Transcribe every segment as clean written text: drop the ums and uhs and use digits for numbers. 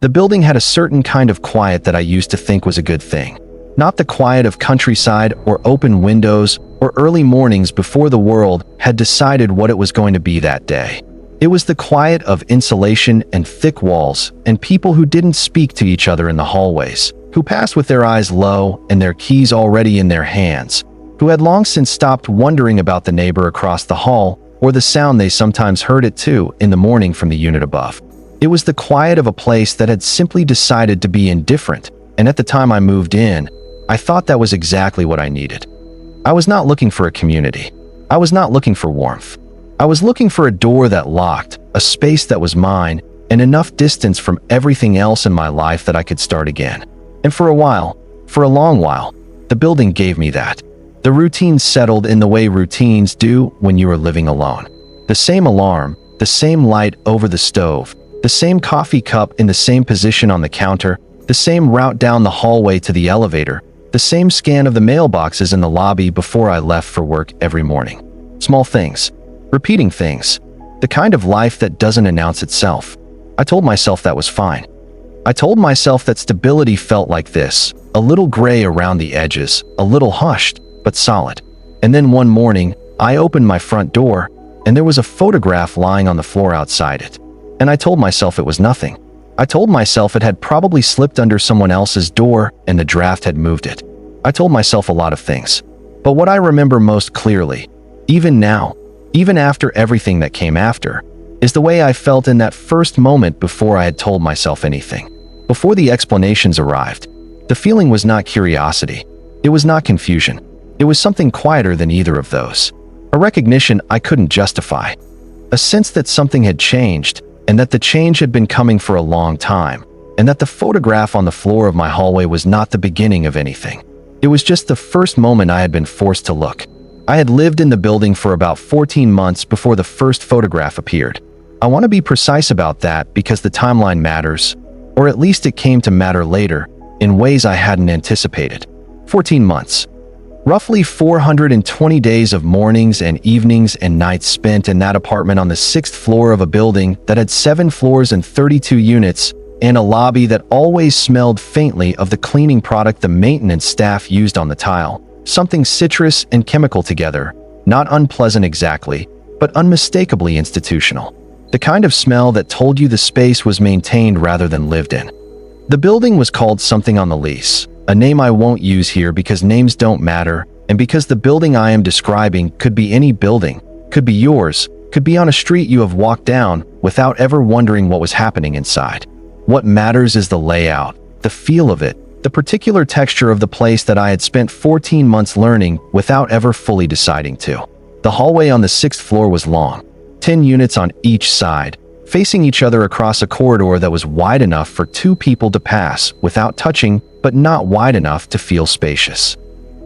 The building had a certain kind of quiet that I used to think was a good thing. Not the quiet of countryside or open windows or early mornings before the world had decided what it was going to be that day. It was the quiet of insulation and thick walls and people who didn't speak to each other in the hallways, who passed with their eyes low and their keys already in their hands, who had long since stopped wondering about the neighbor across the hall or the sound they sometimes heard it too in the morning from the unit above. It was the quiet of a place that had simply decided to be indifferent, and at the time I moved in, I thought that was exactly what I needed. I was not looking for a community. I was not looking for warmth. I was looking for a door that locked, a space that was mine, and enough distance from everything else in my life that I could start again. And for a while, for a long while, the building gave me that. The routine settled in the way routines do when you are living alone. The same alarm, the same light over the stove, the same coffee cup in the same position on the counter, the same route down the hallway to the elevator, the same scan of the mailboxes in the lobby before I left for work every morning. Small things, repeating things, the kind of life that doesn't announce itself. I told myself that was fine. I told myself that stability felt like this, a little gray around the edges, a little hushed, but solid. And then one morning, I opened my front door, and there was a photograph lying on the floor outside it. And I told myself it was nothing. I told myself it had probably slipped under someone else's door and the draft had moved it. I told myself a lot of things. But what I remember most clearly, even now, even after everything that came after, is the way I felt in that first moment before I had told myself anything. Before the explanations arrived, the feeling was not curiosity. It was not confusion. It was something quieter than either of those. A recognition I couldn't justify. A sense that something had changed, and that the change had been coming for a long time, and that the photograph on the floor of my hallway was not the beginning of anything. It was just the first moment I had been forced to look. I had lived in the building for about 14 months before the first photograph appeared. I want to be precise about that because the timeline matters, or at least it came to matter later, in ways I hadn't anticipated. 14 months. Roughly 420 days of mornings and evenings and nights spent in that apartment on the 6th floor of a building that had 7 floors and 32 units, and a lobby that always smelled faintly of the cleaning product the maintenance staff used on the tile. Something citrus and chemical together, not unpleasant exactly, but unmistakably institutional. The kind of smell that told you the space was maintained rather than lived in. The building was called something on the lease, a name I won't use here because names don't matter, and because the building I am describing could be any building, could be yours, could be on a street you have walked down without ever wondering what was happening inside. What matters is the layout, the feel of it, the particular texture of the place that I had spent 14 months learning without ever fully deciding to. The hallway on the 6th floor was long, 10 units on each side, facing each other across a corridor that was wide enough for 2 people to pass without touching, but not wide enough to feel spacious.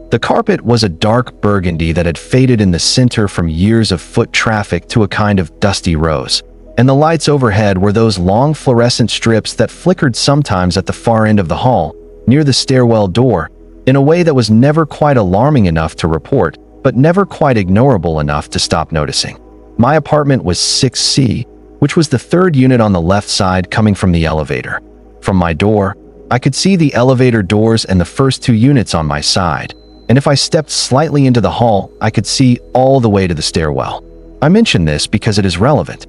The carpet was a dark burgundy that had faded in the center from years of foot traffic to a kind of dusty rose, and the lights overhead were those long fluorescent strips that flickered sometimes at the far end of the hall, near the stairwell door, in a way that was never quite alarming enough to report, but never quite ignorable enough to stop noticing. My apartment was 6C, which was the 3rd unit on the left side coming from the elevator. From my door, I could see the elevator doors and the first 2 units on my side, and if I stepped slightly into the hall, I could see all the way to the stairwell. I mention this because it is relevant.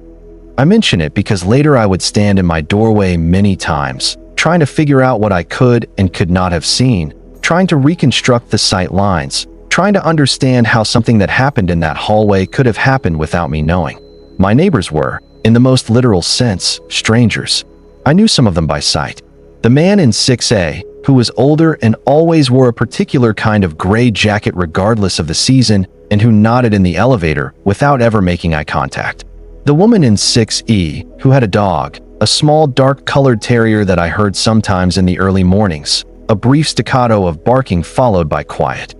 I mention it because later I would stand in my doorway many times, trying to figure out what I could and could not have seen, trying to reconstruct the sight lines, trying to understand how something that happened in that hallway could have happened without me knowing. My neighbors were, in the most literal sense, strangers. I knew some of them by sight. The man in 6A, who was older and always wore a particular kind of gray jacket regardless of the season, and who nodded in the elevator without ever making eye contact. The woman in 6E, who had a dog, a small dark-colored terrier that I heard sometimes in the early mornings, a brief staccato of barking followed by quiet.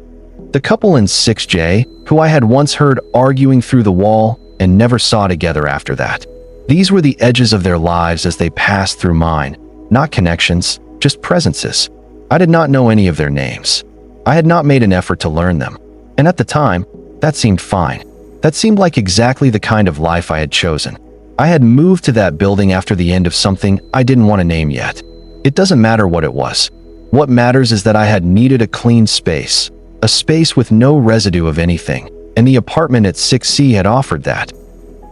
The couple in 6J, who I had once heard arguing through the wall and never saw together after that. These were the edges of their lives as they passed through mine, not connections, just presences. I did not know any of their names. I had not made an effort to learn them, and at the time, that seemed fine. That seemed like exactly the kind of life I had chosen. I had moved to that building after the end of something I didn't want to name yet. It doesn't matter what it was. What matters is that I had needed a clean space, a space with no residue of anything, and the apartment at 6C had offered that.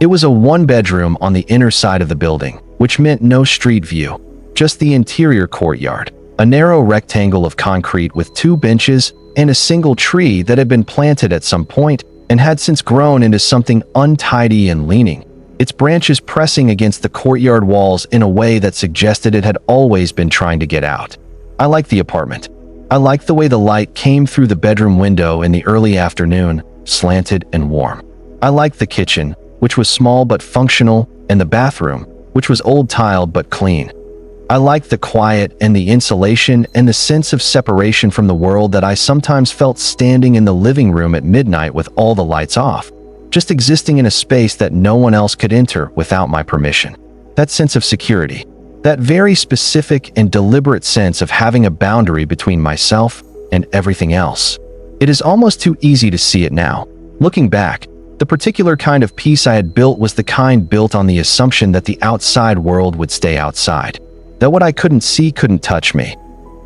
It was a one-bedroom on the inner side of the building, which meant no street view, just the interior courtyard, a narrow rectangle of concrete with 2 benches and a single tree that had been planted at some point and had since grown into something untidy and leaning, its branches pressing against the courtyard walls in a way that suggested it had always been trying to get out. I liked the apartment. I liked the way the light came through the bedroom window in the early afternoon, slanted and warm. I liked the kitchen, which was small but functional, and the bathroom, which was old-tiled but clean. I liked the quiet and the insulation and the sense of separation from the world that I sometimes felt standing in the living room at midnight with all the lights off, just existing in a space that no one else could enter without my permission. That sense of security, that very specific and deliberate sense of having a boundary between myself and everything else. It is almost too easy to see it now. Looking back, the particular kind of peace I had built was the kind built on the assumption that the outside world would stay outside, that what I couldn't see couldn't touch me.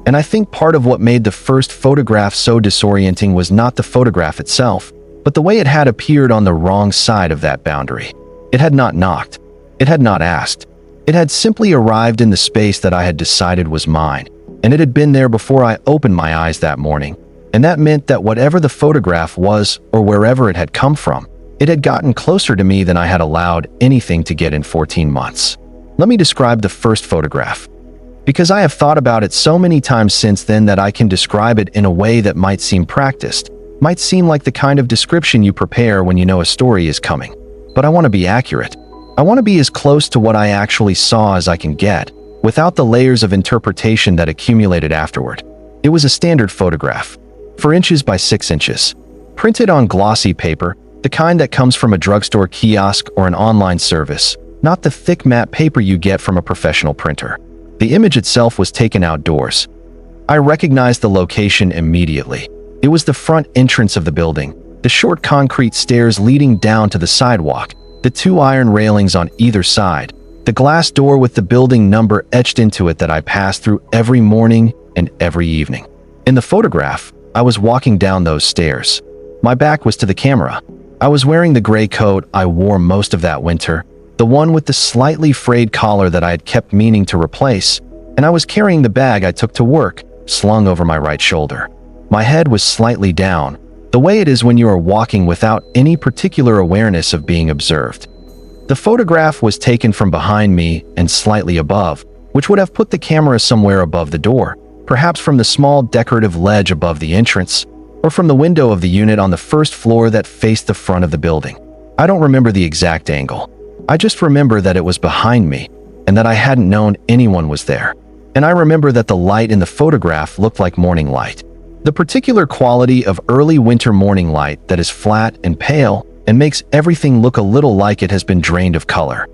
And I think part of what made the first photograph so disorienting was not the photograph itself, but the way it had appeared on the wrong side of that boundary. It had not knocked. It had not asked. It had simply arrived in the space that I had decided was mine, and it had been there before I opened my eyes that morning. And that meant that whatever the photograph was, or wherever it had come from, it had gotten closer to me than I had allowed anything to get in 14 months. Let me describe the first photograph, because I have thought about it so many times since then that I can describe it in a way that might seem practiced, might seem like the kind of description you prepare when you know a story is coming. But I want to be accurate. I want to be as close to what I actually saw as I can get, without the layers of interpretation that accumulated afterward. It was a standard photograph, 4 inches by 6 inches, printed on glossy paper, the kind that comes from a drugstore kiosk or an online service, not the thick matte paper you get from a professional printer. The image itself was taken outdoors. I recognized the location immediately. It was the front entrance of the building, the short concrete stairs leading down to the sidewalk, the 2 iron railings on either side, the glass door with the building number etched into it that I passed through every morning and every evening. In the photograph, I was walking down those stairs. My back was to the camera. I was wearing the gray coat I wore most of that winter, the one with the slightly frayed collar that I had kept meaning to replace, and I was carrying the bag I took to work, slung over my right shoulder. My head was slightly down, the way it is when you are walking without any particular awareness of being observed. The photograph was taken from behind me and slightly above, which would have put the camera somewhere above the door, perhaps from the small decorative ledge above the entrance, or from the window of the unit on the first floor that faced the front of the building. I don't remember the exact angle. I just remember that it was behind me, and that I hadn't known anyone was there. And I remember that the light in the photograph looked like morning light. The particular quality of early winter morning light that is flat and pale and makes everything look a little like it has been drained of color.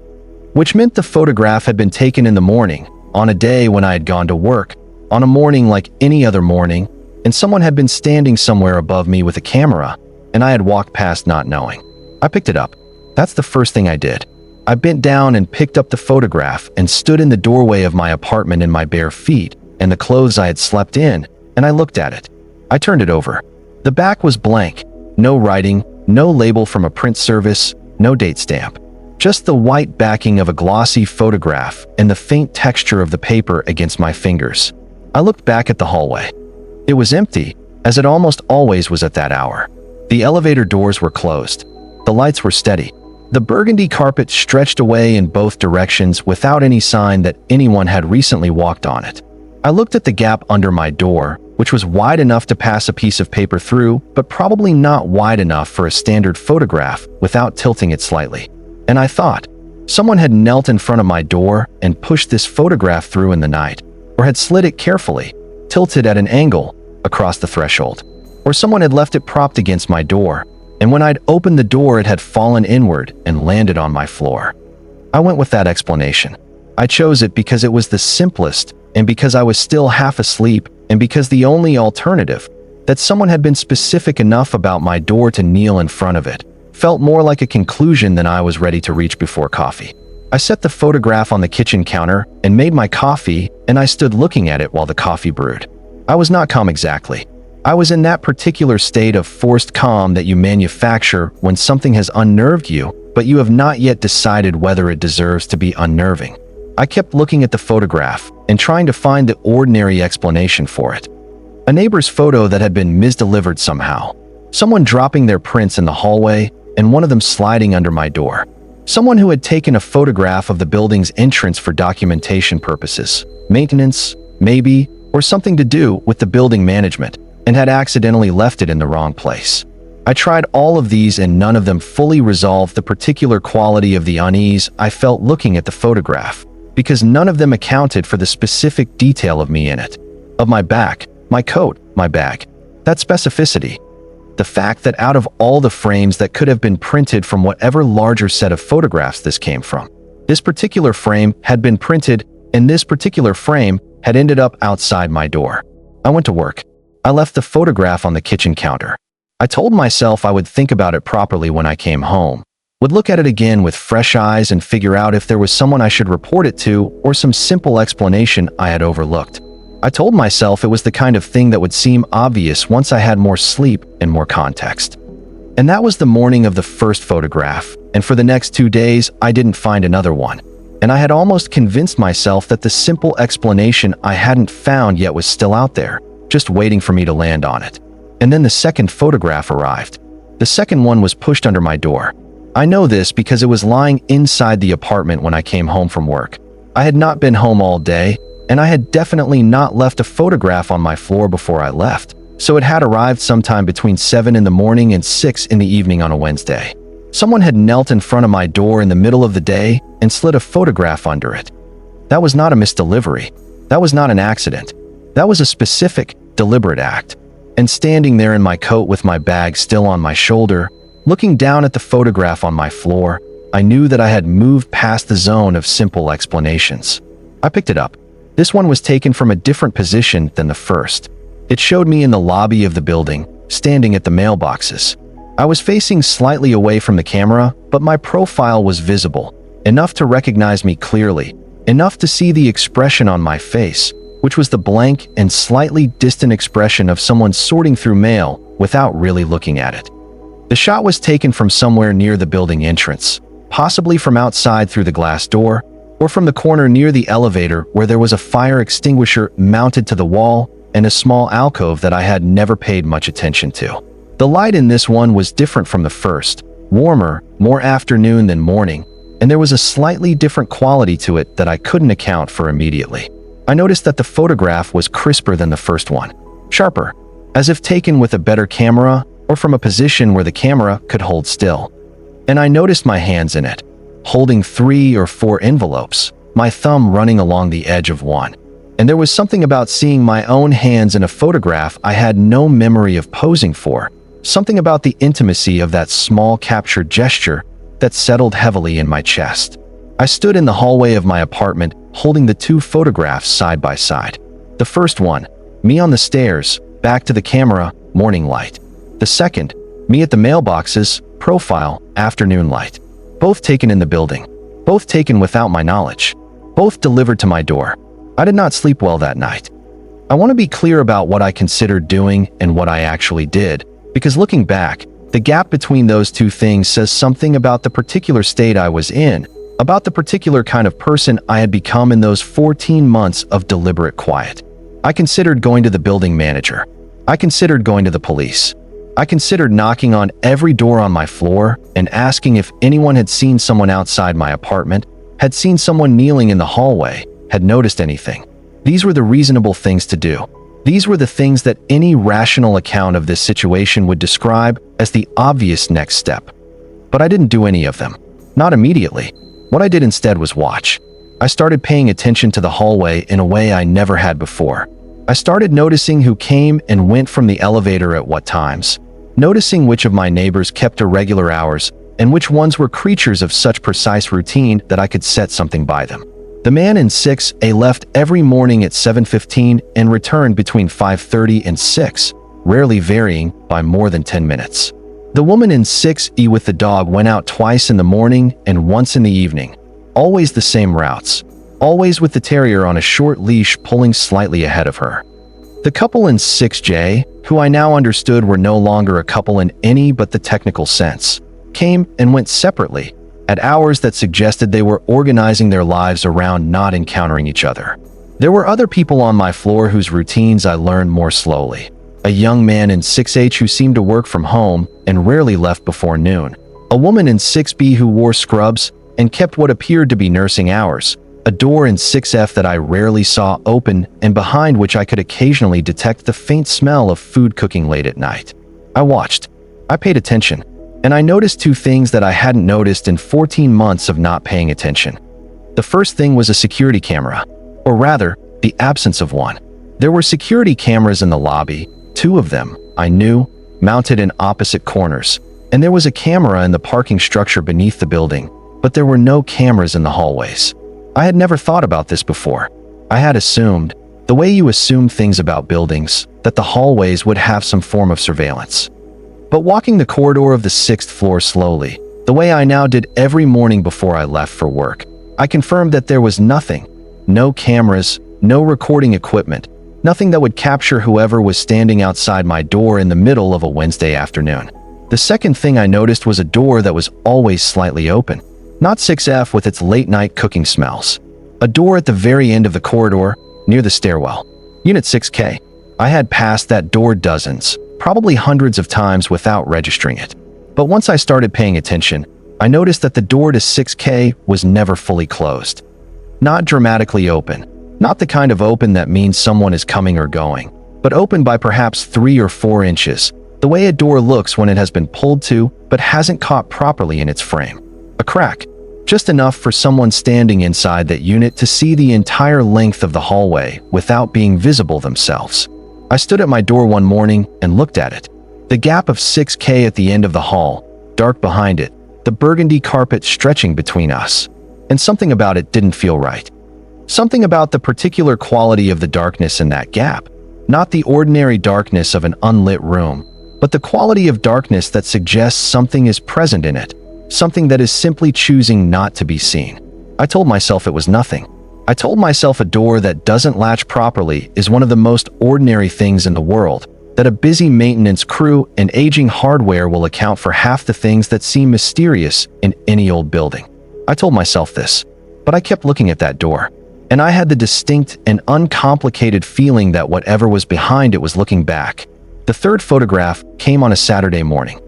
Which meant the photograph had been taken in the morning, on a day when I had gone to work, on a morning like any other morning, and someone had been standing somewhere above me with a camera, and I had walked past not knowing. I picked it up. That's the first thing I did. I bent down and picked up the photograph and stood in the doorway of my apartment in my bare feet and the clothes I had slept in, and I looked at it. I turned it over. The back was blank. No writing, no label from a print service, no date stamp. Just the white backing of a glossy photograph and the faint texture of the paper against my fingers. I looked back at the hallway. It was empty, as it almost always was at that hour. The elevator doors were closed. The lights were steady. The burgundy carpet stretched away in both directions without any sign that anyone had recently walked on it. I looked at the gap under my door, which was wide enough to pass a piece of paper through, but probably not wide enough for a standard photograph without tilting it slightly. And I thought, someone had knelt in front of my door and pushed this photograph through in the night, or had slid it carefully, tilted at an angle, across the threshold. Or someone had left it propped against my door, and when I'd opened the door it had fallen inward and landed on my floor. I went with that explanation. I chose it because it was the simplest, and because I was still half asleep, and because the only alternative, that someone had been specific enough about my door to kneel in front of it, felt more like a conclusion than I was ready to reach before coffee. I set the photograph on the kitchen counter and made my coffee, and I stood looking at it while the coffee brewed. I was not calm exactly. I was in that particular state of forced calm that you manufacture when something has unnerved you, but you have not yet decided whether it deserves to be unnerving. I kept looking at the photograph and trying to find the ordinary explanation for it. A neighbor's photo that had been misdelivered somehow. Someone dropping their prints in the hallway, and one of them sliding under my door. Someone who had taken a photograph of the building's entrance for documentation purposes, maintenance, maybe, or something to do with the building management, and had accidentally left it in the wrong place. I tried all of these and none of them fully resolved the particular quality of the unease I felt looking at the photograph, because none of them accounted for the specific detail of me in it. Of my back, my coat, my bag. That specificity. The fact that out of all the frames that could have been printed from whatever larger set of photographs this came from, this particular frame had been printed, and this particular frame had ended up outside my door. I went to work. I left the photograph on the kitchen counter. I told myself I would think about it properly when I came home, would look at it again with fresh eyes and figure out if there was someone I should report it to or some simple explanation I had overlooked. I told myself it was the kind of thing that would seem obvious once I had more sleep and more context. And that was the morning of the first photograph, and for the next 2 days, I didn't find another one. And I had almost convinced myself that the simple explanation I hadn't found yet was still out there, just waiting for me to land on it. And then the second photograph arrived. The second one was pushed under my door. I know this because it was lying inside the apartment when I came home from work. I had not been home all day, and I had definitely not left a photograph on my floor before I left, so it had arrived sometime between 7 in the morning and 6 in the evening on a Wednesday. Someone had knelt in front of my door in the middle of the day and slid a photograph under it. That was not a misdelivery. That was not an accident. That was a specific, deliberate act. And standing there in my coat with my bag still on my shoulder, looking down at the photograph on my floor, I knew that I had moved past the zone of simple explanations. I picked it up. This one was taken from a different position than the first. It showed me in the lobby of the building, standing at the mailboxes. I was facing slightly away from the camera, but my profile was visible, enough to recognize me clearly, enough to see the expression on my face, which was the blank and slightly distant expression of someone sorting through mail without really looking at it. The shot was taken from somewhere near the building entrance, possibly from outside through the glass door, or from the corner near the elevator where there was a fire extinguisher mounted to the wall and a small alcove that I had never paid much attention to. The light in this one was different from the first, warmer, more afternoon than morning, and there was a slightly different quality to it that I couldn't account for immediately. I noticed that the photograph was crisper than the first one, sharper, as if taken with a better camera or from a position where the camera could hold still. And I noticed my hands in it, holding 3 or 4 envelopes, my thumb running along the edge of one. And there was something about seeing my own hands in a photograph I had no memory of posing for, something about the intimacy of that small captured gesture that settled heavily in my chest. I stood in the hallway of my apartment, holding the 2 photographs side by side. The first one, me on the stairs, back to the camera, morning light. The second, me at the mailboxes, profile, afternoon light. Both taken in the building. Both taken without my knowledge. Both delivered to my door. I did not sleep well that night. I want to be clear about what I considered doing and what I actually did, because looking back, the gap between those 2 things says something about the particular state I was in, about the particular kind of person I had become in those 14 months of deliberate quiet. I considered going to the building manager. I considered going to the police. I considered knocking on every door on my floor and asking if anyone had seen someone outside my apartment, had seen someone kneeling in the hallway, had noticed anything. These were the reasonable things to do. These were the things that any rational account of this situation would describe as the obvious next step. But I didn't do any of them. Not immediately. What I did instead was watch. I started paying attention to the hallway in a way I never had before. I started noticing who came and went from the elevator at what times, noticing which of my neighbors kept irregular hours and which ones were creatures of such precise routine that I could set something by them. The man in 6A left every morning at 7:15 and returned between 5:30 and 6, rarely varying by more than 10 minutes. The woman in 6E with the dog went out twice in the morning and once in the evening, Always the same routes. Always with the terrier on a short leash pulling slightly ahead of her. The couple in 6J, who I now understood were no longer a couple in any but the technical sense, came and went separately, at hours that suggested they were organizing their lives around not encountering each other. There were other people on my floor whose routines I learned more slowly. A young man in 6H who seemed to work from home and rarely left before noon. A woman in 6B who wore scrubs and kept what appeared to be nursing hours. A door in 6F that I rarely saw open and behind which I could occasionally detect the faint smell of food cooking late at night. I watched. I paid attention. And I noticed two things that I hadn't noticed in 14 months of not paying attention. The first thing was a security camera, or rather, the absence of one. There were security cameras in the lobby, 2 of them, I knew, mounted in opposite corners, and there was a camera in the parking structure beneath the building, but there were no cameras in the hallways. I had never thought about this before. I had assumed, the way you assume things about buildings, that the hallways would have some form of surveillance. But walking the corridor of the 6th floor slowly, the way I now did every morning before I left for work, I confirmed that there was nothing. No cameras, no recording equipment, nothing that would capture whoever was standing outside my door in the middle of a Wednesday afternoon. The second thing I noticed was a door that was always slightly open. Not 6F with its late-night cooking smells. A door at the very end of the corridor, near the stairwell. Unit 6K. I had passed that door dozens, probably hundreds of times without registering it. But once I started paying attention, I noticed that the door to 6K was never fully closed. Not dramatically open. Not the kind of open that means someone is coming or going, but open by perhaps 3 or 4 inches, the way a door looks when it has been pulled to but hasn't caught properly in its frame. A crack, just enough for someone standing inside that unit to see the entire length of the hallway without being visible themselves. I stood at my door one morning and looked at it. The gap of 6K at the end of the hall, dark behind it, the burgundy carpet stretching between us. And something about it didn't feel right. Something about the particular quality of the darkness in that gap. Not the ordinary darkness of an unlit room, but the quality of darkness that suggests something is present in it. Something that is simply choosing not to be seen. I told myself it was nothing. I told myself a door that doesn't latch properly is one of the most ordinary things in the world, that a busy maintenance crew and aging hardware will account for half the things that seem mysterious in any old building. I told myself this, but I kept looking at that door, and I had the distinct and uncomplicated feeling that whatever was behind it was looking back. The third photograph came on a Saturday morning.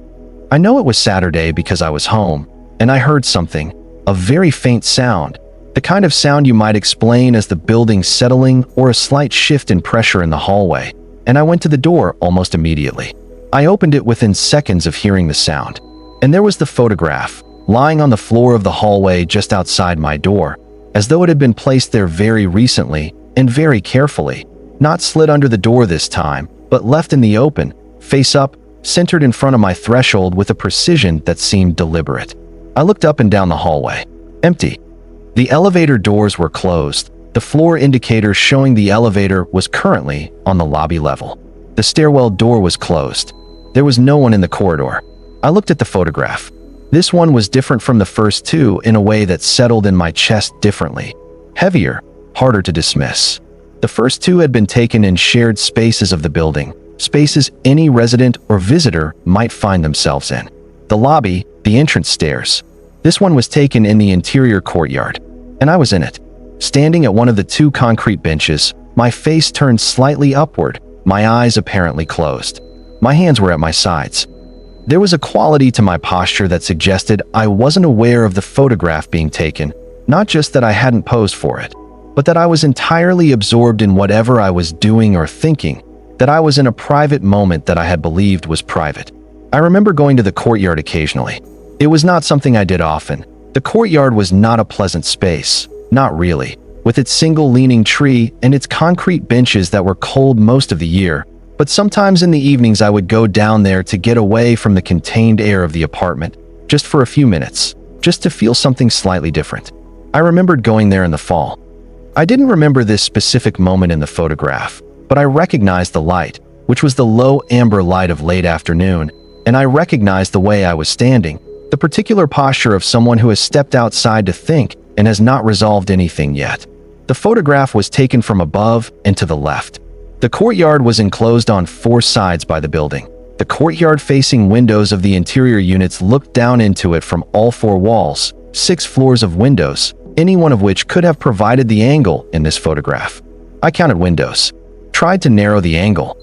I know it was Saturday because I was home, and I heard something, a very faint sound, the kind of sound you might explain as the building settling or a slight shift in pressure in the hallway, and I went to the door almost immediately. I opened it within seconds of hearing the sound, and there was the photograph, lying on the floor of the hallway just outside my door, as though it had been placed there very recently and very carefully, not slid under the door this time, but left in the open, face up, centered in front of my threshold with a precision that seemed deliberate. I looked up and down the hallway. Empty. The elevator doors were closed. The floor indicator showing the elevator was currently on the lobby level. The stairwell door was closed. There was no one in the corridor. I looked at the photograph. This one was different from the first 2 in a way that settled in my chest differently. Heavier, harder to dismiss. The first 2 had been taken in shared spaces of the building, spaces any resident or visitor might find themselves in. The lobby, the entrance stairs. This one was taken in the interior courtyard, and I was in it. Standing at one of the 2 concrete benches, my face turned slightly upward, my eyes apparently closed. My hands were at my sides. There was a quality to my posture that suggested I wasn't aware of the photograph being taken, not just that I hadn't posed for it, but that I was entirely absorbed in whatever I was doing or thinking, that I was in a private moment that I had believed was private. I remember going to the courtyard occasionally. It was not something I did often. The courtyard was not a pleasant space, not really, with its single leaning tree and its concrete benches that were cold most of the year, but sometimes in the evenings I would go down there to get away from the contained air of the apartment, just for a few minutes, just to feel something slightly different. I remembered going there in the fall. I didn't remember this specific moment in the photograph, but I recognized the light, which was the low amber light of late afternoon, and I recognized the way I was standing, the particular posture of someone who has stepped outside to think and has not resolved anything yet. The photograph was taken from above and to the left. The courtyard was enclosed on 4 sides by the building. The courtyard-facing windows of the interior units looked down into it from all 4 walls, 6 floors of windows, any one of which could have provided the angle in this photograph. I counted windows, tried to narrow the angle.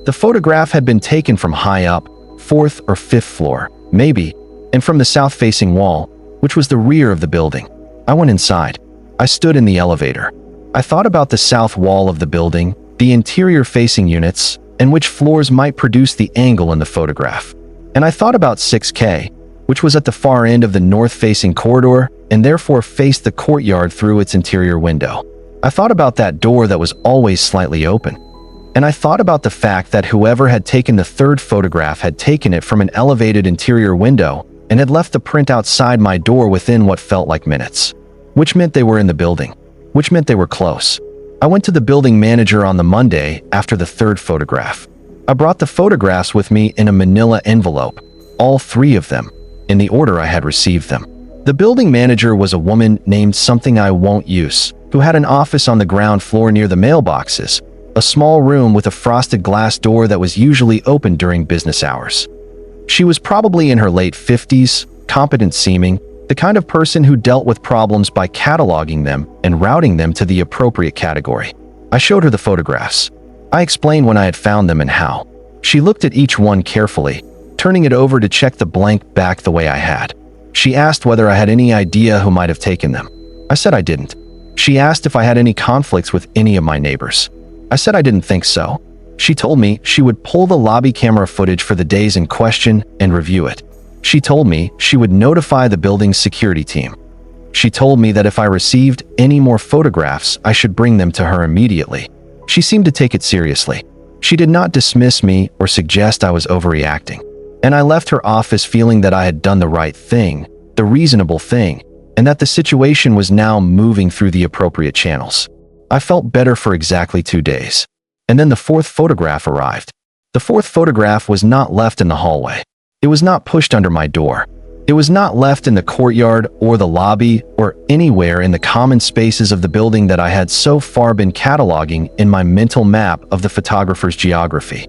The photograph had been taken from high up, 4th or 5th floor, maybe, and from the south-facing wall, which was the rear of the building. I went inside. I stood in the elevator. I thought about the south wall of the building, the interior-facing units, and which floors might produce the angle in the photograph. And I thought about 6K, which was at the far end of the north-facing corridor and therefore faced the courtyard through its interior window. I thought about that door that was always slightly open. And I thought about the fact that whoever had taken the 3rd photograph had taken it from an elevated interior window and had left the print outside my door within what felt like minutes. Which meant they were in the building. Which meant they were close. I went to the building manager on the Monday after the 3rd photograph. I brought the photographs with me in a manila envelope, all 3 of them, in the order I had received them. The building manager was a woman named something I won't use, who had an office on the ground floor near the mailboxes, a small room with a frosted glass door that was usually open during business hours. She was probably in her late 50s, competent seeming, the kind of person who dealt with problems by cataloging them and routing them to the appropriate category. I showed her the photographs. I explained when I had found them and how. She looked at each one carefully, turning it over to check the blank back the way I had. She asked whether I had any idea who might have taken them. I said I didn't. She asked if I had any conflicts with any of my neighbors. I said I didn't think so. She told me she would pull the lobby camera footage for the days in question and review it. She told me she would notify the building's security team. She told me that if I received any more photographs, I should bring them to her immediately. She seemed to take it seriously. She did not dismiss me or suggest I was overreacting. And I left her office feeling that I had done the right thing, the reasonable thing, and that the situation was now moving through the appropriate channels. I felt better for exactly 2 days. And then the 4th photograph arrived. The 4th photograph was not left in the hallway. It was not pushed under my door. It was not left in the courtyard or the lobby or anywhere in the common spaces of the building that I had so far been cataloging in my mental map of the photographer's geography.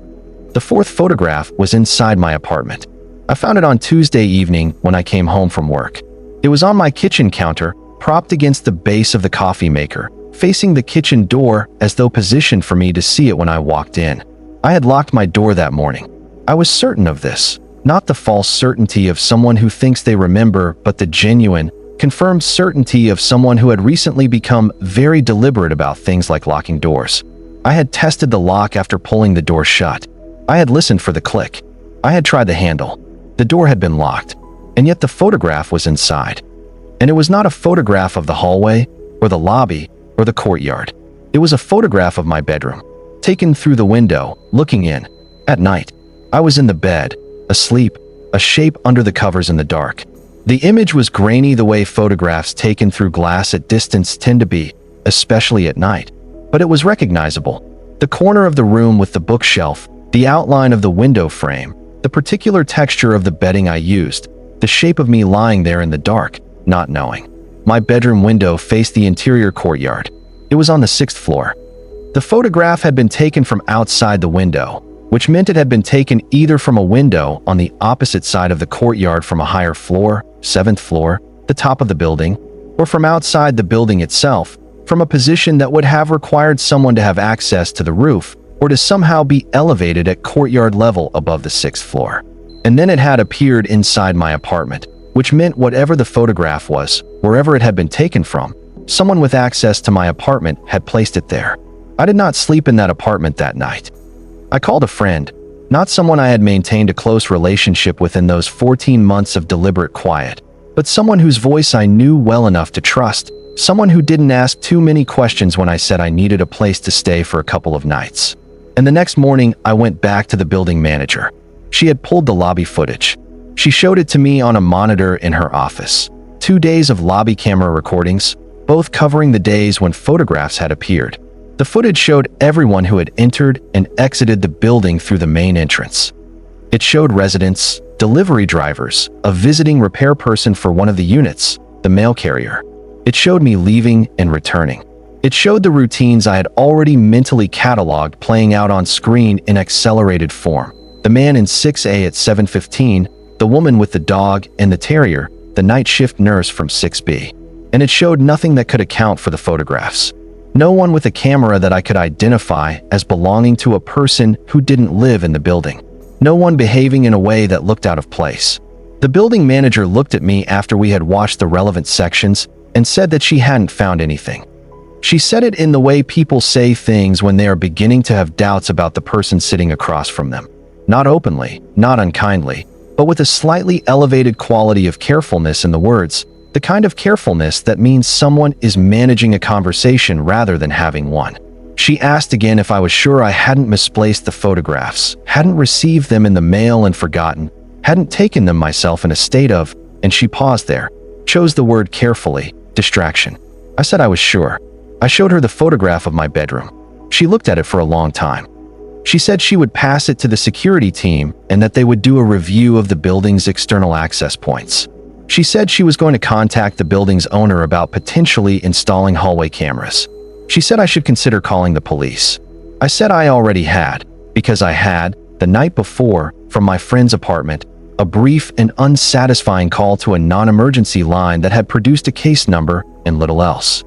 The 4th photograph was inside my apartment. I found it on Tuesday evening when I came home from work. It was on my kitchen counter, propped against the base of the coffee maker, facing the kitchen door as though positioned for me to see it when I walked in. I had locked my door that morning. I was certain of this, not the false certainty of someone who thinks they remember, but the genuine, confirmed certainty of someone who had recently become very deliberate about things like locking doors. I had tested the lock after pulling the door shut. I had listened for the click. I had tried the handle. The door had been locked, and yet the photograph was inside. And it was not a photograph of the hallway, or the lobby, or the courtyard. It was a photograph of my bedroom, taken through the window, looking in. At night, I was in the bed, asleep, a shape under the covers in the dark. The image was grainy the way photographs taken through glass at distance tend to be, especially at night. But it was recognizable. The corner of the room with the bookshelf, the outline of the window frame, the particular texture of the bedding I used, the shape of me lying there in the dark, not knowing. My bedroom window faced the interior courtyard. It was on the 6th floor. The photograph had been taken from outside the window, which meant it had been taken either from a window on the opposite side of the courtyard from a higher floor, 7th floor, the top of the building, or from outside the building itself, from a position that would have required someone to have access to the roof, or to somehow be elevated at courtyard level above the 6th floor. And then it had appeared inside my apartment, which meant whatever the photograph was, wherever it had been taken from, someone with access to my apartment had placed it there. I did not sleep in that apartment that night. I called a friend, not someone I had maintained a close relationship with in those 14 months of deliberate quiet, but someone whose voice I knew well enough to trust, someone who didn't ask too many questions when I said I needed a place to stay for a couple of nights. And the next morning, I went back to the building manager. She had pulled the lobby footage. She showed it to me on a monitor in her office. 2 days of lobby camera recordings, both covering the days when photographs had appeared. The footage showed everyone who had entered and exited the building through the main entrance. It showed residents, delivery drivers, a visiting repair person for one of the units, the mail carrier. It showed me leaving and returning. It showed the routines I had already mentally cataloged playing out on screen in accelerated form. The man in 6A at 7:15, the woman with the dog and the terrier, the night shift nurse from 6B. And it showed nothing that could account for the photographs. No one with a camera that I could identify as belonging to a person who didn't live in the building. No one behaving in a way that looked out of place. The building manager looked at me after we had watched the relevant sections and said that she hadn't found anything. She said it in the way people say things when they are beginning to have doubts about the person sitting across from them. Not openly, not unkindly, but with a slightly elevated quality of carefulness in the words, the kind of carefulness that means someone is managing a conversation rather than having one. She asked again if I was sure I hadn't misplaced the photographs, hadn't received them in the mail and forgotten, hadn't taken them myself in a state of, and she paused there, chose the word carefully, distraction. I said I was sure. I showed her the photograph of my bedroom. She looked at it for a long time. She said she would pass it to the security team and that they would do a review of the building's external access points. She said she was going to contact the building's owner about potentially installing hallway cameras. She said I should consider calling the police. I said I already had, because I had, the night before, from my friend's apartment, a brief and unsatisfying call to a non-emergency line that had produced a case number and little else.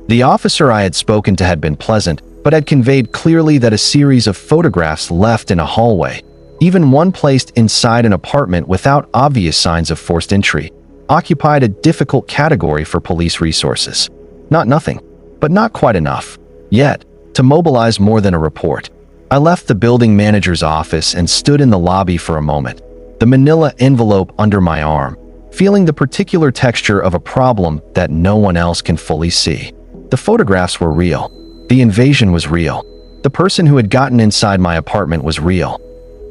The officer I had spoken to had been pleasant, but had conveyed clearly that a series of photographs left in a hallway, even one placed inside an apartment without obvious signs of forced entry, occupied a difficult category for police resources. Not nothing, but not quite enough, yet, to mobilize more than a report. I left the building manager's office and stood in the lobby for a moment, the manila envelope under my arm, feeling the particular texture of a problem that no one else can fully see. The photographs were real. The invasion was real. The person who had gotten inside my apartment was real.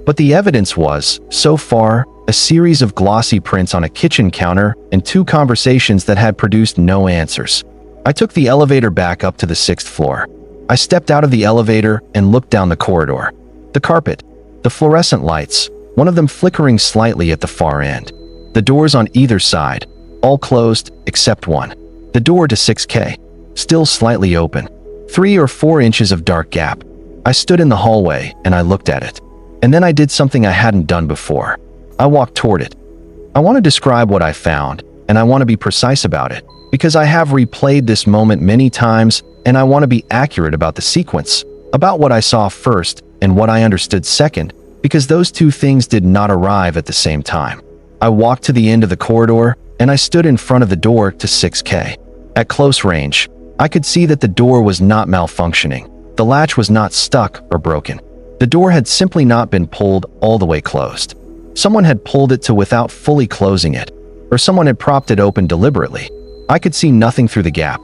But the evidence was, so far, a series of glossy prints on a kitchen counter and 2 conversations that had produced no answers. I took the elevator back up to the 6th floor. I stepped out of the elevator and looked down the corridor. The carpet, the fluorescent lights, one of them flickering slightly at the far end. The doors on either side, all closed except one. The door to 6K, still slightly open. 3 or 4 inches of dark gap. I stood in the hallway and I looked at it. And then I did something I hadn't done before. I walked toward it. I want to describe what I found, and I want to be precise about it, because I have replayed this moment many times, and I want to be accurate about the sequence, about what I saw first and what I understood second, because those 2 things did not arrive at the same time. I walked to the end of the corridor, and I stood in front of the door to 6K. At close range, I could see that the door was not malfunctioning. The latch was not stuck or broken. The door had simply not been pulled all the way closed. Someone had pulled it to without fully closing it, or someone had propped it open deliberately. I could see nothing through the gap.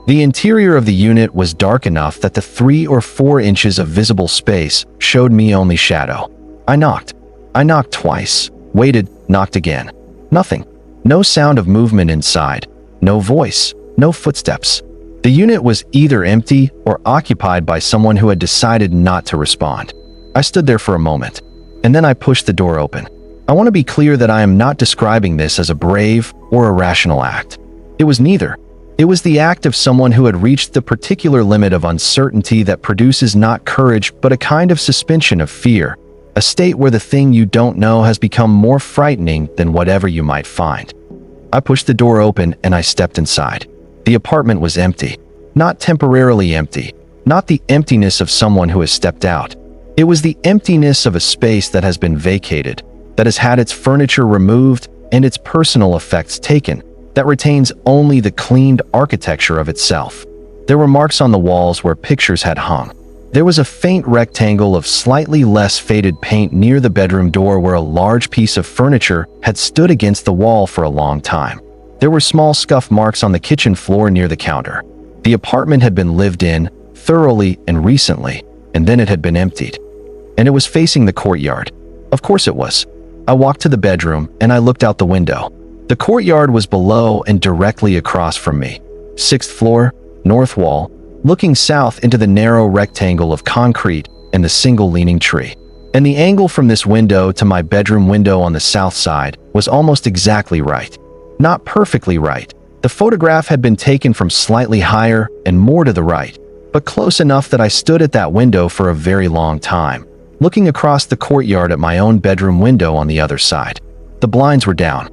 The interior of the unit was dark enough that the 3 or 4 inches of visible space showed me only shadow. I knocked. I knocked twice, waited, knocked again. Nothing. No sound of movement inside. No voice. No footsteps. The unit was either empty or occupied by someone who had decided not to respond. I stood there for a moment, and then I pushed the door open. I want to be clear that I am not describing this as a brave or a rational act. It was neither. It was the act of someone who had reached the particular limit of uncertainty that produces not courage but a kind of suspension of fear, a state where the thing you don't know has become more frightening than whatever you might find. I pushed the door open and I stepped inside. The apartment was empty. Not temporarily empty. Not the emptiness of someone who has stepped out. It was the emptiness of a space that has been vacated, that has had its furniture removed and its personal effects taken, that retains only the cleaned architecture of itself. There were marks on the walls where pictures had hung. There was a faint rectangle of slightly less faded paint near the bedroom door where a large piece of furniture had stood against the wall for a long time. There were small scuff marks on the kitchen floor near the counter. The apartment had been lived in, thoroughly and recently, and then it had been emptied. And it was facing the courtyard. Of course it was. I walked to the bedroom and I looked out the window. The courtyard was below and directly across from me. 6th floor, north wall, looking south into the narrow rectangle of concrete and the single leaning tree. And the angle from this window to my bedroom window on the south side was almost exactly right. Not perfectly right, The photograph had been taken from slightly higher and more to the right, but close enough that I stood at that window for a very long time, looking across the courtyard at my own bedroom window on the other side. The blinds were down.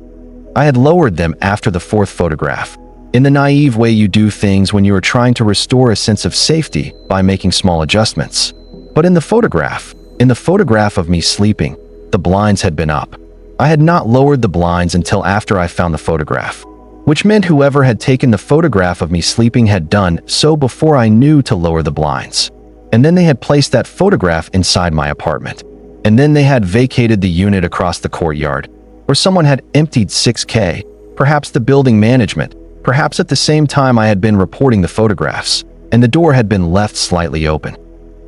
I had lowered them after the fourth photograph, in the naive way you do things when you are trying to restore a sense of safety by making small adjustments. But in the photograph of me sleeping, the blinds had been up. I had not lowered the blinds until after I found the photograph, which meant whoever had taken the photograph of me sleeping had done so before I knew to lower the blinds. And then they had placed that photograph inside my apartment. And then they had vacated the unit across the courtyard, or someone had emptied 6K, perhaps the building management, perhaps at the same time I had been reporting the photographs, and the door had been left slightly open.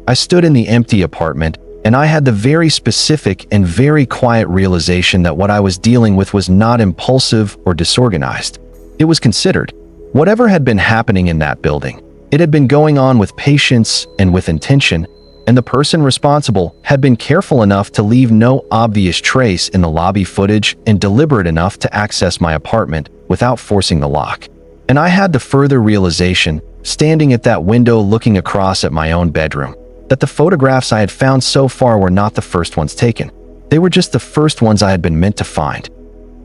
I stood in the empty apartment, and I had the very specific and very quiet realization that what I was dealing with was not impulsive or disorganized. It was considered. Whatever had been happening in that building, it had been going on with patience and with intention, and the person responsible had been careful enough to leave no obvious trace in the lobby footage and deliberate enough to access my apartment without forcing the lock. And I had the further realization, standing at that window looking across at my own bedroom, that the photographs I had found so far were not the first ones taken. They were just the first ones I had been meant to find.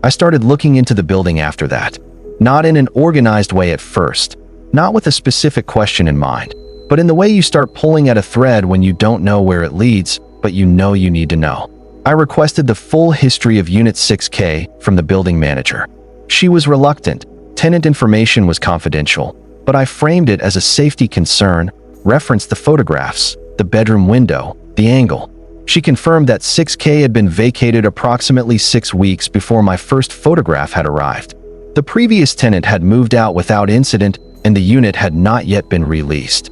I started looking into the building after that, not in an organized way at first, not with a specific question in mind, but in the way you start pulling at a thread when you don't know where it leads, but you know you need to know. I requested the full history of Unit 6K from the building manager. She was reluctant. Tenant information was confidential, but I framed it as a safety concern, referenced the photographs, the bedroom window, the angle. She confirmed that 6K had been vacated approximately 6 weeks before my first photograph had arrived. The previous tenant had moved out without incident, and the unit had not yet been released.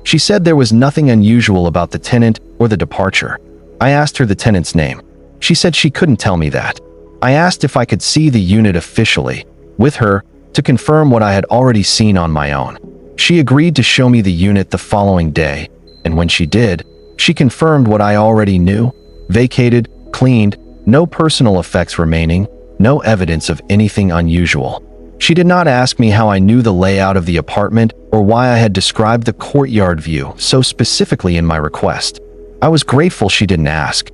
She said there was nothing unusual about the tenant or the departure. I asked her the tenant's name. She said she couldn't tell me that. I asked if I could see the unit officially, with her, to confirm what I had already seen on my own. She agreed to show me the unit the following day, and when she did, she confirmed what I already knew: vacated, cleaned, no personal effects remaining, no evidence of anything unusual. She did not ask me how I knew the layout of the apartment or why I had described the courtyard view so specifically in my request. I was grateful she didn't ask,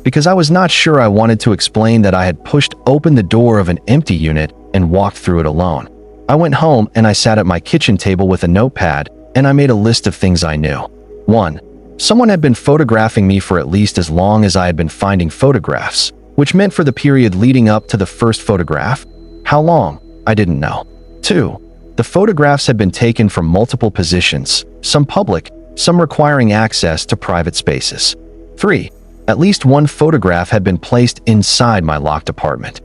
because I was not sure I wanted to explain that I had pushed open the door of an empty unit and walked through it alone. I went home and I sat at my kitchen table with a notepad, and I made a list of things I knew. 1. Someone had been photographing me for at least as long as I had been finding photographs, which meant for the period leading up to the first photograph. How long? I didn't know. 2. The photographs had been taken from multiple positions, some public, some requiring access to private spaces. 3. At least one photograph had been placed inside my locked apartment.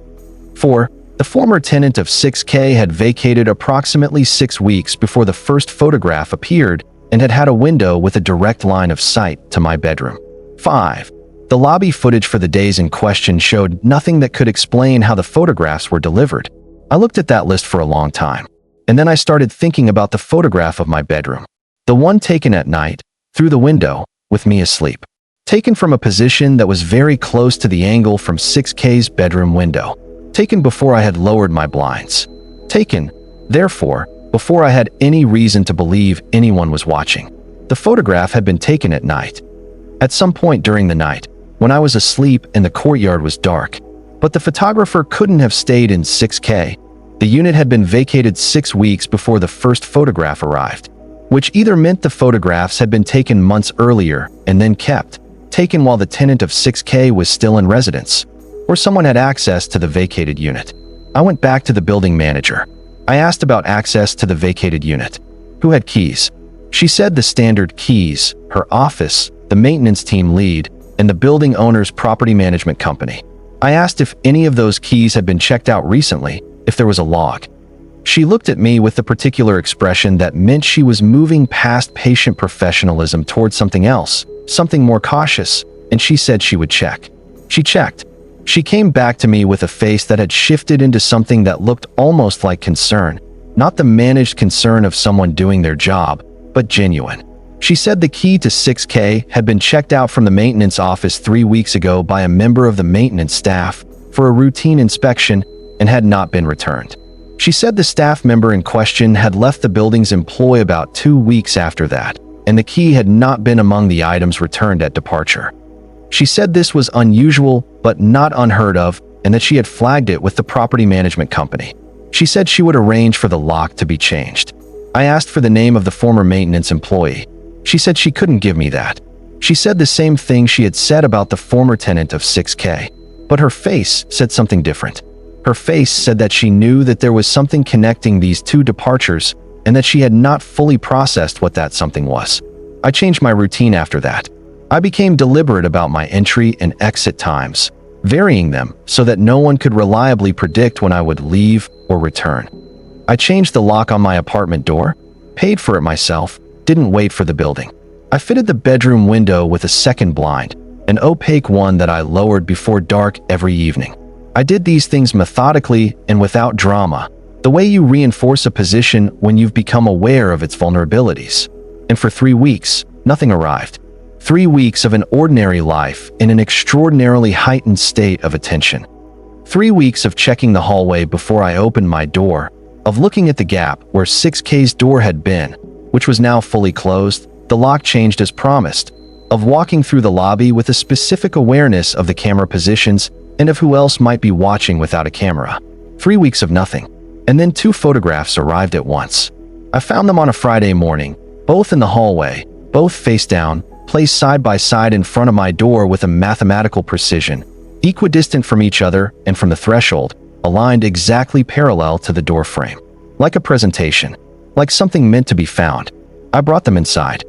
4. The former tenant of 6K had vacated approximately 6 weeks before the first photograph appeared and had had a window with a direct line of sight to my bedroom. 5. The lobby footage for the days in question showed nothing that could explain how the photographs were delivered. I looked at that list for a long time, and then I started thinking about the photograph of my bedroom. The one taken at night, through the window, with me asleep. Taken from a position that was very close to the angle from 6K's bedroom window. Taken before I had lowered my blinds. Taken, therefore, before I had any reason to believe anyone was watching. The photograph had been taken at night. At some point during the night, when I was asleep and the courtyard was dark. But the photographer couldn't have stayed in 6K. The unit had been vacated 6 weeks before the first photograph arrived, which either meant the photographs had been taken months earlier and then kept, taken while the tenant of 6K was still in residence, or someone had access to the vacated unit. I went back to the building manager. I asked about access to the vacated unit. Who had keys? She said the standard keys, her office, the maintenance team lead, and the building owner's property management company. I asked if any of those keys had been checked out recently, if there was a log. She looked at me with the particular expression that meant she was moving past patient professionalism towards something else, something more cautious, and she said she would check. She checked. She came back to me with a face that had shifted into something that looked almost like concern, not the managed concern of someone doing their job, but genuine. She said the key to 6K had been checked out from the maintenance office 3 weeks ago by a member of the maintenance staff for a routine inspection and had not been returned. She said the staff member in question had left the building's employ about 2 weeks after that, and the key had not been among the items returned at departure. She said this was unusual but not unheard of, and that she had flagged it with the property management company. She said she would arrange for the lock to be changed. I asked for the name of the former maintenance employee. She said she couldn't give me that. She said the same thing she had said about the former tenant of 6K, but her face said something different. Her face said that she knew that there was something connecting these two departures and that she had not fully processed what that something was. I changed my routine after that. I became deliberate about my entry and exit times, varying them so that no one could reliably predict when I would leave or return. I changed the lock on my apartment door, paid for it myself, didn't wait for the building. I fitted the bedroom window with a second blind, an opaque one that I lowered before dark every evening. I did these things methodically and without drama, the way you reinforce a position when you've become aware of its vulnerabilities. And for 3 weeks, nothing arrived. 3 weeks of an ordinary life in an extraordinarily heightened state of attention. 3 weeks of checking the hallway before I opened my door, of looking at the gap where 6K's door had been, which was now fully closed, the lock changed as promised, of walking through the lobby with a specific awareness of the camera positions and of who else might be watching without a camera. 3 weeks of nothing. And then 2 photographs arrived at once. I found them on a Friday morning, both in the hallway, both face down, placed side by side in front of my door with a mathematical precision, equidistant from each other and from the threshold, aligned exactly parallel to the door frame. Like a presentation, like something meant to be found. I brought them inside.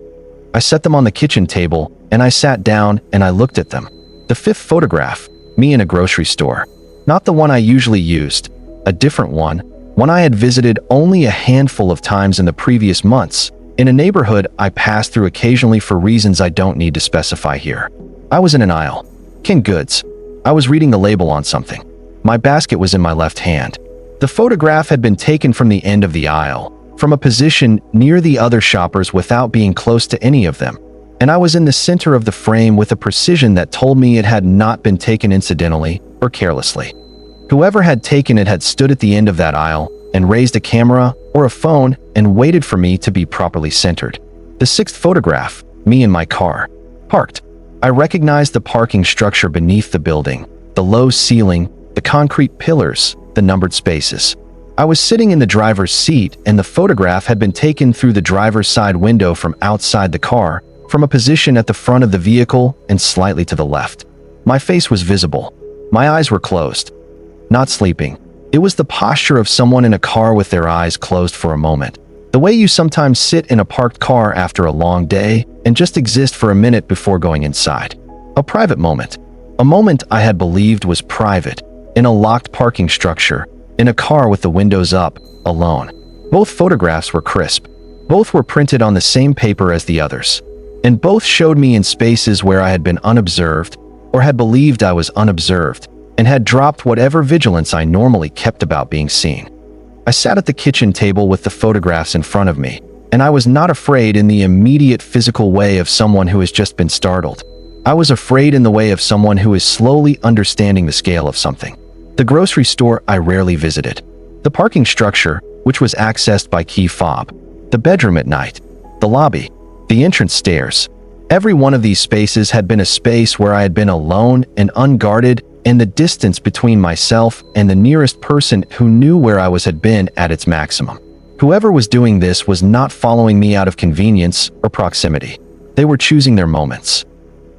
I set them on the kitchen table, and I sat down and I looked at them. The 5th photograph, me in a grocery store. Not the one I usually used, a different one I had visited only a handful of times in the previous months, in a neighborhood I passed through occasionally for reasons I don't need to specify here. I was in an aisle. King Goods. I was reading the label on something. My basket was in my left hand. The photograph had been taken from the end of the aisle, from a position near the other shoppers without being close to any of them, and I was in the center of the frame with a precision that told me it had not been taken incidentally or carelessly. Whoever had taken it had stood at the end of that aisle and raised a camera or a phone and waited for me to be properly centered. The 6th photograph, me in my car, parked. I recognized the parking structure beneath the building, the low ceiling, the concrete pillars, the numbered spaces. I was sitting in the driver's seat and the photograph had been taken through the driver's side window from outside the car, from a position at the front of the vehicle and slightly to the left. My face was visible. My eyes were closed. Not sleeping. It was the posture of someone in a car with their eyes closed for a moment. The way you sometimes sit in a parked car after a long day and just exist for a minute before going inside. A private moment. A moment I had believed was private, in a locked parking structure, in a car with the windows up, alone. Both photographs were crisp. Both were printed on the same paper as the others. And both showed me in spaces where I had been unobserved, or had believed I was unobserved, and had dropped whatever vigilance I normally kept about being seen. I sat at the kitchen table with the photographs in front of me, and I was not afraid in the immediate physical way of someone who has just been startled. I was afraid in the way of someone who is slowly understanding the scale of something. The grocery store I rarely visited. The parking structure, which was accessed by key fob. The bedroom at night. The lobby. The entrance stairs. Every one of these spaces had been a space where I had been alone and unguarded, and the distance between myself and the nearest person who knew where I was had been at its maximum. Whoever was doing this was not following me out of convenience or proximity. They were choosing their moments.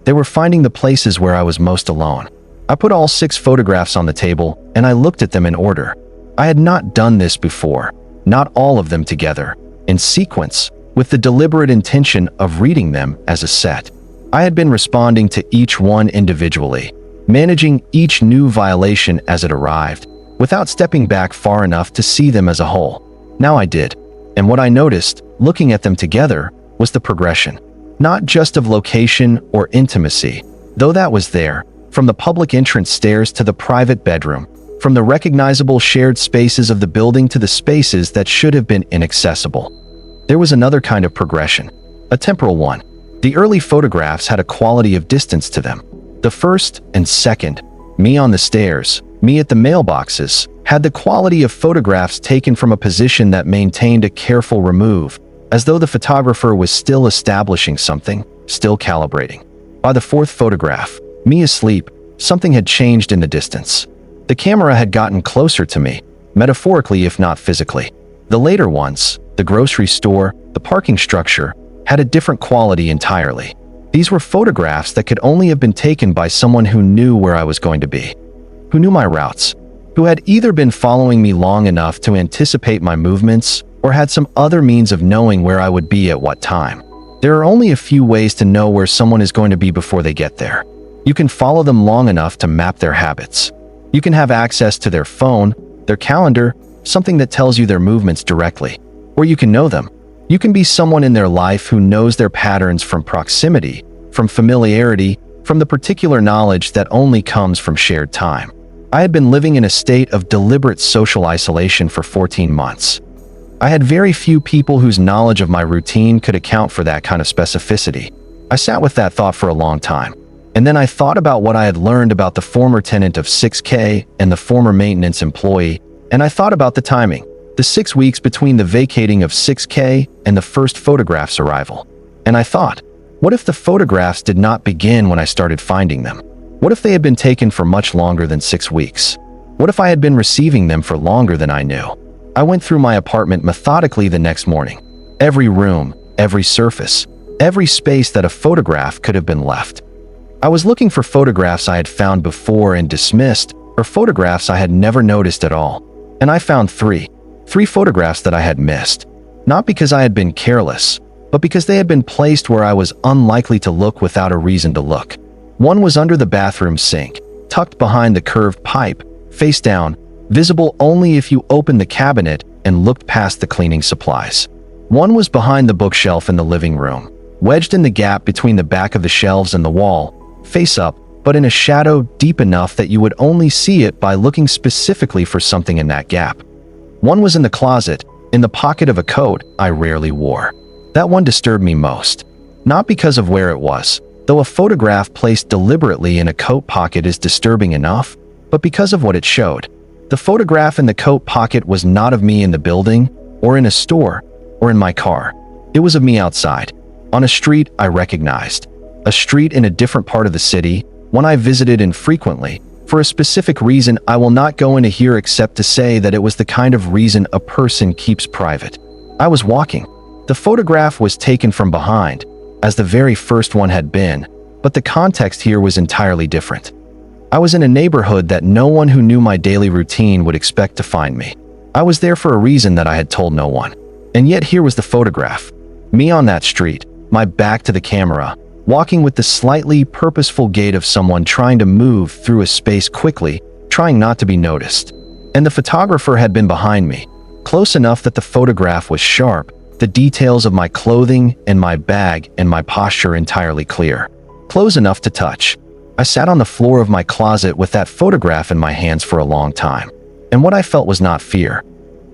They were finding the places where I was most alone. I put all 6 photographs on the table, and I looked at them in order. I had not done this before, not all of them together, in sequence, with the deliberate intention of reading them as a set. I had been responding to each one individually, managing each new violation as it arrived, without stepping back far enough to see them as a whole. Now I did, and what I noticed, looking at them together, was the progression. Not just of location or intimacy, though that was there, from the public entrance stairs to the private bedroom, from the recognizable shared spaces of the building to the spaces that should have been inaccessible. There was another kind of progression, a temporal one. The early photographs had a quality of distance to them. The first and second, me on the stairs, me at the mailboxes, had the quality of photographs taken from a position that maintained a careful remove, as though the photographer was still establishing something, still calibrating. By the fourth photograph, me asleep, something had changed in the distance. The camera had gotten closer to me, metaphorically if not physically. The later ones, the grocery store, the parking structure, had a different quality entirely. These were photographs that could only have been taken by someone who knew where I was going to be, who knew my routes, who had either been following me long enough to anticipate my movements or had some other means of knowing where I would be at what time. There are only a few ways to know where someone is going to be before they get there. You can follow them long enough to map their habits. You can have access to their phone, their calendar, something that tells you their movements directly. Or you can know them. You can be someone in their life who knows their patterns from proximity, from familiarity, from the particular knowledge that only comes from shared time. I had been living in a state of deliberate social isolation for 14 months. I had very few people whose knowledge of my routine could account for that kind of specificity. I sat with that thought for a long time. And then I thought about what I had learned about the former tenant of 6K and the former maintenance employee, and I thought about the timing, the 6 weeks between the vacating of 6K and the first photograph's arrival. And I thought, what if the photographs did not begin when I started finding them? What if they had been taken for much longer than 6 weeks? What if I had been receiving them for longer than I knew? I went through my apartment methodically the next morning. Every room, every surface, every space that a photograph could have been left. I was looking for photographs I had found before and dismissed, or photographs I had never noticed at all. And I found three photographs that I had missed. Not because I had been careless, but because they had been placed where I was unlikely to look without a reason to look. One was under the bathroom sink, tucked behind the curved pipe, face down, visible only if you opened the cabinet and looked past the cleaning supplies. One was behind the bookshelf in the living room, wedged in the gap between the back of the shelves and the wall, face up, but in a shadow deep enough that you would only see it by looking specifically for something in that gap. One was in the closet, in the pocket of a coat I rarely wore. That one disturbed me most. Not because of where it was, though a photograph placed deliberately in a coat pocket is disturbing enough, but because of what it showed. The photograph in the coat pocket was not of me in the building, or in a store, or in my car. It was of me outside, on a street I recognized. A street in a different part of the city, one I visited infrequently. For a specific reason I will not go into here except to say that it was the kind of reason a person keeps private. I was walking. The photograph was taken from behind, as the very first one had been, but the context here was entirely different. I was in a neighborhood that no one who knew my daily routine would expect to find me. I was there for a reason that I had told no one. And yet here was the photograph. Me on that street, my back to the camera, walking with the slightly purposeful gait of someone trying to move through a space quickly, trying not to be noticed. And the photographer had been behind me, close enough that the photograph was sharp, the details of my clothing and my bag and my posture entirely clear. Close enough to touch. I sat on the floor of my closet with that photograph in my hands for a long time. And what I felt was not fear.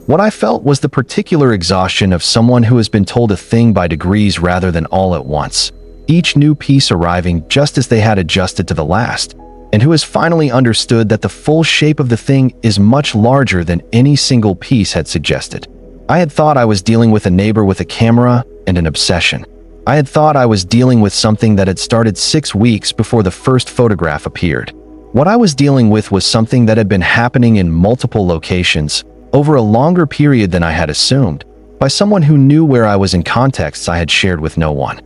What I felt was the particular exhaustion of someone who has been told a thing by degrees rather than all at once. Each new piece arriving just as they had adjusted to the last, and who has finally understood that the full shape of the thing is much larger than any single piece had suggested. I had thought I was dealing with a neighbor with a camera and an obsession. I had thought I was dealing with something that had started 6 weeks before the first photograph appeared. What I was dealing with was something that had been happening in multiple locations, over a longer period than I had assumed, by someone who knew where I was in contexts I had shared with no one.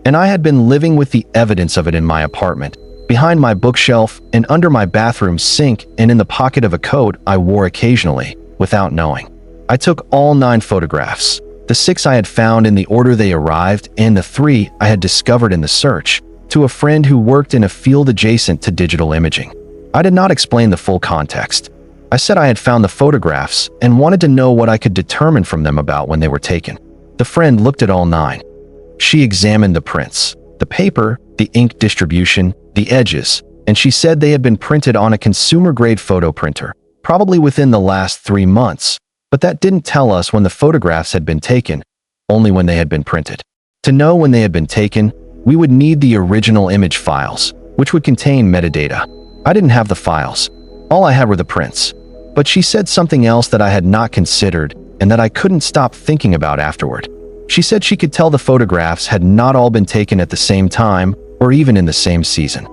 And I had been living with the evidence of it in my apartment, behind my bookshelf and under my bathroom sink and in the pocket of a coat I wore occasionally, without knowing. I took all 9 photographs, the 6 I had found in the order they arrived and the 3 I had discovered in the search, to a friend who worked in a field adjacent to digital imaging. I did not explain the full context. I said I had found the photographs and wanted to know what I could determine from them about when they were taken. The friend looked at all 9. She examined the prints, the paper, the ink distribution, the edges, and she said they had been printed on a consumer-grade photo printer, probably within the last 3 months, but that didn't tell us when the photographs had been taken, only when they had been printed. To know when they had been taken, we would need the original image files, which would contain metadata. I didn't have the files. All I had were the prints. But she said something else that I had not considered and that I couldn't stop thinking about afterward. She said she could tell the photographs had not all been taken at the same time or even in the same season.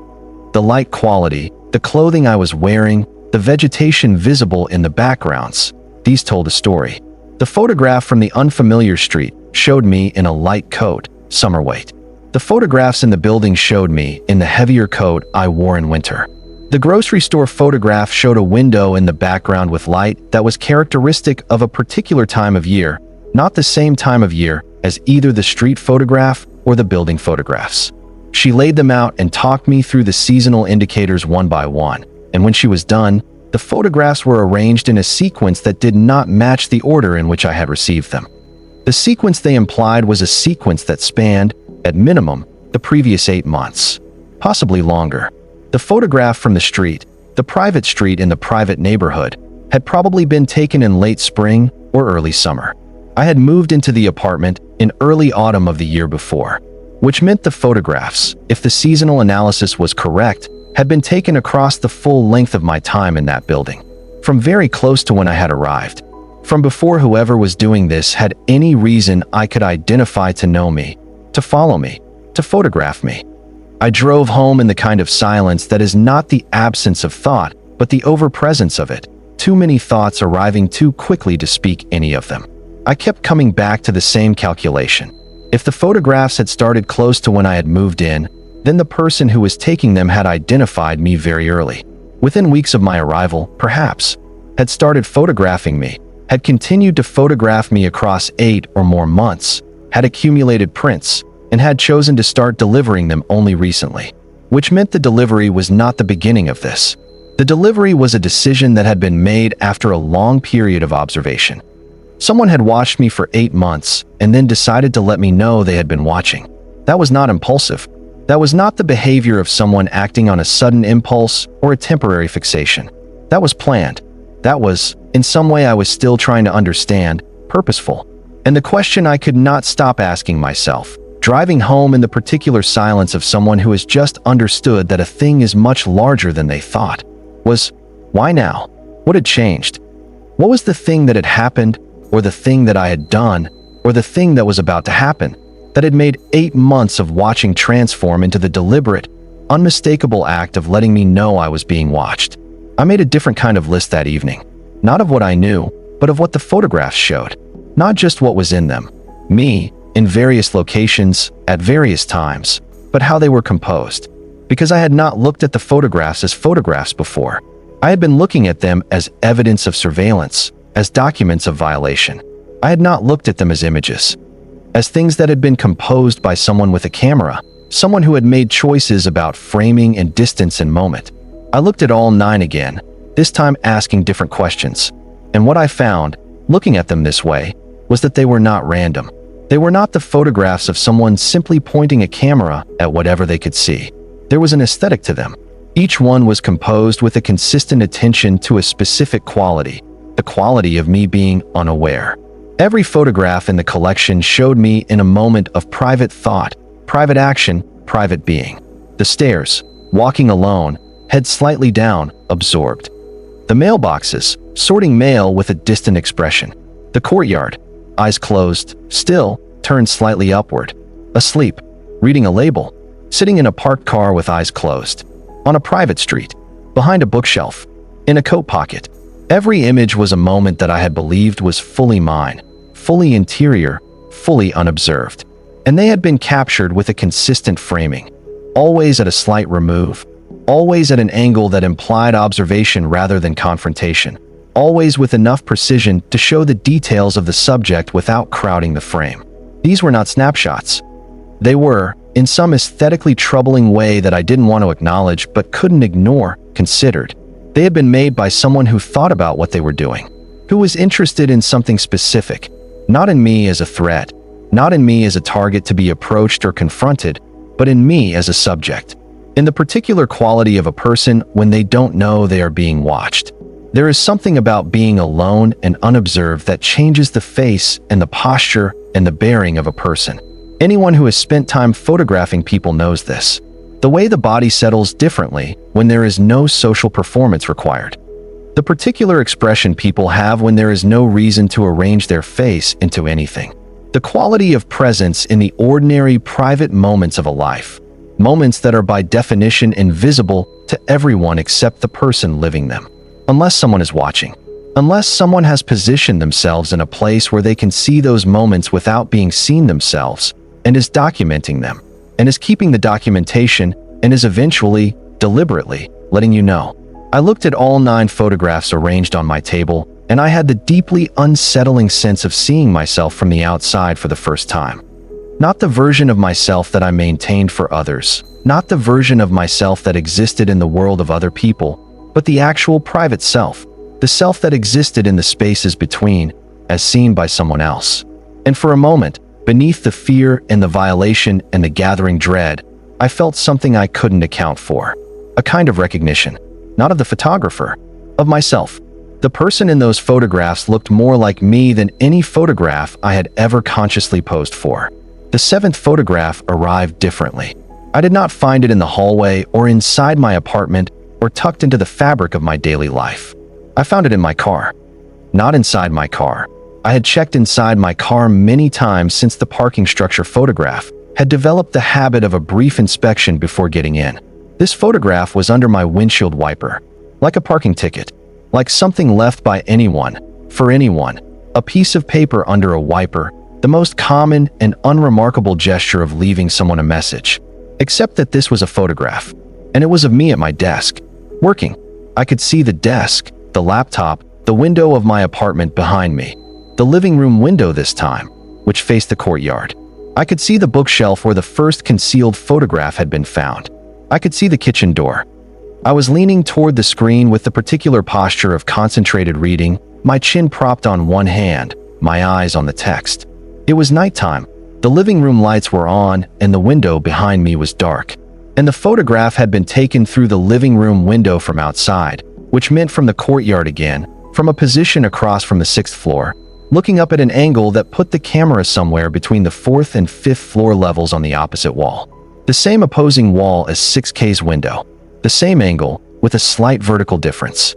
The light quality, the clothing I was wearing, the vegetation visible in the backgrounds, these told a story. The photograph from the unfamiliar street showed me in a light coat, summer weight. The photographs in the building showed me in the heavier coat I wore in winter. The grocery store photograph showed a window in the background with light that was characteristic of a particular time of year, not the same time of year as either the street photograph or the building photographs. She laid them out and talked me through the seasonal indicators one by one, and when she was done, the photographs were arranged in a sequence that did not match the order in which I had received them. The sequence they implied was a sequence that spanned, at minimum, the previous 8 months, possibly longer. The photograph from the street, the private street in the private neighborhood, had probably been taken in late spring or early summer. I had moved into the apartment in early autumn of the year before, which meant the photographs, if the seasonal analysis was correct, had been taken across the full length of my time in that building, from very close to when I had arrived, from before whoever was doing this had any reason I could identify to know me, to follow me, to photograph me. I drove home in the kind of silence that is not the absence of thought, but the overpresence of it, too many thoughts arriving too quickly to speak any of them. I kept coming back to the same calculation. If the photographs had started close to when I had moved in, then the person who was taking them had identified me very early. Within weeks of my arrival, perhaps, had started photographing me, had continued to photograph me across 8 or more months, had accumulated prints, and had chosen to start delivering them only recently, which meant the delivery was not the beginning of this. The delivery was a decision that had been made after a long period of observation. Someone had watched me for 8 months and then decided to let me know they had been watching. That was not impulsive. That was not the behavior of someone acting on a sudden impulse or a temporary fixation. That was planned. That was, in some way I was still trying to understand, purposeful. And the question I could not stop asking myself, driving home in the particular silence of someone who has just understood that a thing is much larger than they thought, was, why now? What had changed? What was the thing that had happened, or the thing that I had done, or the thing that was about to happen, that had made 8 months of watching transform into the deliberate, unmistakable act of letting me know I was being watched? I made a different kind of list that evening, not of what I knew, but of what the photographs showed, not just what was in them, me, in various locations, at various times, but how they were composed. Because I had not looked at the photographs as photographs before. I had been looking at them as evidence of surveillance, as documents of violation. I had not looked at them as images, as things that had been composed by someone with a camera, someone who had made choices about framing and distance and moment. I looked at all 9 again, this time asking different questions. And what I found, looking at them this way, was that they were not random. They were not the photographs of someone simply pointing a camera at whatever they could see. There was an aesthetic to them. Each one was composed with a consistent attention to a specific quality, the quality of me being unaware. Every photograph in the collection showed me in a moment of private thought, private action, private being. The stairs, walking alone, head slightly down, absorbed. The mailboxes, sorting mail with a distant expression. The courtyard, eyes closed, still, turned slightly upward. Asleep, reading a label, sitting in a parked car with eyes closed. On a private street, behind a bookshelf, in a coat pocket. Every image was a moment that I had believed was fully mine, fully interior, fully unobserved. And they had been captured with a consistent framing, always at a slight remove, always at an angle that implied observation rather than confrontation, always with enough precision to show the details of the subject without crowding the frame. These were not snapshots. They were, in some aesthetically troubling way that I didn't want to acknowledge but couldn't ignore, considered. They had been made by someone who thought about what they were doing, who was interested in something specific, not in me as a threat, not in me as a target to be approached or confronted, but in me as a subject, in the particular quality of a person when they don't know they are being watched. There is something about being alone and unobserved that changes the face and the posture and the bearing of a person. Anyone who has spent time photographing people knows this. The way the body settles differently when there is no social performance required. The particular expression people have when there is no reason to arrange their face into anything. The quality of presence in the ordinary private moments of a life. Moments that are by definition invisible to everyone except the person living them. Unless someone is watching. Unless someone has positioned themselves in a place where they can see those moments without being seen themselves, and is documenting them, and is keeping the documentation, and is eventually, deliberately, letting you know. I looked at all 9 photographs arranged on my table, and I had the deeply unsettling sense of seeing myself from the outside for the first time. Not the version of myself that I maintained for others, not the version of myself that existed in the world of other people, but the actual private self, the self that existed in the spaces between, as seen by someone else. And for a moment, beneath the fear and the violation and the gathering dread, I felt something I couldn't account for. A kind of recognition, not of the photographer, of myself. The person in those photographs looked more like me than any photograph I had ever consciously posed for. The 7th photograph arrived differently. I did not find it in the hallway or inside my apartment or tucked into the fabric of my daily life. I found it in my car. Not inside my car. I had checked inside my car many times since the parking structure photograph, had developed the habit of a brief inspection before getting in. This photograph was under my windshield wiper, like a parking ticket, like something left by anyone, for anyone, a piece of paper under a wiper, the most common and unremarkable gesture of leaving someone a message. Except that this was a photograph, and it was of me at my desk, working. I could see the desk, the laptop, the window of my apartment behind me, the living room window this time, which faced the courtyard. I could see the bookshelf where the first concealed photograph had been found. I could see the kitchen door. I was leaning toward the screen with the particular posture of concentrated reading, my chin propped on one hand, my eyes on the text. It was nighttime. The living room lights were on, and the window behind me was dark. And the photograph had been taken through the living room window from outside, which meant from the courtyard again, from a position across from the 6th floor, looking up at an angle that put the camera somewhere between the 4th and 5th floor levels on the opposite wall. The same opposing wall as 6K's window. The same angle, with a slight vertical difference.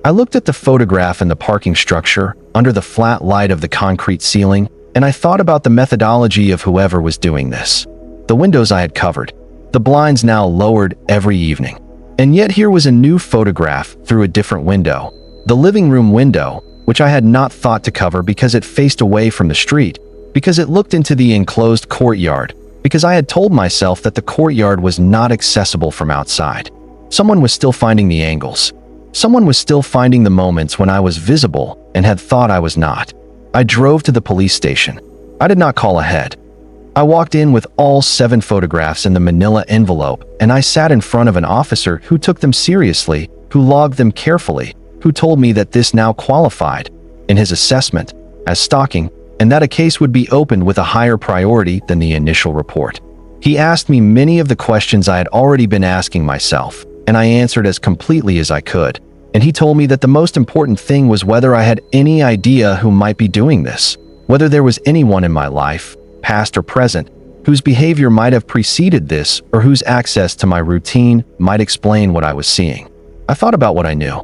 I looked at the photograph in the parking structure, under the flat light of the concrete ceiling, and I thought about the methodology of whoever was doing this. The windows I had covered, the blinds now lowered every evening. And yet here was a new photograph through a different window, the living room window, which I had not thought to cover because it faced away from the street, because it looked into the enclosed courtyard, because I had told myself that the courtyard was not accessible from outside. Someone was still finding the angles. Someone was still finding the moments when I was visible and had thought I was not. I drove to the police station. I did not call ahead. I walked in with all 7 photographs in the manila envelope, and I sat in front of an officer who took them seriously, who logged them carefully, who told me that this now qualified, in his assessment, as stalking, and that a case would be opened with a higher priority than the initial report. He asked me many of the questions I had already been asking myself, and I answered as completely as I could. And he told me that the most important thing was whether I had any idea who might be doing this, whether there was anyone in my life, past or present, whose behavior might have preceded this or whose access to my routine might explain what I was seeing. I thought about what I knew.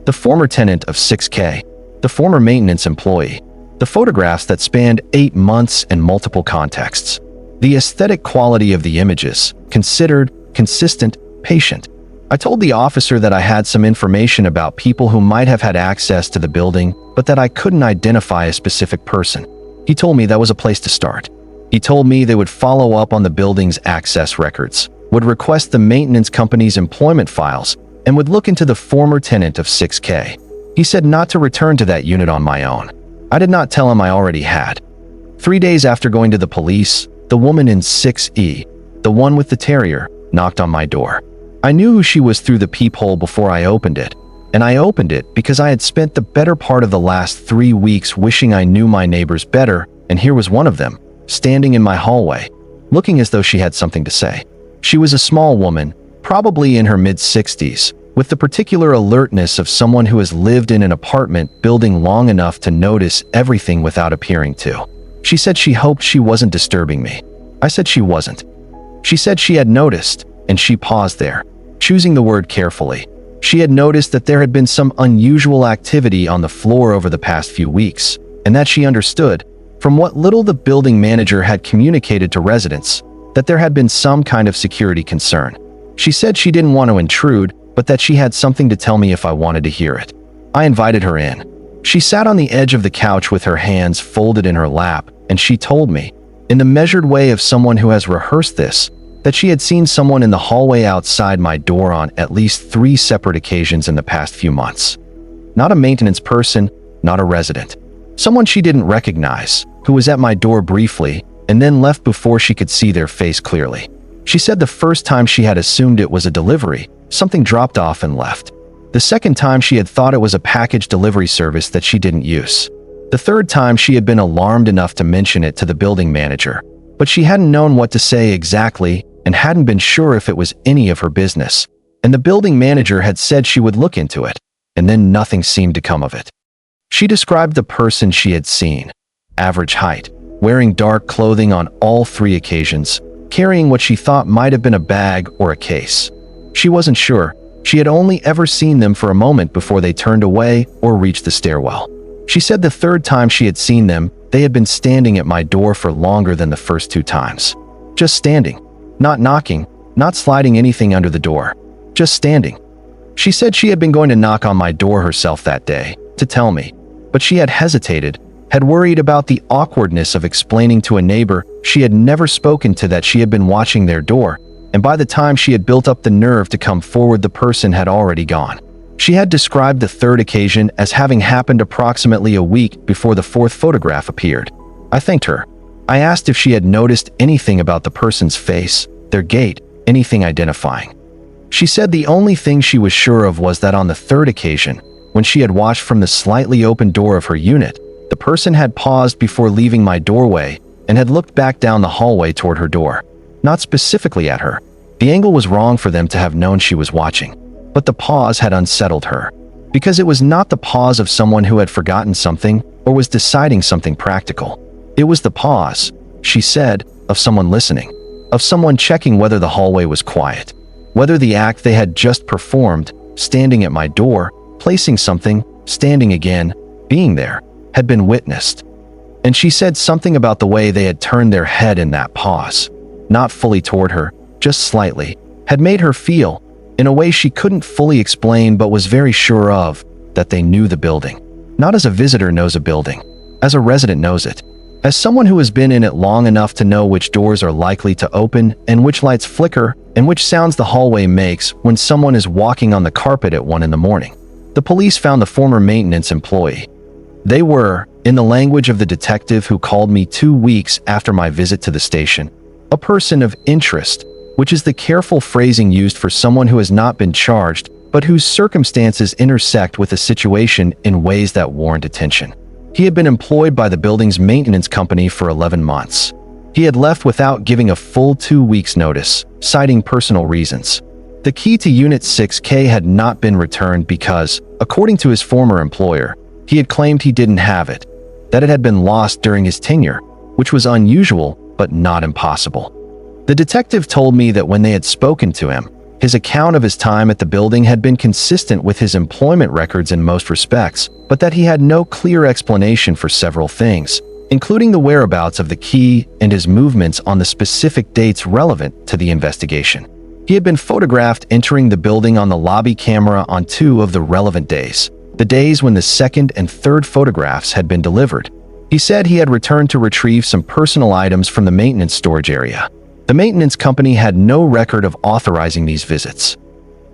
The former tenant of 6K, the former maintenance employee, the photographs that spanned 8 months and multiple contexts, the aesthetic quality of the images, considered, consistent, patient. I told the officer that I had some information about people who might have had access to the building, but that I couldn't identify a specific person. He told me that was a place to start. He told me they would follow up on the building's access records, would request the maintenance company's employment files, and would look into the former tenant of 6K. He said not to return to that unit on my own. I did not tell him I already had. 3 days after going to the police, the woman in 6E, the one with the terrier, knocked on my door. I knew who she was through the peephole before I opened it, and I opened it because I had spent the better part of the last 3 weeks wishing I knew my neighbors better, and here was one of them, standing in my hallway, looking as though she had something to say. She was a small woman, probably in her mid-60s, with the particular alertness of someone who has lived in an apartment building long enough to notice everything without appearing to. She said she hoped she wasn't disturbing me. I said she wasn't. She said she had noticed, and she paused there, choosing the word carefully. She had noticed that there had been some unusual activity on the floor over the past few weeks, and that she understood, from what little the building manager had communicated to residents, that there had been some kind of security concern. She said she didn't want to intrude, but that she had something to tell me if I wanted to hear it. I invited her in. She sat on the edge of the couch with her hands folded in her lap, and she told me, in the measured way of someone who has rehearsed this, that she had seen someone in the hallway outside my door on at least 3 separate occasions in the past few months. Not a maintenance person, not a resident. Someone she didn't recognize, who was at my door briefly, and then left before she could see their face clearly. She said the first time she had assumed it was a delivery, something dropped off and left. The second time she had thought it was a package delivery service that she didn't use. The third time she had been alarmed enough to mention it to the building manager, but she hadn't known what to say exactly and hadn't been sure if it was any of her business, and the building manager had said she would look into it, and then nothing seemed to come of it. She described the person she had seen. Average height, wearing dark clothing on all 3 occasions, carrying what she thought might have been a bag or a case. She wasn't sure. She had only ever seen them for a moment before they turned away or reached the stairwell. She said the third time she had seen them, they had been standing at my door for longer than the first 2 times. Just standing. Not knocking, not sliding anything under the door. Just standing. She said she had been going to knock on my door herself that day, to tell me, but she had hesitated, had worried about the awkwardness of explaining to a neighbor she had never spoken to that she had been watching their door, and by the time she had built up the nerve to come forward, the person had already gone. She had described the third occasion as having happened approximately a week before the 4th photograph appeared. I thanked her. I asked if she had noticed anything about the person's face, their gait, anything identifying. She said the only thing she was sure of was that on the 3rd occasion, when she had watched from the slightly open door of her unit, the person had paused before leaving my doorway and had looked back down the hallway toward her door. Not specifically at her. The angle was wrong for them to have known she was watching, but the pause had unsettled her, because it was not the pause of someone who had forgotten something or was deciding something practical. It was the pause, she said, of someone listening, of someone checking whether the hallway was quiet, whether the act they had just performed, standing at my door, placing something, standing again, being there, had been witnessed. And she said something about the way they had turned their head in that pause, not fully toward her, just slightly, had made her feel, in a way she couldn't fully explain but was very sure of, that they knew the building. Not as a visitor knows a building, as a resident knows it. As someone who has been in it long enough to know which doors are likely to open and which lights flicker and which sounds the hallway makes when someone is walking on the carpet at 1 in the morning. The police found the former maintenance employee. They were, in the language of the detective who called me 2 weeks after my visit to the station, a person of interest, which is the careful phrasing used for someone who has not been charged, but whose circumstances intersect with a situation in ways that warrant attention. He had been employed by the building's maintenance company for 11 months. He had left without giving a full 2 weeks' notice, citing personal reasons. The key to Unit 6K had not been returned because, according to his former employer, he had claimed he didn't have it, that it had been lost during his tenure, which was unusual but not impossible. The detective told me that when they had spoken to him, his account of his time at the building had been consistent with his employment records in most respects, but that he had no clear explanation for several things, including the whereabouts of the key and his movements on the specific dates relevant to the investigation. He had been photographed entering the building on the lobby camera on 2 of the relevant days, the days when the 2nd and 3rd photographs had been delivered. He said he had returned to retrieve some personal items from the maintenance storage area. The maintenance company had no record of authorizing these visits.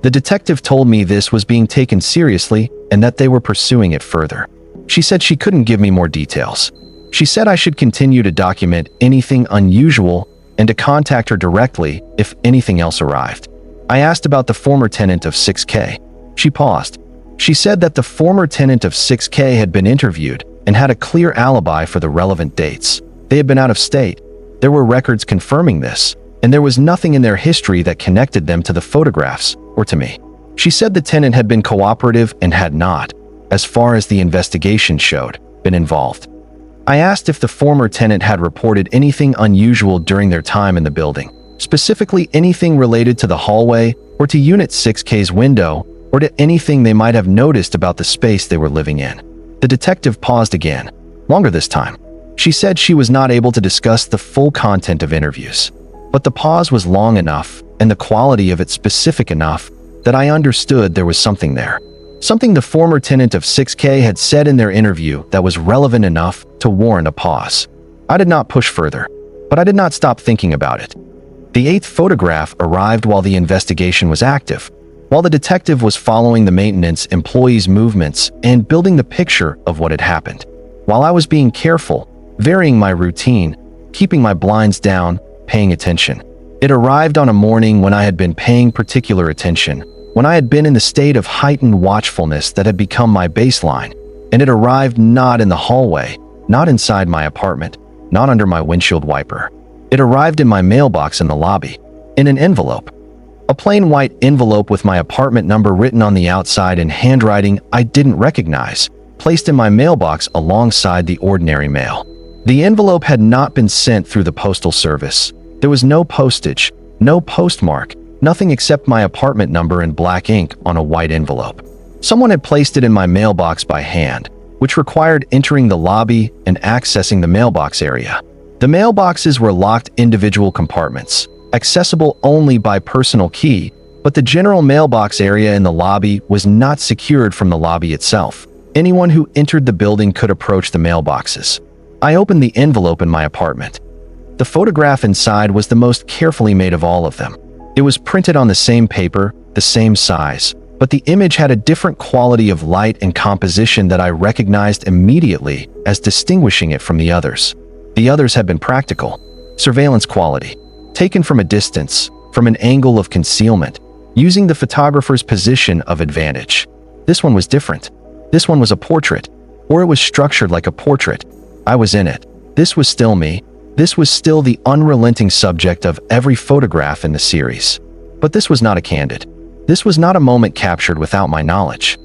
The detective told me this was being taken seriously and that they were pursuing it further. She said she couldn't give me more details. She said I should continue to document anything unusual and to contact her directly if anything else arrived. I asked about the former tenant of 6K. She paused. She said that the former tenant of 6K had been interviewed and had a clear alibi for the relevant dates. They had been out of state. There were records confirming this, and there was nothing in their history that connected them to the photographs or to me. She said the tenant had been cooperative and had not, as far as the investigation showed, been involved. I asked if the former tenant had reported anything unusual during their time in the building, specifically anything related to the hallway or to Unit 6K's window, or to anything they might have noticed about the space they were living in. The detective paused again, longer this time. She said she was not able to discuss the full content of interviews, but the pause was long enough and the quality of it specific enough that I understood there was something there. Something the former tenant of 6K had said in their interview that was relevant enough to warrant a pause. I did not push further, but I did not stop thinking about it. The 8th photograph arrived while the investigation was active, while the detective was following the maintenance employees' movements and building the picture of what had happened. While I was being careful, varying my routine, keeping my blinds down, paying attention. It arrived on a morning when I had been paying particular attention, when I had been in the state of heightened watchfulness that had become my baseline, and it arrived not in the hallway, not inside my apartment, not under my windshield wiper. It arrived in my mailbox in the lobby, in an envelope. A plain white envelope with my apartment number written on the outside in handwriting I didn't recognize, placed in my mailbox alongside the ordinary mail. The envelope had not been sent through the postal service. There was no postage, no postmark, nothing except my apartment number in black ink on a white envelope. Someone had placed it in my mailbox by hand, which required entering the lobby and accessing the mailbox area. The mailboxes were locked individual compartments, accessible only by personal key, but the general mailbox area in the lobby was not secured from the lobby itself. Anyone who entered the building could approach the mailboxes. I opened the envelope in my apartment. The photograph inside was the most carefully made of all of them. It was printed on the same paper, the same size, but the image had a different quality of light and composition that I recognized immediately as distinguishing it from the others. The others had been practical, surveillance quality, taken from a distance, from an angle of concealment, using the photographer's position of advantage. This one was different. This one was a portrait, or it was structured like a portrait. I was in it. This was still me. This was still the unrelenting subject of every photograph in the series. But this was not a candid. This was not a moment captured without my knowledge.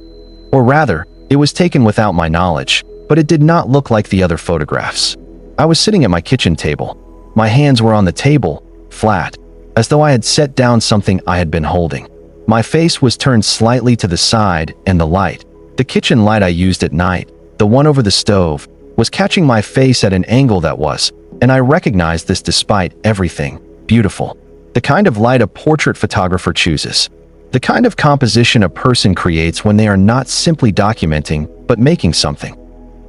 Or rather, it was taken without my knowledge, but it did not look like the other photographs. I was sitting at my kitchen table. My hands were on the table, flat, as though I had set down something I had been holding. My face was turned slightly to the side, and the light, the kitchen light I used at night, the one over the stove, was catching my face at an angle that was, and I recognized this despite everything, beautiful. The kind of light a portrait photographer chooses. The kind of composition a person creates when they are not simply documenting, but making something.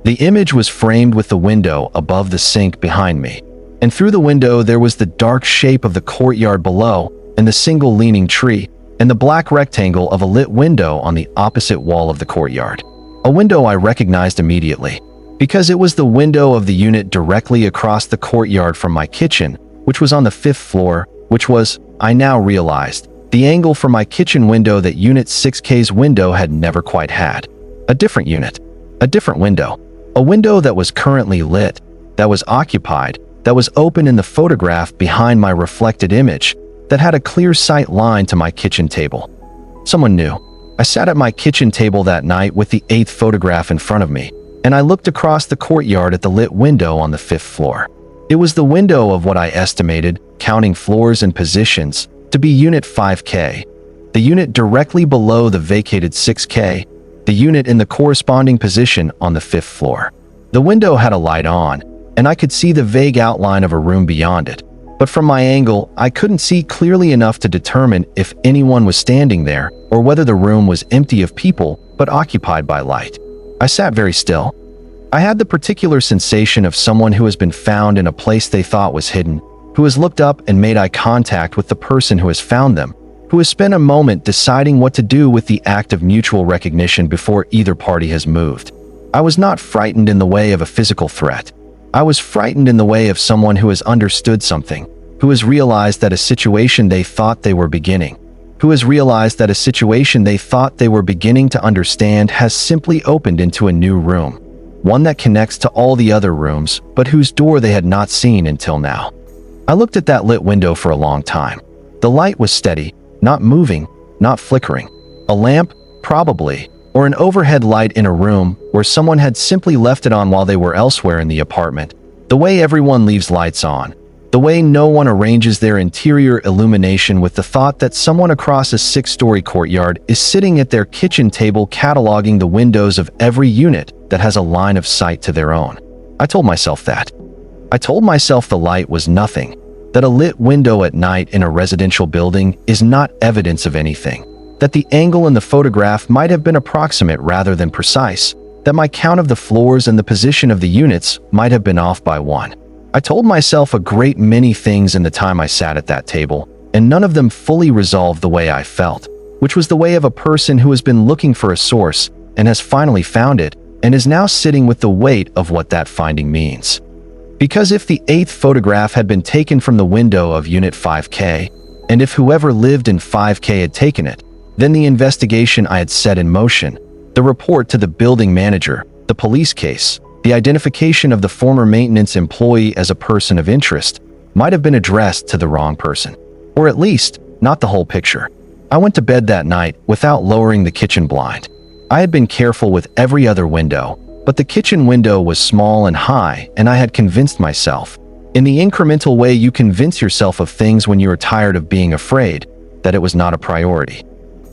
The image was framed with the window above the sink behind me, and through the window there was the dark shape of the courtyard below, and the single leaning tree, and the black rectangle of a lit window on the opposite wall of the courtyard. A window I recognized immediately, because it was the window of the unit directly across the courtyard from my kitchen, which was on the 5th floor, which was, I now realized, the angle from my kitchen window that Unit 6K's window had never quite had. A different unit. A different window. A window that was currently lit, that was occupied, that was open in the photograph behind my reflected image, that had a clear sight line to my kitchen table. Someone knew. I sat at my kitchen table that night with the 8th photograph in front of me, and I looked across the courtyard at the lit window on the 5th floor. It was the window of what I estimated, counting floors and positions, to be Unit 5K, the unit directly below the vacated 6K, the unit in the corresponding position on the 5th floor. The window had a light on, and I could see the vague outline of a room beyond it, but from my angle, I couldn't see clearly enough to determine if anyone was standing there or whether the room was empty of people but occupied by light. I sat very still. I had the particular sensation of someone who has been found in a place they thought was hidden, who has looked up and made eye contact with the person who has found them, who has spent a moment deciding what to do with the act of mutual recognition before either party has moved. I was not frightened in the way of a physical threat. I was frightened in the way of someone who has understood something, who has realized that a situation they thought they were beginning, who has realized that a situation they thought they were beginning to understand has simply opened into a new room, one that connects to all the other rooms, but whose door they had not seen until now. I looked at that lit window for a long time. The light was steady, not moving, not flickering. A lamp, probably, or an overhead light in a room where someone had simply left it on while they were elsewhere in the apartment, the way everyone leaves lights on, The way no one arranges their interior illumination with the thought that someone across a 6-story courtyard is sitting at their kitchen table cataloging the windows of every unit that has a line of sight to their own. I told myself that. I told myself the light was nothing, that a lit window at night in a residential building is not evidence of anything, that the angle in the photograph might have been approximate rather than precise, that my count of the floors and the position of the units might have been off by one. I told myself a great many things in the time I sat at that table, and none of them fully resolved the way I felt, which was the way of a person who has been looking for a source and has finally found it and is now sitting with the weight of what that finding means. Because if the 8th photograph had been taken from the window of Unit 5K, and if whoever lived in 5K had taken it, then the investigation I had set in motion, the report to the building manager, the police case, the identification of the former maintenance employee as a person of interest, might have been addressed to the wrong person. Or at least, not the whole picture. I went to bed that night without lowering the kitchen blind. I had been careful with every other window, but the kitchen window was small and high, and I had convinced myself, in the incremental way you convince yourself of things when you are tired of being afraid, that it was not a priority.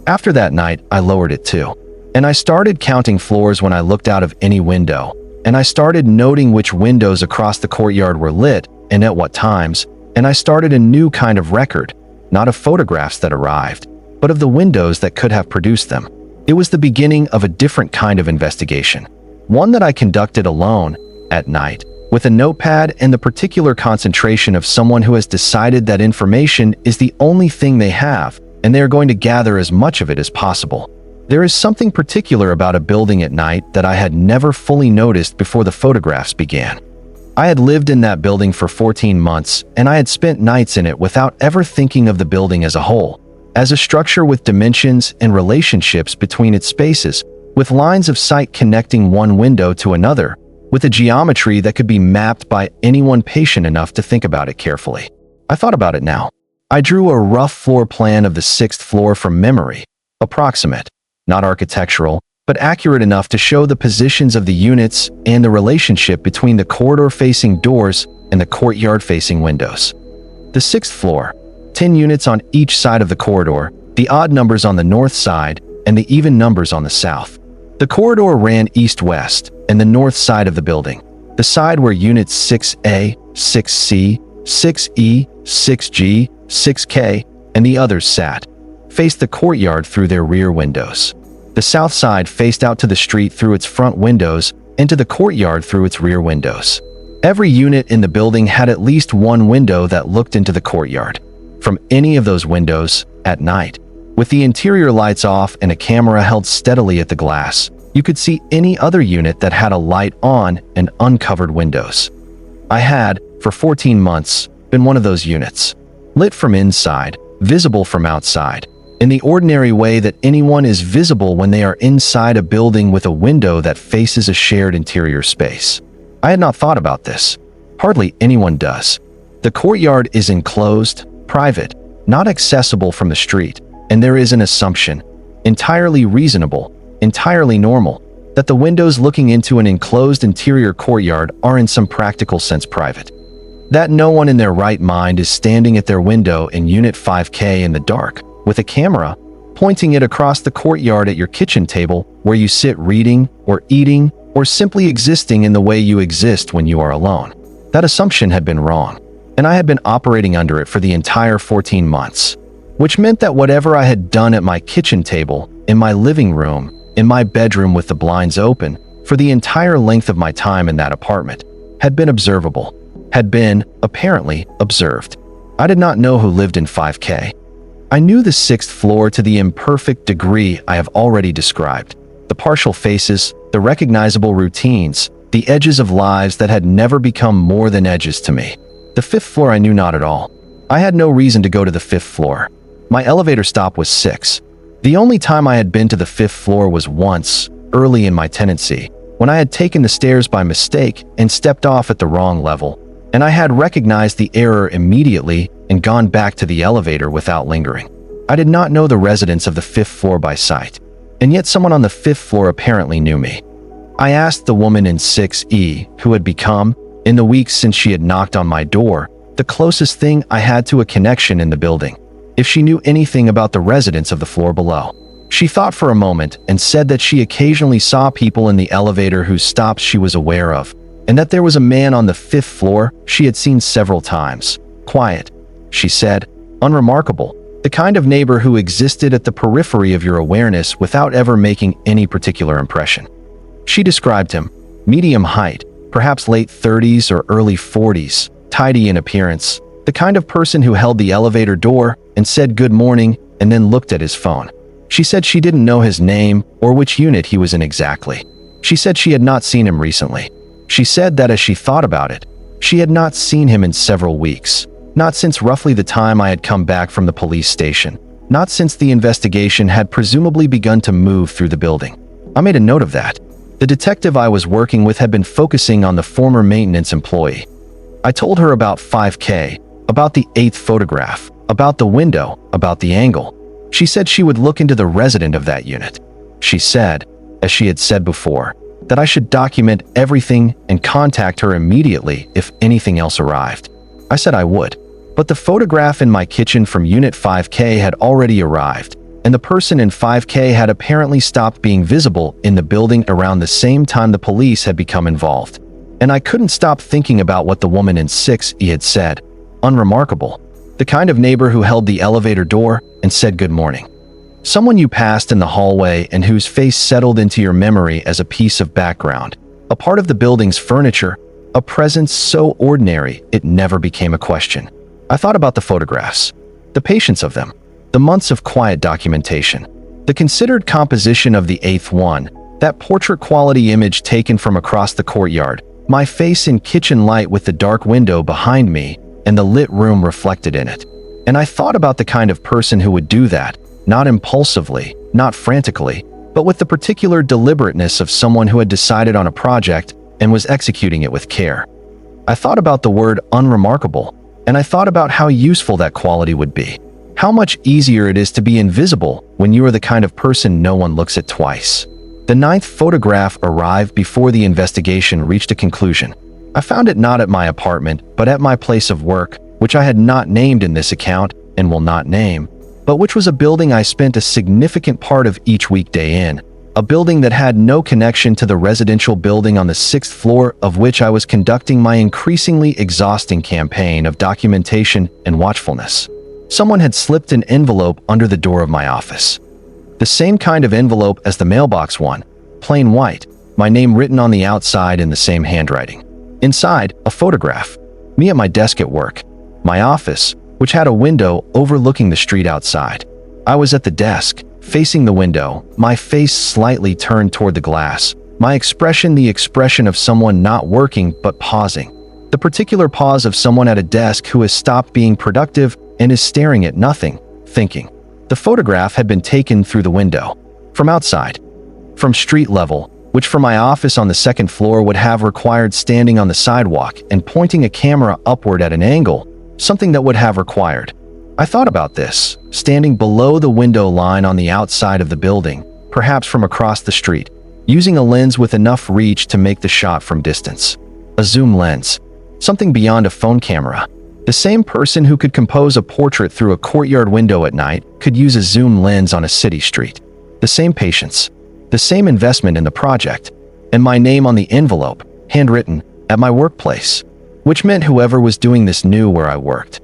After that night, I lowered it too. And I started counting floors when I looked out of any window, and I started noting which windows across the courtyard were lit and at what times, and I started a new kind of record, not of photographs that arrived, but of the windows that could have produced them. It was the beginning of a different kind of investigation, one that I conducted alone, at night, with a notepad and the particular concentration of someone who has decided that information is the only thing they have, and they are going to gather as much of it as possible. There is something particular about a building at night that I had never fully noticed before the photographs began. I had lived in that building for 14 months, and I had spent nights in it without ever thinking of the building as a whole, as a structure with dimensions and relationships between its spaces, with lines of sight connecting one window to another, with a geometry that could be mapped by anyone patient enough to think about it carefully. I thought about it now. I drew a rough floor plan of the 6th floor from memory, approximate, not architectural, but accurate enough to show the positions of the units and the relationship between the corridor-facing doors and the courtyard-facing windows. The 6th floor, 10 units on each side of the corridor, the odd numbers on the north side, and the even numbers on the south. The corridor ran east-west, and the north side of the building, the side where units 6A, 6C, 6E, 6G, 6K, and the others sat, faced the courtyard through their rear windows. The south side faced out to the street through its front windows and to the courtyard through its rear windows. Every unit in the building had at least one window that looked into the courtyard. From any of those windows, at night, with the interior lights off and a camera held steadily at the glass, you could see any other unit that had a light on and uncovered windows. I had, for 14 months, been one of those units. Lit from inside, visible from outside, in the ordinary way that anyone is visible when they are inside a building with a window that faces a shared interior space. I had not thought about this. Hardly anyone does. The courtyard is enclosed, private, not accessible from the street, and there is an assumption, entirely reasonable, entirely normal, that the windows looking into an enclosed interior courtyard are in some practical sense private. That no one in their right mind is standing at their window in Unit 5K in the dark, with a camera, pointing it across the courtyard at your kitchen table where you sit reading or eating or simply existing in the way you exist when you are alone. That assumption had been wrong, and I had been operating under it for the entire 14 months, which meant that whatever I had done at my kitchen table, in my living room, in my bedroom with the blinds open, for the entire length of my time in that apartment, had been observable, had been, apparently, observed. I did not know who lived in 5K. I knew the 6th floor to the imperfect degree I have already described, the partial faces, the recognizable routines, the edges of lives that had never become more than edges to me. The 5th floor I knew not at all. I had no reason to go to the 5th floor. My elevator stop was 6. The only time I had been to the 5th floor was once, early in my tenancy, when I had taken the stairs by mistake and stepped off at the wrong level, and I had recognized the error immediately and gone back to the elevator without lingering. I did not know the residents of the 5th floor by sight, and yet someone on the 5th floor apparently knew me. I asked the woman in 6E, who had become, in the weeks since she had knocked on my door, the closest thing I had to a connection in the building, if she knew anything about the residents of the floor below. She thought for a moment and said that she occasionally saw people in the elevator whose stops she was aware of, and that there was a man on the 5th floor she had seen several times. Quiet, she said, unremarkable, the kind of neighbor who existed at the periphery of your awareness without ever making any particular impression. She described him, medium height, perhaps late 30s or early 40s, tidy in appearance, the kind of person who held the elevator door and said good morning and then looked at his phone. She said she didn't know his name or which unit he was in exactly. She said she had not seen him recently. She said that as she thought about it, she had not seen him in several weeks, not since roughly the time I had come back from the police station, not since the investigation had presumably begun to move through the building. I made a note of that. The detective I was working with had been focusing on the former maintenance employee. I told her about 5K, about the 8th photograph, about the window, about the angle. She said she would look into the resident of that unit. She said, as she had said before, that I should document everything and contact her immediately if anything else arrived. I said I would, but the photograph in my kitchen from Unit 5K had already arrived, and the person in 5K had apparently stopped being visible in the building around the same time the police had become involved. And I couldn't stop thinking about what the woman in 6E had said. Unremarkable. The kind of neighbor who held the elevator door and said good morning. Someone you passed in the hallway and whose face settled into your memory as a piece of background, a part of the building's furniture, a presence so ordinary it never became a question. I thought about the photographs, the patience of them, the months of quiet documentation, the considered composition of the 8th one, that portrait-quality image taken from across the courtyard, my face in kitchen light with the dark window behind me and the lit room reflected in it. And I thought about the kind of person who would do that, not impulsively, not frantically, but with the particular deliberateness of someone who had decided on a project and was executing it with care. I thought about the word unremarkable, and I thought about how useful that quality would be. How much easier it is to be invisible when you are the kind of person no one looks at twice. The 9th photograph arrived before the investigation reached a conclusion. I found it not at my apartment, but at my place of work, which I had not named in this account and will not name, but which was a building I spent a significant part of each weekday in, a building that had no connection to the residential building on the 6th floor of which I was conducting my increasingly exhausting campaign of documentation and watchfulness. Someone had slipped an envelope under the door of my office. The same kind of envelope as the mailbox one, plain white, my name written on the outside in the same handwriting. Inside, a photograph, me at my desk at work, my office, which had a window overlooking the street outside. I was at the desk, facing the window, my face slightly turned toward the glass, my expression the expression of someone not working but pausing, the particular pause of someone at a desk who has stopped being productive and is staring at nothing, thinking. The photograph had been taken through the window, from outside, from street level, which for my office on the 2nd floor would have required standing on the sidewalk and pointing a camera upward at an angle, something that would have required. I thought about this, standing below the window line on the outside of the building, perhaps from across the street, using a lens with enough reach to make the shot from distance. A zoom lens, something beyond a phone camera. The same person who could compose a portrait through a courtyard window at night could use a zoom lens on a city street. The same patience, the same investment in the project, and my name on the envelope, handwritten, at my workplace, which meant whoever was doing this knew where I worked.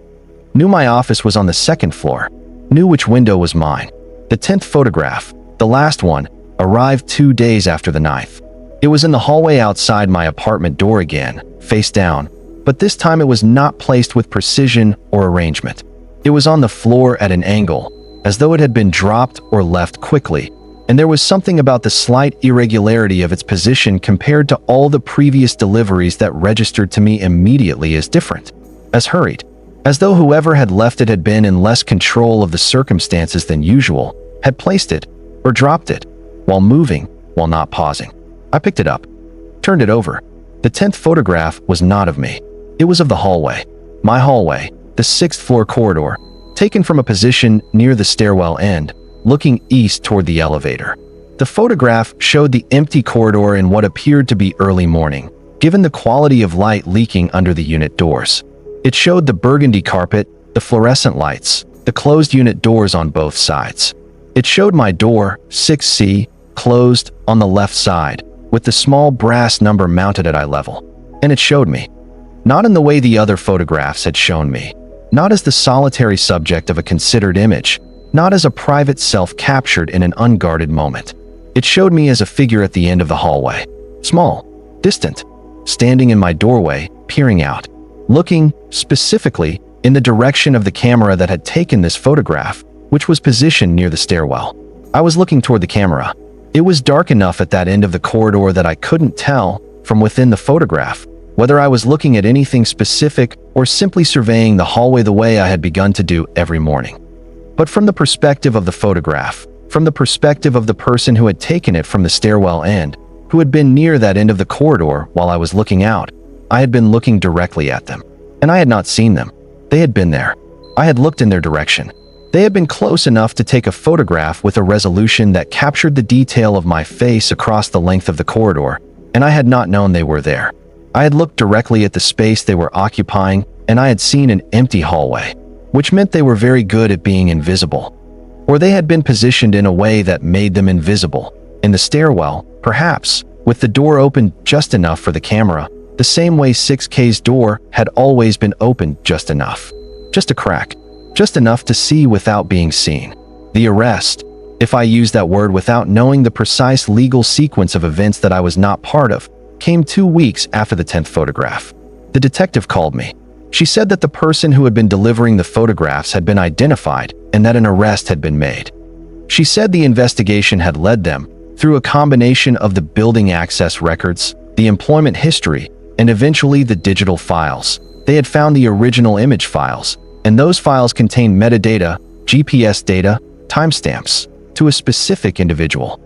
Knew my office was on the 2nd floor, knew which window was mine. The 10th photograph, the last one, arrived 2 days after the 9th. It was in the hallway outside my apartment door again, face down, but this time it was not placed with precision or arrangement. It was on the floor at an angle, as though it had been dropped or left quickly, and there was something about the slight irregularity of its position compared to all the previous deliveries that registered to me immediately as different, as hurried, as though whoever had left it had been in less control of the circumstances than usual, had placed it, or dropped it, while moving, while not pausing. I picked it up, turned it over. The 10th photograph was not of me. It was of the hallway, my hallway, the 6th floor corridor, taken from a position near the stairwell end, looking east toward the elevator. The photograph showed the empty corridor in what appeared to be early morning, given the quality of light leaking under the unit doors. It showed the burgundy carpet, the fluorescent lights, the closed unit doors on both sides. It showed my door, 6C, closed, on the left side, with the small brass number mounted at eye level. And it showed me. Not in the way the other photographs had shown me. Not as the solitary subject of a considered image. Not as a private self captured in an unguarded moment. It showed me as a figure at the end of the hallway. Small, distant, standing in my doorway, peering out. Looking, specifically, in the direction of the camera that had taken this photograph, which was positioned near the stairwell. I was looking toward the camera. It was dark enough at that end of the corridor that I couldn't tell, from within the photograph, whether I was looking at anything specific or simply surveying the hallway the way I had begun to do every morning. But from the perspective of the photograph, from the perspective of the person who had taken it from the stairwell end, who had been near that end of the corridor while I was looking out, I had been looking directly at them. And I had not seen them. They had been there. I had looked in their direction. They had been close enough to take a photograph with a resolution that captured the detail of my face across the length of the corridor, and I had not known they were there. I had looked directly at the space they were occupying, and I had seen an empty hallway, which meant they were very good at being invisible. Or they had been positioned in a way that made them invisible. In the stairwell, perhaps, with the door open just enough for the camera, the same way 6K's door had always been open just enough. Just a crack. Just enough to see without being seen. The arrest, if I use that word without knowing the precise legal sequence of events that I was not part of, came 2 weeks after the 10th photograph. The detective called me. She said that the person who had been delivering the photographs had been identified and that an arrest had been made. She said the investigation had led them, through a combination of the building access records, the employment history, and eventually the digital files. They had found the original image files, and those files contained metadata, GPS data, timestamps, to a specific individual.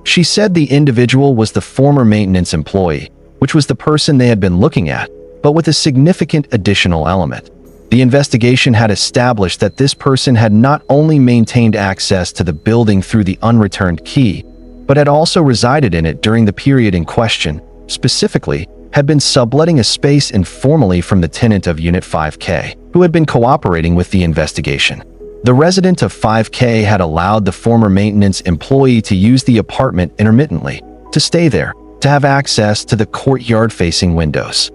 She said the individual was the former maintenance employee, which was the person they had been looking at, but with a significant additional element. The investigation had established that this person had not only maintained access to the building through the unreturned key, but had also resided in it during the period in question, specifically, had been subletting a space informally from the tenant of Unit 5K, who had been cooperating with the investigation. The resident of 5K had allowed the former maintenance employee to use the apartment intermittently, to stay there, to have access to the courtyard-facing windows.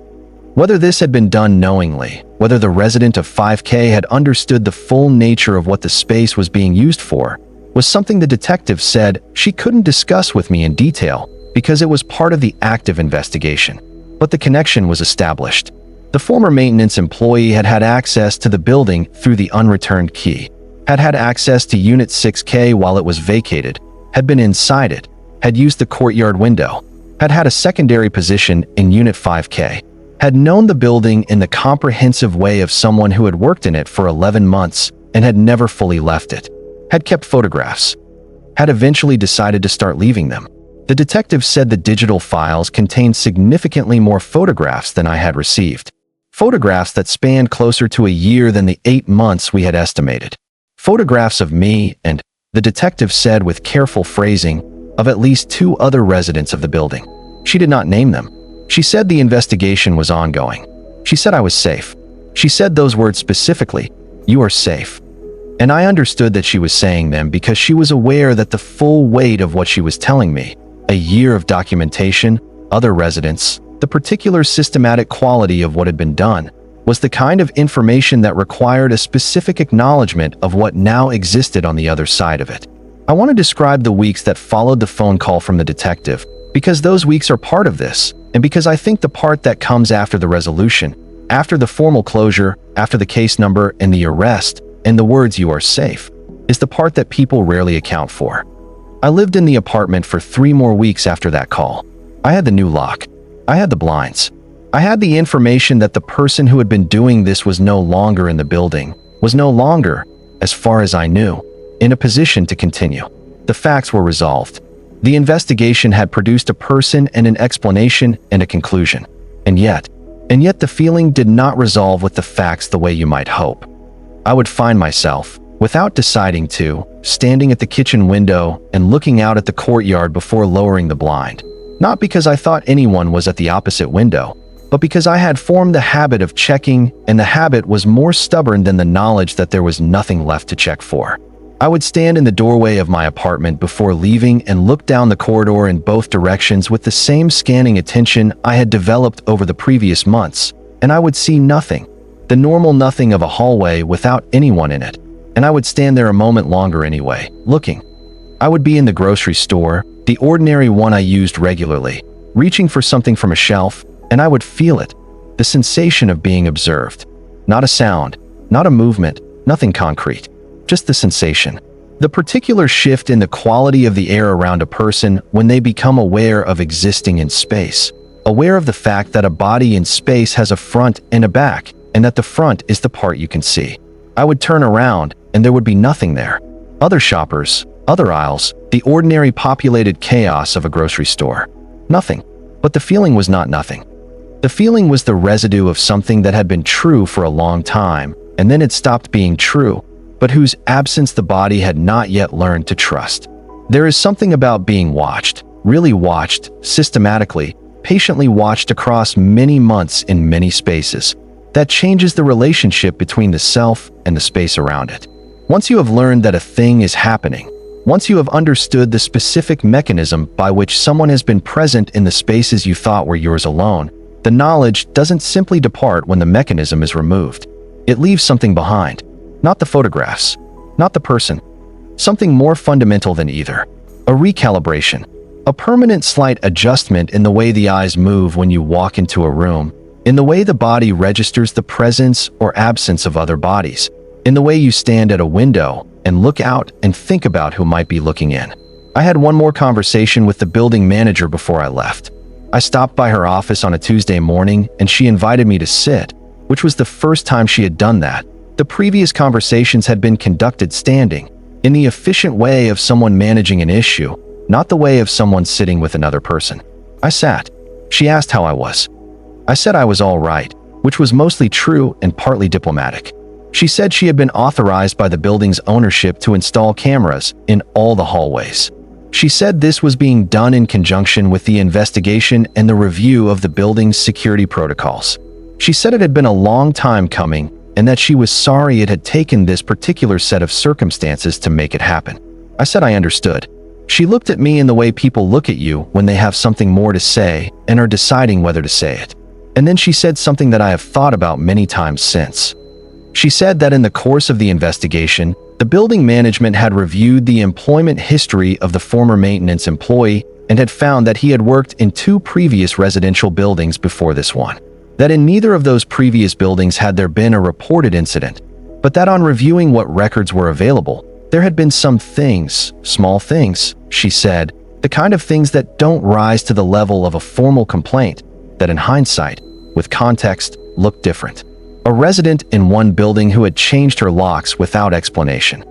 Whether this had been done knowingly, whether the resident of 5K had understood the full nature of what the space was being used for, was something the detective said she couldn't discuss with me in detail because it was part of the active investigation. But the connection was established. The former maintenance employee had had access to the building through the unreturned key, had had access to Unit 6K while it was vacated, had been inside it, had used the courtyard window, had had a secondary position in Unit 5K, had known the building in the comprehensive way of someone who had worked in it for 11 months and had never fully left it, had kept photographs, had eventually decided to start leaving them. The detective said the digital files contained significantly more photographs than I had received. Photographs that spanned closer to a year than the 8 months we had estimated. Photographs of me and, the detective said with careful phrasing, of at least 2 other residents of the building. She did not name them. She said the investigation was ongoing. She said I was safe. She said those words specifically, "You are safe." And I understood that she was saying them because she was aware that the full weight of what she was telling me, a year of documentation, other residents, the particular systematic quality of what had been done, was the kind of information that required a specific acknowledgement of what now existed on the other side of it. I want to describe the weeks that followed the phone call from the detective, because those weeks are part of this, and because I think the part that comes after the resolution, after the formal closure, after the case number and the arrest, and the words "you are safe," is the part that people rarely account for. I lived in the apartment for 3 more weeks after that call. I had the new lock. I had the blinds. I had the information that the person who had been doing this was no longer in the building, was no longer, as far as I knew, in a position to continue. The facts were resolved. The investigation had produced a person and an explanation and a conclusion. And yet the feeling did not resolve with the facts the way you might hope. I would find myself, without deciding to, standing at the kitchen window and looking out at the courtyard before lowering the blind. Not because I thought anyone was at the opposite window, but because I had formed the habit of checking, and the habit was more stubborn than the knowledge that there was nothing left to check for. I would stand in the doorway of my apartment before leaving and look down the corridor in both directions with the same scanning attention I had developed over the previous months, and I would see nothing, the normal nothing of a hallway without anyone in it, and I would stand there a moment longer anyway, looking. I would be in the grocery store, the ordinary one I used regularly, reaching for something from a shelf, and I would feel it, the sensation of being observed. Not a sound, not a movement, nothing concrete. Just the sensation. The particular shift in the quality of the air around a person when they become aware of existing in space. Aware of the fact that a body in space has a front and a back, and that the front is the part you can see. I would turn around, and there would be nothing there. Other shoppers, other aisles, the ordinary populated chaos of a grocery store. Nothing. But the feeling was not nothing. The feeling was the residue of something that had been true for a long time, and then it stopped being true, but whose absence the body had not yet learned to trust. There is something about being watched, really watched, systematically, patiently watched across many months in many spaces, that changes the relationship between the self and the space around it. Once you have learned that a thing is happening, once you have understood the specific mechanism by which someone has been present in the spaces you thought were yours alone, the knowledge doesn't simply depart when the mechanism is removed. It leaves something behind. Not the photographs, not the person. Something more fundamental than either. A recalibration. A permanent slight adjustment in the way the eyes move when you walk into a room, in the way the body registers the presence or absence of other bodies, in the way you stand at a window and look out and think about who might be looking in. I had one more conversation with the building manager before I left. I stopped by her office on a Tuesday morning and she invited me to sit, which was the first time she had done that. The previous conversations had been conducted standing, in the efficient way of someone managing an issue, not the way of someone sitting with another person. I sat. She asked how I was. I said I was all right, which was mostly true and partly diplomatic. She said she had been authorized by the building's ownership to install cameras in all the hallways. She said this was being done in conjunction with the investigation and the review of the building's security protocols. She said it had been a long time coming, and that she was sorry it had taken this particular set of circumstances to make it happen. I said I understood. She looked at me in the way people look at you when they have something more to say and are deciding whether to say it. And then she said something that I have thought about many times since. She said that in the course of the investigation, the building management had reviewed the employment history of the former maintenance employee and had found that he had worked in 2 previous residential buildings before this one. That in neither of those previous buildings had there been a reported incident, but that on reviewing what records were available, there had been some things, small things, she said, the kind of things that don't rise to the level of a formal complaint, that in hindsight, with context, looked different. A resident in one building who had changed her locks without explanation.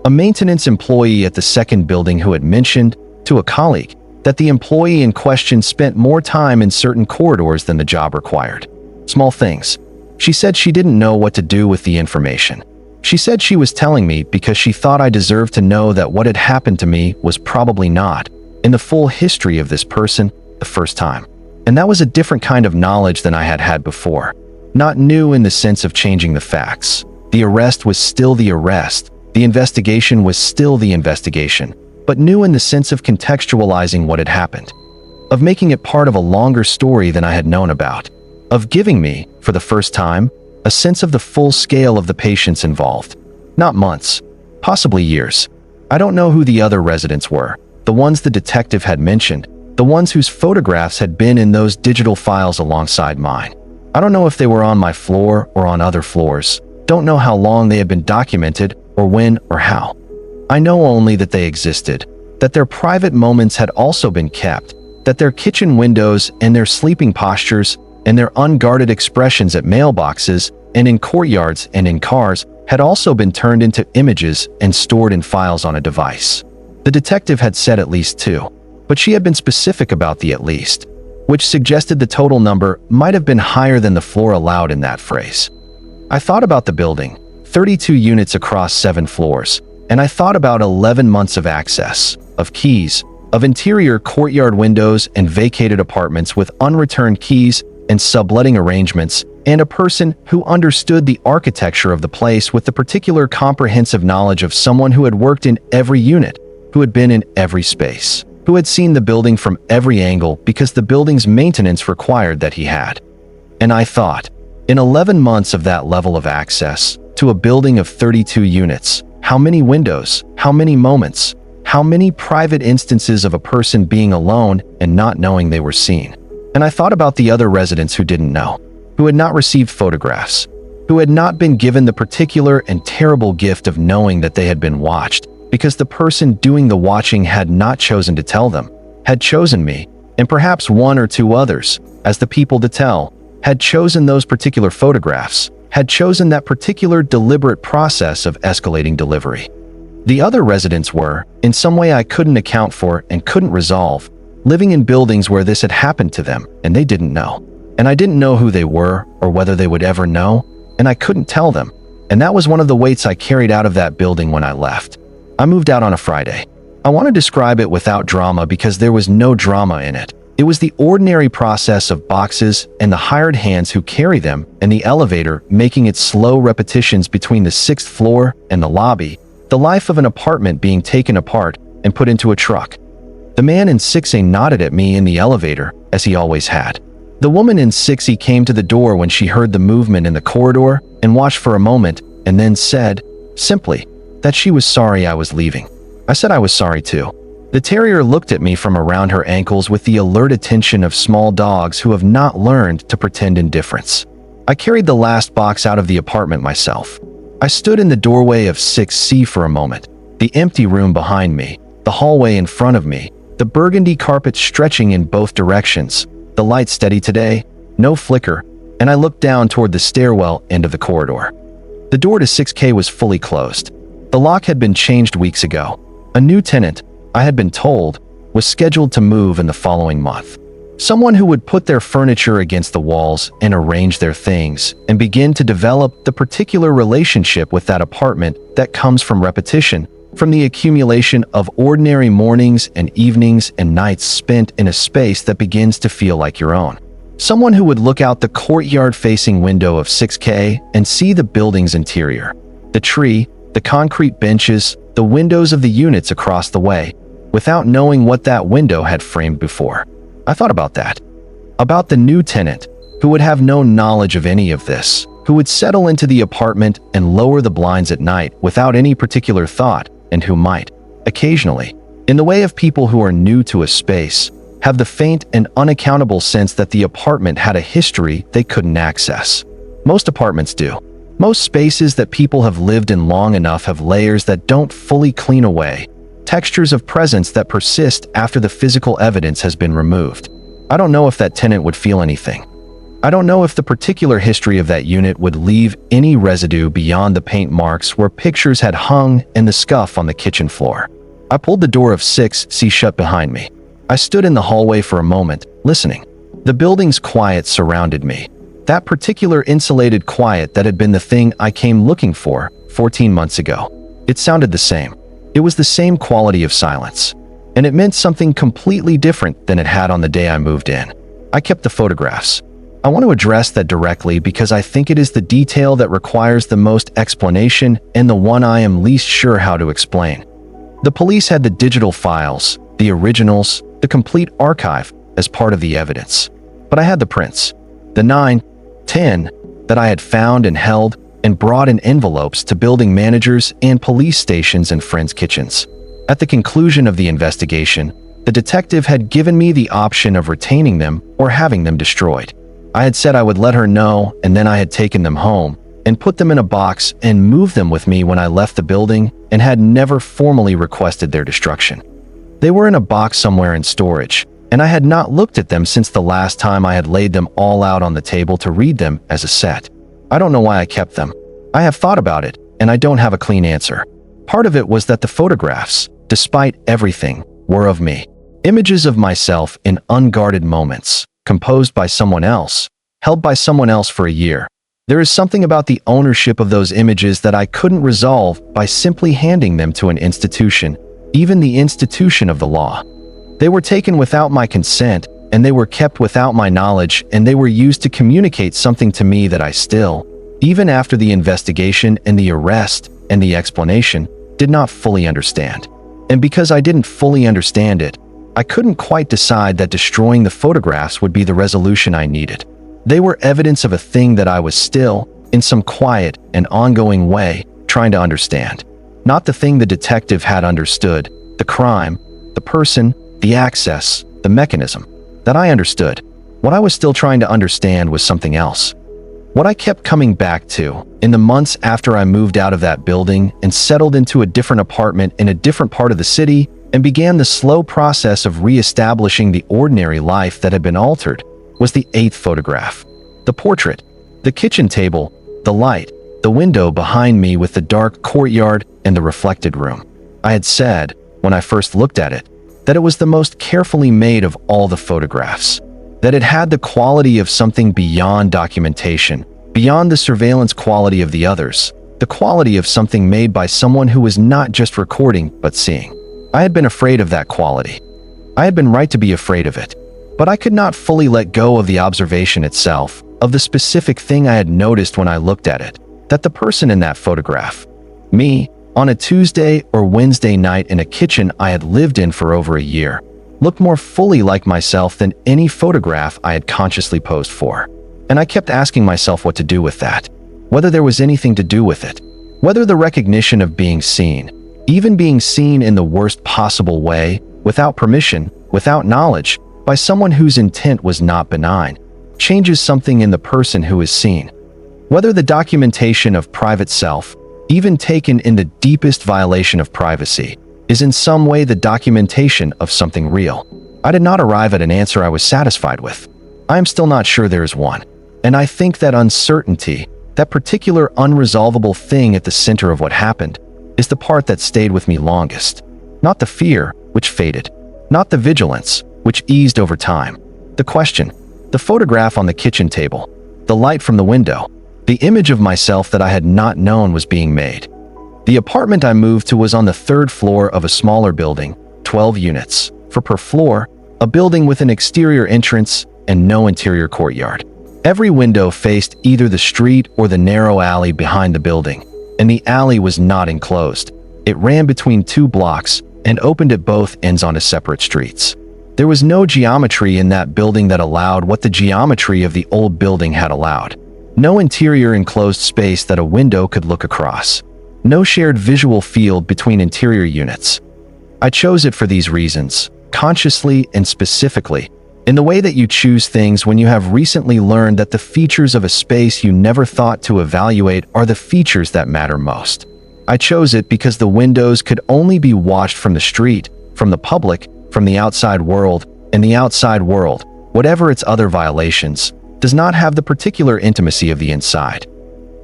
A maintenance employee at the second building who had mentioned, to a colleague, that the employee in question spent more time in certain corridors than the job required. Small things. She said she didn't know what to do with the information. She said she was telling me because she thought I deserved to know that what had happened to me was probably not, in the full history of this person, the first time. And that was a different kind of knowledge than I had had before. Not new in the sense of changing the facts. The arrest was still the arrest. The investigation was still the investigation, but new in the sense of contextualizing what had happened. Of making it part of a longer story than I had known about. Of giving me, for the first time, a sense of the full scale of the patients involved. Not months, possibly years. I don't know who the other residents were, the ones the detective had mentioned, the ones whose photographs had been in those digital files alongside mine. I don't know if they were on my floor or on other floors, don't know how long they had been documented or when or how. I know only that they existed, that their private moments had also been kept, that their kitchen windows and their sleeping postures and their unguarded expressions at mailboxes and in courtyards and in cars had also been turned into images and stored in files on a device. The detective had said at least 2, but she had been specific about the at least, which suggested the total number might have been higher than the floor allowed in that phrase. I thought about the building, 32 units across 7 floors, and I thought about 11 months of access, of keys, of interior courtyard windows and vacated apartments with unreturned keys and subletting arrangements, and a person who understood the architecture of the place with the particular comprehensive knowledge of someone who had worked in every unit, who had been in every space, who had seen the building from every angle because the building's maintenance required that he had. And I thought, in 11 months of that level of access to a building of 32 units, how many windows, how many moments, how many private instances of a person being alone and not knowing they were seen. And I thought about the other residents who didn't know, who had not received photographs, who had not been given the particular and terrible gift of knowing that they had been watched, because the person doing the watching had not chosen to tell them, had chosen me, and perhaps one or two others, as the people to tell, had chosen those particular photographs, had chosen that particular deliberate process of escalating delivery. The other residents were, in some way I couldn't account for and couldn't resolve, living in buildings where this had happened to them, and they didn't know. And I didn't know who they were or whether they would ever know, and I couldn't tell them. And that was one of the weights I carried out of that building when I left. I moved out on a Friday. I want to describe it without drama because there was no drama in it. It was the ordinary process of boxes and the hired hands who carry them and the elevator making its slow repetitions between the 6th floor and the lobby, the life of an apartment being taken apart and put into a truck. The man in 6A nodded at me in the elevator, as he always had. The woman in 6E came to the door when she heard the movement in the corridor and watched for a moment and then said, simply, that she was sorry I was leaving. I said I was sorry too. The terrier looked at me from around her ankles with the alert attention of small dogs who have not learned to pretend indifference. I carried the last box out of the apartment myself. I stood in the doorway of 6C for a moment, the empty room behind me, the hallway in front of me, the burgundy carpet stretching in both directions, the light steady today, no flicker, and I looked down toward the stairwell end of the corridor. The door to 6K was fully closed. The lock had been changed weeks ago. A new tenant, I had been told, was scheduled to move in the following month. Someone who would put their furniture against the walls and arrange their things and begin to develop the particular relationship with that apartment that comes from repetition, from the accumulation of ordinary mornings and evenings and nights spent in a space that begins to feel like your own. Someone who would look out the courtyard-facing window of 6K and see the building's interior, the tree, the concrete benches, the windows of the units across the way, without knowing what that window had framed before. I thought about that. About the new tenant, who would have no knowledge of any of this, who would settle into the apartment and lower the blinds at night without any particular thought, and who might, occasionally, in the way of people who are new to a space, have the faint and unaccountable sense that the apartment had a history they couldn't access. Most apartments do. Most spaces that people have lived in long enough have layers that don't fully clean away, textures of presence that persist after the physical evidence has been removed. I don't know if that tenant would feel anything. I don't know if the particular history of that unit would leave any residue beyond the paint marks where pictures had hung and the scuff on the kitchen floor. I pulled the door of 6C shut behind me. I stood in the hallway for a moment, listening. The building's quiet surrounded me. That particular insulated quiet that had been the thing I came looking for 14 months ago. It sounded the same. It was the same quality of silence. And it meant something completely different than it had on the day I moved in. I kept the photographs. I want to address that directly because I think it is the detail that requires the most explanation and the one I am least sure how to explain. The police had the digital files, the originals, the complete archive as part of the evidence. But I had the prints, the 9, 10, that I had found and held and brought in envelopes to building managers and police stations and friends' kitchens. At the conclusion of the investigation, the detective had given me the option of retaining them or having them destroyed. I had said I would let her know, and then I had taken them home and put them in a box and moved them with me when I left the building and had never formally requested their destruction. They were in a box somewhere in storage, and I had not looked at them since the last time I had laid them all out on the table to read them as a set. I don't know why I kept them. I have thought about it, and I don't have a clean answer. Part of it was that the photographs, despite everything, were of me. Images of myself in unguarded moments, composed by someone else, held by someone else for a year. There is something about the ownership of those images that I couldn't resolve by simply handing them to an institution, even the institution of the law. They were taken without my consent and they were kept without my knowledge, and they were used to communicate something to me that I still, even after the investigation and the arrest and the explanation, did not fully understand. And because I didn't fully understand it, I couldn't quite decide that destroying the photographs would be the resolution I needed. They were evidence of a thing that I was still, in some quiet and ongoing way, trying to understand. Not the thing the detective had understood, the crime, the person, the access, the mechanism. That I understood. What I was still trying to understand was something else. What I kept coming back to, in the months after I moved out of that building and settled into a different apartment in a different part of the city and began the slow process of re-establishing the ordinary life that had been altered, was the 8th photograph. The portrait, the kitchen table, the light, the window behind me with the dark courtyard and the reflected room. I had said, when I first looked at it, that it was the most carefully made of all the photographs, that it had the quality of something beyond documentation, beyond the surveillance quality of the others, the quality of something made by someone who was not just recording but seeing. I had been afraid of that quality. I had been right to be afraid of it, but I could not fully let go of the observation itself, of the specific thing I had noticed when I looked at it, that the person in that photograph, me, on a Tuesday or Wednesday night in a kitchen I had lived in for over a year, looked more fully like myself than any photograph I had consciously posed for. And I kept asking myself what to do with that, whether there was anything to do with it, whether the recognition of being seen, even being seen in the worst possible way, without permission, without knowledge, by someone whose intent was not benign, changes something in the person who is seen. Whether the documentation of private self, even taken in the deepest violation of privacy, is in some way the documentation of something real. I did not arrive at an answer I was satisfied with. I am still not sure there is one. And I think that uncertainty, that particular unresolvable thing at the center of what happened, is the part that stayed with me longest. Not the fear, which faded. Not the vigilance, which eased over time. The question, the photograph on the kitchen table, the light from the window, the image of myself that I had not known was being made. The apartment I moved to was on the 3rd floor of a smaller building, 12 units, for per floor, a building with an exterior entrance and no interior courtyard. Every window faced either the street or the narrow alley behind the building, and the alley was not enclosed. It ran between 2 blocks and opened at both ends onto separate streets. There was no geometry in that building that allowed what the geometry of the old building had allowed. No interior enclosed space that a window could look across. No shared visual field between interior units. I chose it for these reasons, consciously and specifically, in the way that you choose things when you have recently learned that the features of a space you never thought to evaluate are the features that matter most. I chose it because the windows could only be watched from the street, from the public, from the outside world, and the outside world, whatever its other violations, does not have the particular intimacy of the inside.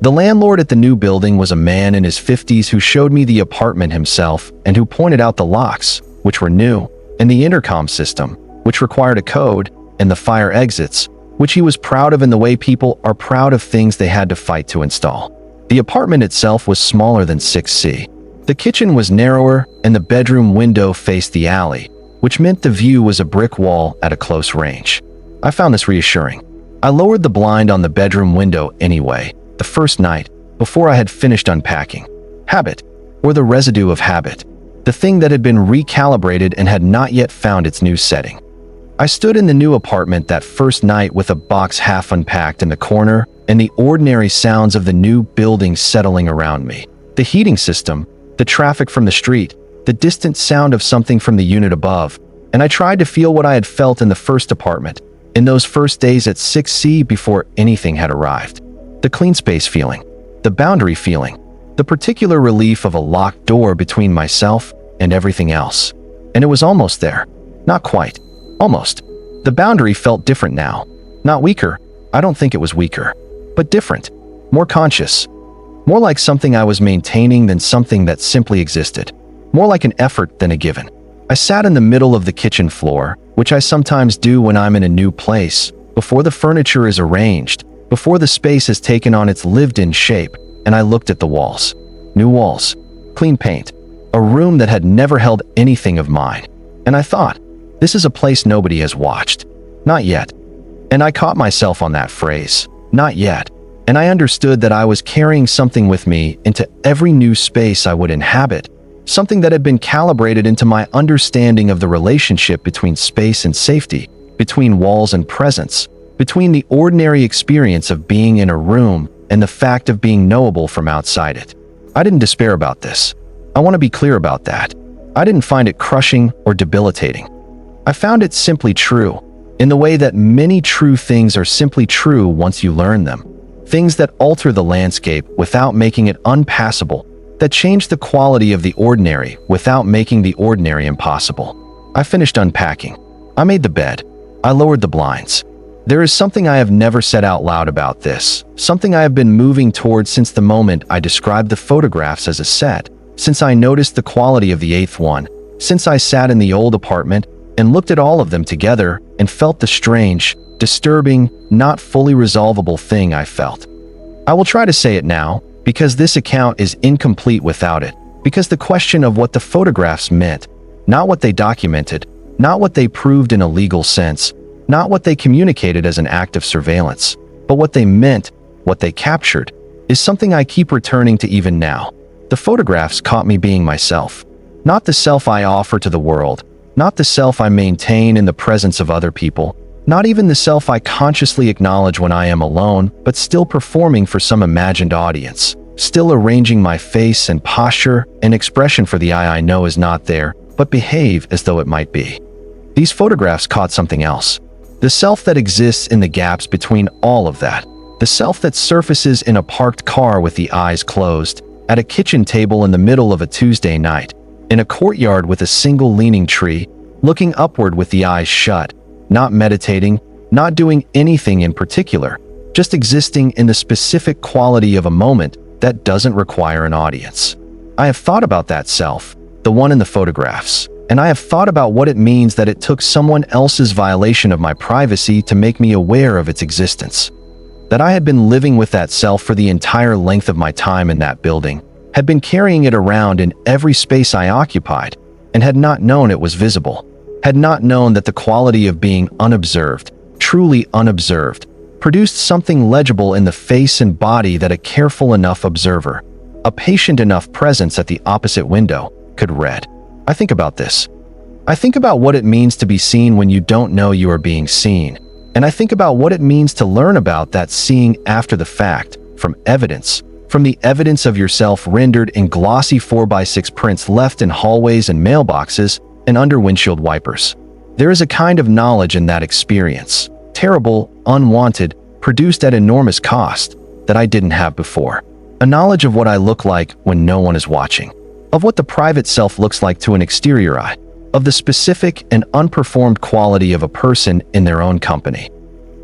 The landlord at the new building was a man in his 50s who showed me the apartment himself and who pointed out the locks, which were new, and the intercom system, which required a code, and the fire exits, which he was proud of in the way people are proud of things they had to fight to install. The apartment itself was smaller than 6C. The kitchen was narrower, and the bedroom window faced the alley, which meant the view was a brick wall at a close range. I found this reassuring. I lowered the blind on the bedroom window anyway, the first night, before I had finished unpacking. Habit, or the residue of habit, the thing that had been recalibrated and had not yet found its new setting. I stood in the new apartment that first night with a box half unpacked in the corner and the ordinary sounds of the new building settling around me. The heating system, the traffic from the street, the distant sound of something from the unit above, and I tried to feel what I had felt in the first apartment, in those first days at 6C before anything had arrived. The clean space feeling, the boundary feeling, the particular relief of a locked door between myself and everything else. And it was almost there. Not quite. Almost. The boundary felt different now. Not weaker. I don't think it was weaker. But different. More conscious. More like something I was maintaining than something that simply existed. More like an effort than a given. I sat in the middle of the kitchen floor, which I sometimes do when I'm in a new place, before the furniture is arranged, before the space has taken on its lived-in shape, and I looked at the walls. New walls. Clean paint. A room that had never held anything of mine. And I thought, this is a place nobody has watched. Not yet. And I caught myself on that phrase, not yet. And I understood that I was carrying something with me into every new space I would inhabit, something that had been calibrated into my understanding of the relationship between space and safety, between walls and presence, between the ordinary experience of being in a room and the fact of being knowable from outside it. I didn't despair about this. I want to be clear about that. I didn't find it crushing or debilitating. I found it simply true, in the way that many true things are simply true once you learn them. Things that alter the landscape without making it unpassable, that change the quality of the ordinary without making the ordinary impossible. I finished unpacking. I made the bed. I lowered the blinds. There is something I have never said out loud about this, something I have been moving towards since the moment I described the photographs as a set, since I noticed the quality of the eighth one, since I sat in the old apartment and looked at all of them together and felt the strange, disturbing, not fully resolvable thing I felt. I will try to say it now, because this account is incomplete without it, because the question of what the photographs meant, not what they documented, not what they proved in a legal sense, not what they communicated as an act of surveillance, but what they meant, what they captured, is something I keep returning to even now. The photographs caught me being myself, not the self I offer to the world, not the self I maintain in the presence of other people, not even the self I consciously acknowledge when I am alone, but still performing for some imagined audience, still arranging my face and posture and expression for the I know is not there, but behave as though it might be. These photographs caught something else. The self that exists in the gaps between all of that. The self that surfaces in a parked car with the eyes closed, at a kitchen table in the middle of a Tuesday night, in a courtyard with a single leaning tree, looking upward with the eyes shut, not meditating, not doing anything in particular, just existing in the specific quality of a moment that doesn't require an audience. I have thought about that self, the one in the photographs, and I have thought about what it means that it took someone else's violation of my privacy to make me aware of its existence. That I had been living with that self for the entire length of my time in that building, had been carrying it around in every space I occupied, and had not known it was visible, had not known that the quality of being unobserved, truly unobserved, produced something legible in the face and body that a careful enough observer, a patient enough presence at the opposite window, could read. I think about this. I think about what it means to be seen when you don't know you are being seen, and I think about what it means to learn about that seeing after the fact, from evidence, from the evidence of yourself rendered in glossy 4x6 prints left in hallways and mailboxes and under windshield wipers. There is a kind of knowledge in that experience, terrible, unwanted, produced at enormous cost, that I didn't have before. A knowledge of what I look like when no one is watching, of what the private self looks like to an exterior eye, of the specific and unperformed quality of a person in their own company.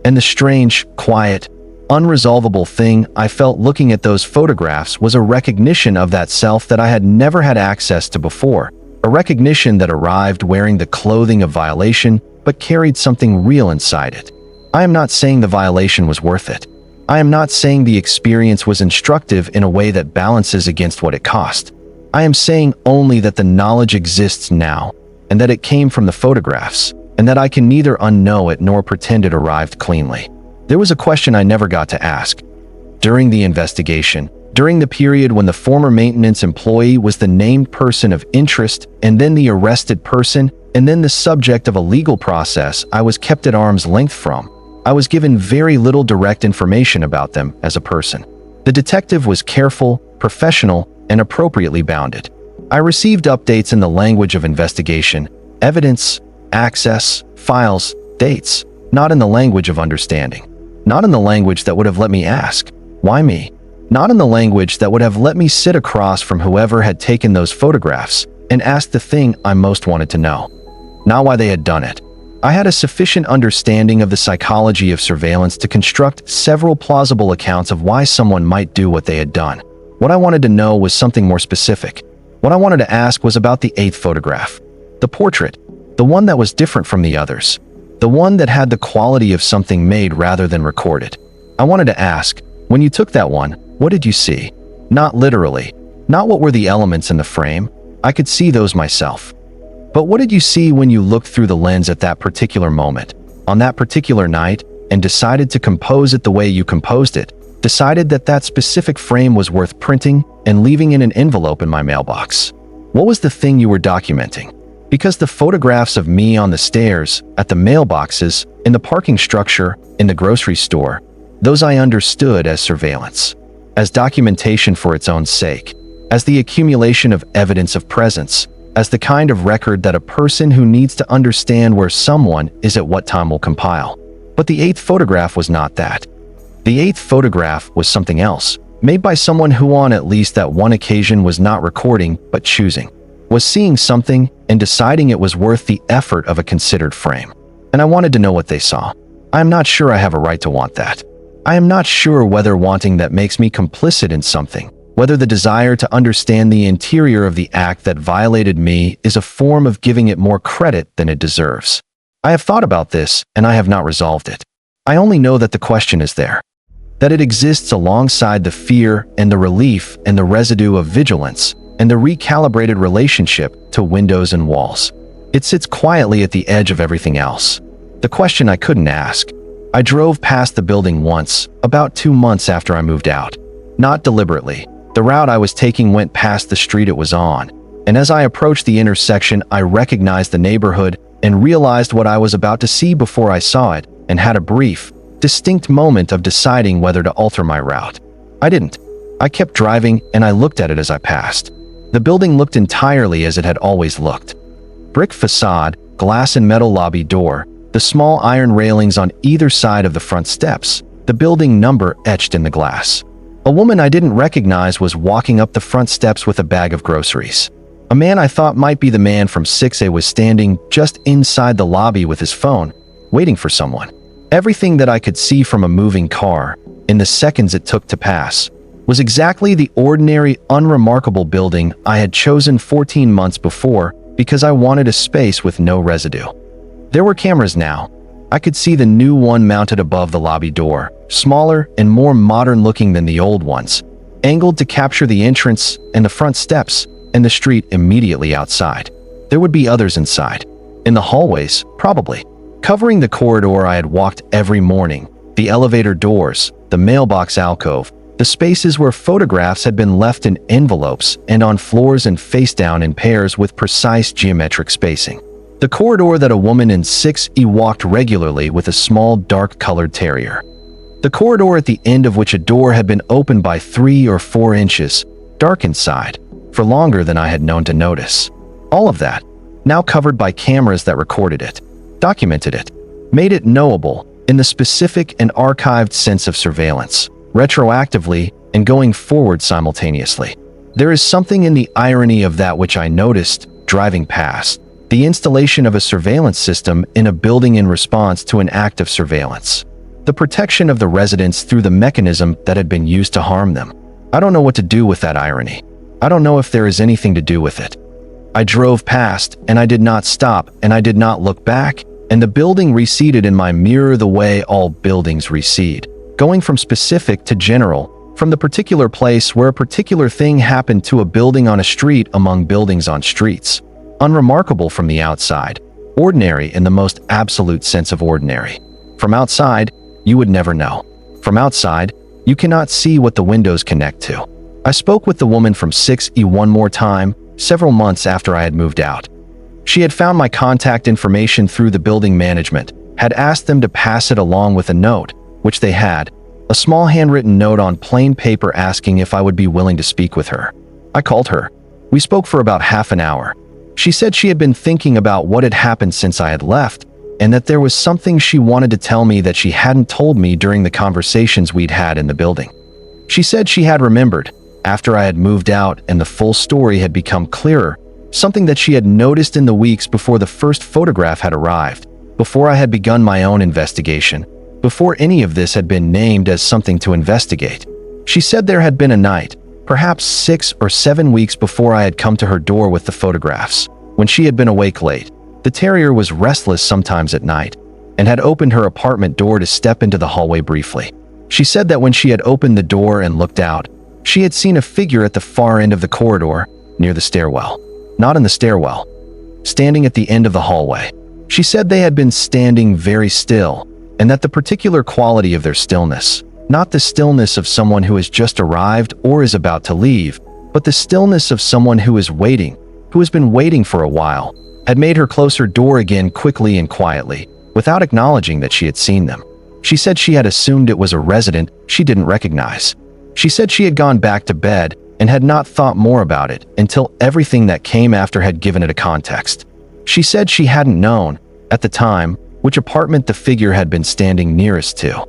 And the strange, quiet, unresolvable thing I felt looking at those photographs was a recognition of that self that I had never had access to before, a recognition that arrived wearing the clothing of violation but carried something real inside it. I am not saying the violation was worth it. I am not saying the experience was instructive in a way that balances against what it cost. I am saying only that the knowledge exists now, and that it came from the photographs, and that I can neither unknow it nor pretend it arrived cleanly. There was a question I never got to ask. During the investigation, during the period when the former maintenance employee was the named person of interest, and then the arrested person, and then the subject of a legal process I was kept at arm's length from, I was given very little direct information about them as a person. The detective was careful, professional, and appropriately bounded. I received updates in the language of investigation, evidence, access, files, dates, not in the language of understanding. Not in the language that would have let me ask, why me? Not in the language that would have let me sit across from whoever had taken those photographs and ask the thing I most wanted to know. Not why they had done it. I had a sufficient understanding of the psychology of surveillance to construct several plausible accounts of why someone might do what they had done. What I wanted to know was something more specific. What I wanted to ask was about the eighth photograph. The portrait. The one that was different from the others. The one that had the quality of something made rather than recorded. I wanted to ask, when you took that one, what did you see? Not literally. Not what were the elements in the frame. I could see those myself. But what did you see when you looked through the lens at that particular moment? on that particular night and decided to compose it the way you composed it, decided that that specific frame was worth printing and leaving in an envelope in my mailbox. What was the thing you were documenting? Because the photographs of me on the stairs, at the mailboxes, in the parking structure, in the grocery store, those I understood as surveillance, as documentation for its own sake, as the accumulation of evidence of presence, as the kind of record that a person who needs to understand where someone is at what time will compile. But the eighth photograph was not that. The eighth photograph was something else, made by someone who on at least that one occasion was not recording but choosing, was seeing something and deciding it was worth the effort of a considered frame. And I wanted to know what they saw. I am not sure I have a right to want that. I am not sure whether wanting that makes me complicit in something, whether the desire to understand the interior of the act that violated me is a form of giving it more credit than it deserves. I have thought about this, and I have not resolved it. I only know that the question is there, that it exists alongside the fear and the relief and the residue of vigilance and the recalibrated relationship to windows and walls. It sits quietly at the edge of everything else. The question I couldn't ask. I drove past the building once, about 2 months after I moved out. Not deliberately. The route I was taking went past the street it was on, and as I approached the intersection, I recognized the neighborhood and realized what I was about to see before I saw it, and had a brief, distinct moment of deciding whether to alter my route. I didn't. I kept driving, and I looked at it as I passed. The building looked entirely as it had always looked. Brick facade, glass and metal lobby door, the small iron railings on either side of the front steps, the building number etched in the glass. A woman I didn't recognize was walking up the front steps with a bag of groceries. A man I thought might be the man from 6A was standing just inside the lobby with his phone, waiting for someone. Everything that I could see from a moving car, in the seconds it took to pass, was exactly the ordinary, unremarkable building I had chosen 14 months before because I wanted a space with no residue. There were cameras now. I could see the new one mounted above the lobby door, smaller and more modern looking than the old ones, angled to capture the entrance and the front steps and the street immediately outside. There would be others inside. In the hallways, probably. Covering the corridor I had walked every morning, the elevator doors, the mailbox alcove, the spaces where photographs had been left in envelopes and on floors and face down in pairs with precise geometric spacing. The corridor that a woman in 6E walked regularly with a small dark-colored terrier. The corridor at the end of which a door had been opened by 3 or 4 inches, dark inside, for longer than I had known to notice. All of that, now covered by cameras that recorded it, documented it, made it knowable in the specific and archived sense of surveillance, retroactively and going forward simultaneously. There is something in the irony of that which I noticed, driving past, the installation of a surveillance system in a building in response to an act of surveillance. The protection of the residents through the mechanism that had been used to harm them. I don't know what to do with that irony. I don't know if there is anything to do with it. I drove past, and I did not stop, and I did not look back, and the building receded in my mirror the way all buildings recede, going from specific to general, from the particular place where a particular thing happened to a building on a street among buildings on streets. Unremarkable from the outside, ordinary in the most absolute sense of ordinary. From outside, you would never know. From outside, you cannot see what the windows connect to. I spoke with the woman from 6E one more time, several months after I had moved out. She had found my contact information through the building management, had asked them to pass it along with a note, which they had, a small handwritten note on plain paper asking if I would be willing to speak with her. I called her. We spoke for about half an hour. She said she had been thinking about what had happened since I had left, and that there was something she wanted to tell me that she hadn't told me during the conversations we'd had in the building. She said she had remembered, after I had moved out and the full story had become clearer, something that she had noticed in the weeks before the first photograph had arrived, before I had begun my own investigation, before any of this had been named as something to investigate. She said there had been a night, perhaps 6 or 7 weeks before I had come to her door with the photographs, when she had been awake late. The terrier was restless sometimes at night, and had opened her apartment door to step into the hallway briefly. She said that when she had opened the door and looked out, she had seen a figure at the far end of the corridor, near the stairwell. Not in the stairwell. Standing at the end of the hallway. She said they had been standing very still, and that the particular quality of their stillness, not the stillness of someone who has just arrived or is about to leave, but the stillness of someone who is waiting, who has been waiting for a while, had made her close her door again quickly and quietly, without acknowledging that she had seen them. She said she had assumed it was a resident she didn't recognize. She said she had gone back to bed and had not thought more about it until everything that came after had given it a context. She said she hadn't known, at the time, which apartment the figure had been standing nearest to.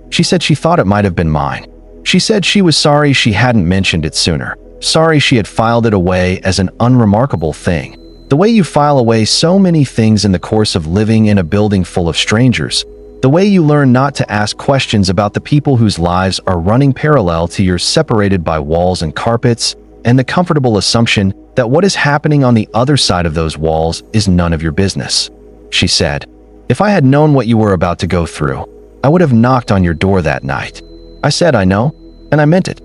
She said she thought it might have been mine. She said she was sorry she hadn't mentioned it sooner, sorry she had filed it away as an unremarkable thing. The way you file away so many things in the course of living in a building full of strangers, the way you learn not to ask questions about the people whose lives are running parallel to yours, separated by walls and carpets, and the comfortable assumption that what is happening on the other side of those walls is none of your business. She said, "If I had known what you were about to go through, I would have knocked on your door that night." I said, "I know," and I meant it.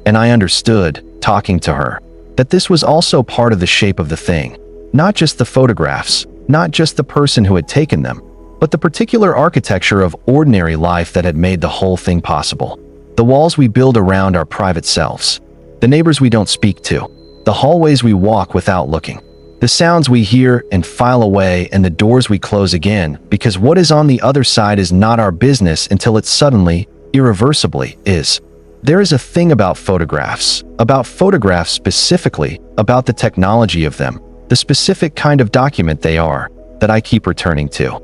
And I understood, talking to her, that this was also part of the shape of the thing, not just the photographs, not just the person who had taken them, but the particular architecture of ordinary life that had made the whole thing possible. The walls we build around our private selves, the neighbors we don't speak to, the hallways we walk without looking, the sounds we hear and file away, and the doors we close again, because what is on the other side is not our business until it suddenly, irreversibly, is. There is a thing about photographs specifically, about the technology of them, the specific kind of document they are, that I keep returning to.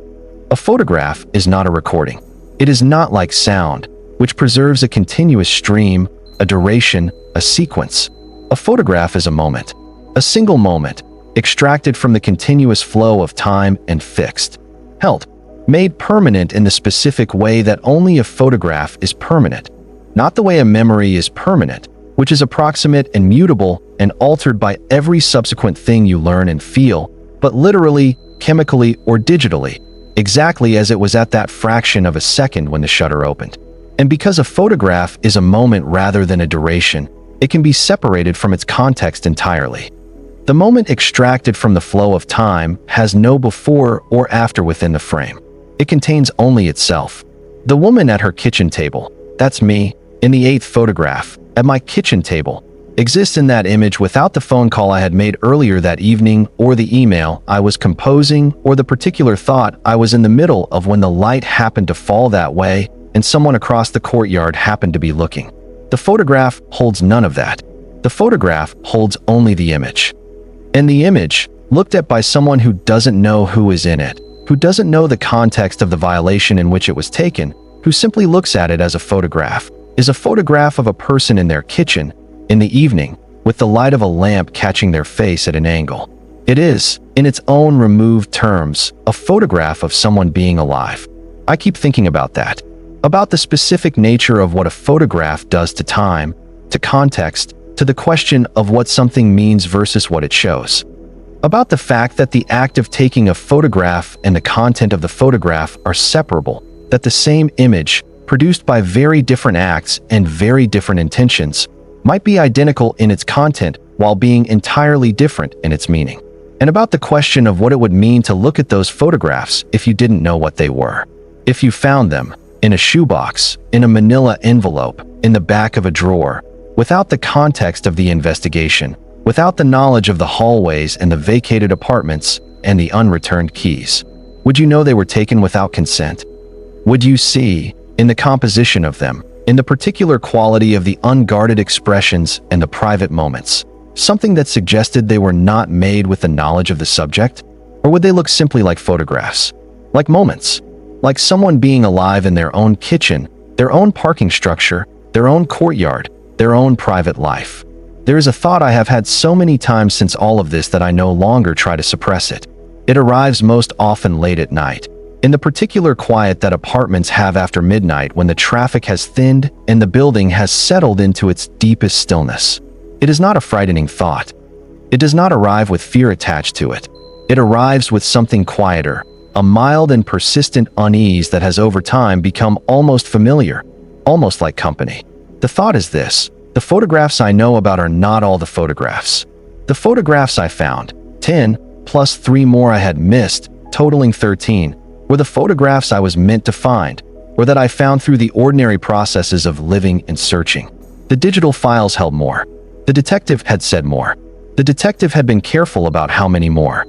A photograph is not a recording. It is not like sound, which preserves a continuous stream, a duration, a sequence. A photograph is a moment, a single moment, extracted from the continuous flow of time and fixed, held, made permanent in the specific way that only a photograph is permanent, not the way a memory is permanent, which is approximate and mutable and altered by every subsequent thing you learn and feel, but literally, chemically, or digitally, exactly as it was at that fraction of a second when the shutter opened. And because a photograph is a moment rather than a duration, it can be separated from its context entirely. The moment extracted from the flow of time has no before or after within the frame. It contains only itself. The woman at her kitchen table, that's me, in the 8th photograph, at my kitchen table, exists in that image without the phone call I had made earlier that evening, or the email I was composing, or the particular thought I was in the middle of when the light happened to fall that way and someone across the courtyard happened to be looking. The photograph holds none of that. The photograph holds only the image. And the image, looked at by someone who doesn't know who is in it, who doesn't know the context of the violation in which it was taken, who simply looks at it as a photograph, is a photograph of a person in their kitchen, in the evening, with the light of a lamp catching their face at an angle. It is, in its own removed terms, a photograph of someone being alive. I keep thinking about that, about the specific nature of what a photograph does to time, to context, to the question of what something means versus what it shows. About the fact that the act of taking a photograph and the content of the photograph are separable, that the same image, produced by very different acts and very different intentions, might be identical in its content while being entirely different in its meaning. And about the question of what it would mean to look at those photographs if you didn't know what they were. If you found them in a shoebox, in a manila envelope, in the back of a drawer, without the context of the investigation, without the knowledge of the hallways and the vacated apartments and the unreturned keys, would you know they were taken without consent? Would you see, in the composition of them, in the particular quality of the unguarded expressions and the private moments, something that suggested they were not made with the knowledge of the subject? Or would they look simply like photographs, like moments, like someone being alive in their own kitchen, their own parking structure, their own courtyard, their own private life? There is a thought I have had so many times since all of this that I no longer try to suppress it. It arrives most often late at night, in the particular quiet that apartments have after midnight when the traffic has thinned and the building has settled into its deepest stillness. It is not a frightening thought. It does not arrive with fear attached to it. It arrives with something quieter, a mild and persistent unease that has over time become almost familiar, almost like company. The thought is this: the photographs I know about are not all the photographs. The photographs I found, 10 plus 3 more I had missed, totaling 13, were the photographs I was meant to find, or that I found through the ordinary processes of living and searching. The digital files held more. The detective had said more. The detective had been careful about how many more.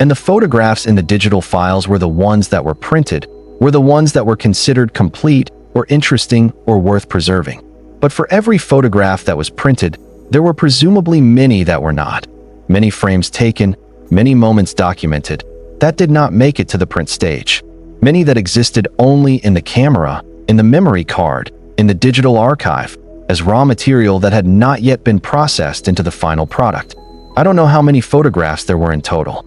And the photographs in the digital files were the ones that were printed, were the ones that were considered complete or interesting or worth preserving. But for every photograph that was printed, there were presumably many that were not. Many frames taken, many moments documented, that did not make it to the print stage. Many that existed only in the camera, in the memory card, in the digital archive, as raw material that had not yet been processed into the final product. I don't know how many photographs there were in total.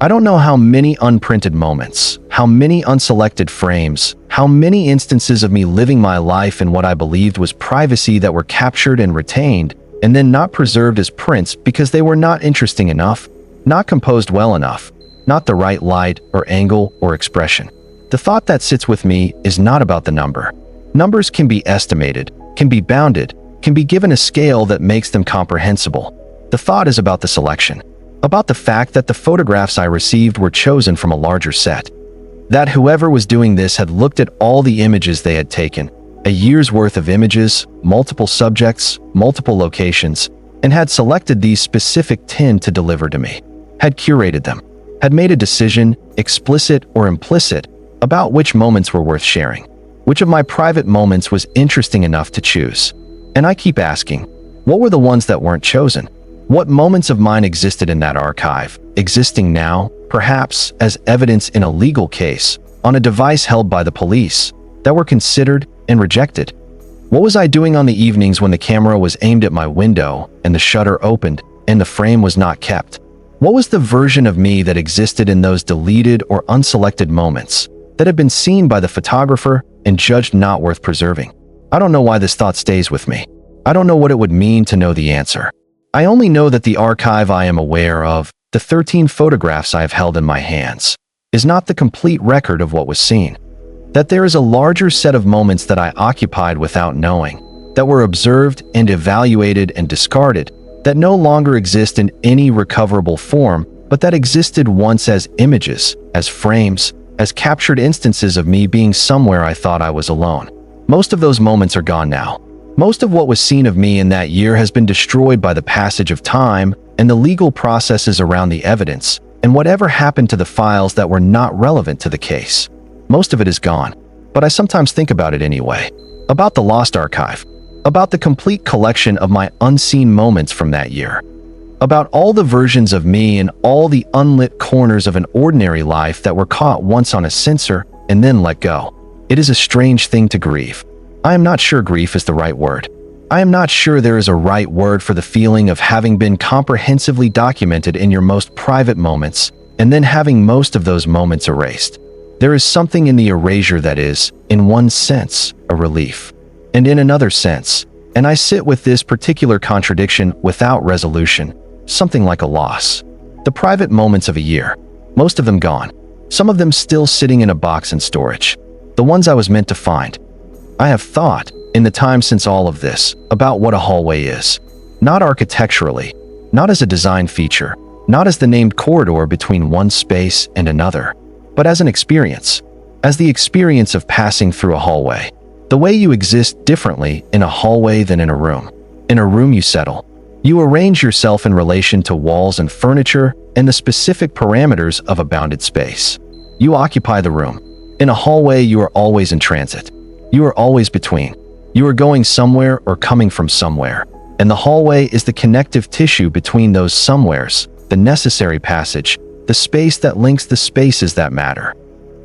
I don't know how many unprinted moments, how many unselected frames, how many instances of me living my life in what I believed was privacy that were captured and retained, and then not preserved as prints because they were not interesting enough, not composed well enough, not the right light or angle or expression. The thought that sits with me is not about the number. Numbers can be estimated, can be bounded, can be given a scale that makes them comprehensible. The thought is about the selection, about the fact that the photographs I received were chosen from a larger set. That whoever was doing this had looked at all the images they had taken, a year's worth of images, multiple subjects, multiple locations, and had selected these specific 10 to deliver to me, had curated them, had made a decision, explicit or implicit, about which moments were worth sharing, which of my private moments was interesting enough to choose. And I keep asking, what were the ones that weren't chosen? What moments of mine existed in that archive, existing now, perhaps as evidence in a legal case, on a device held by the police, that were considered and rejected? What was I doing on the evenings when the camera was aimed at my window and the shutter opened and the frame was not kept? What was the version of me that existed in those deleted or unselected moments that had been seen by the photographer and judged not worth preserving? I don't know why this thought stays with me. I don't know what it would mean to know the answer. I only know that the archive I am aware of, the 13 photographs I have held in my hands, is not the complete record of what was seen. That there is a larger set of moments that I occupied without knowing, that were observed and evaluated and discarded, that no longer exist in any recoverable form, but that existed once as images, as frames, as captured instances of me being somewhere I thought I was alone. Most of those moments are gone now. Most of what was seen of me in that year has been destroyed by the passage of time and the legal processes around the evidence, and whatever happened to the files that were not relevant to the case. Most of it is gone, but I sometimes think about it anyway. About the lost archive. About the complete collection of my unseen moments from that year. About all the versions of me and all the unlit corners of an ordinary life that were caught once on a sensor and then let go. It is a strange thing to grieve. I am not sure grief is the right word. I am not sure there is a right word for the feeling of having been comprehensively documented in your most private moments and then having most of those moments erased. There is something in the erasure that is, in one sense, a relief, and in another sense, and I sit with this particular contradiction without resolution, something like a loss. The private moments of a year, most of them gone, some of them still sitting in a box in storage, the ones I was meant to find. I have thought, in the time since all of this, about what a hallway is. Not architecturally, not as a design feature, not as the named corridor between one space and another, but as an experience, as the experience of passing through a hallway. The way you exist differently in a hallway than in a room. In a room you settle. You arrange yourself in relation to walls and furniture and the specific parameters of a bounded space. You occupy the room. In a hallway you are always in transit. You are always between. You are going somewhere or coming from somewhere, and the hallway is the connective tissue between those somewheres, the necessary passage, the space that links the spaces that matter.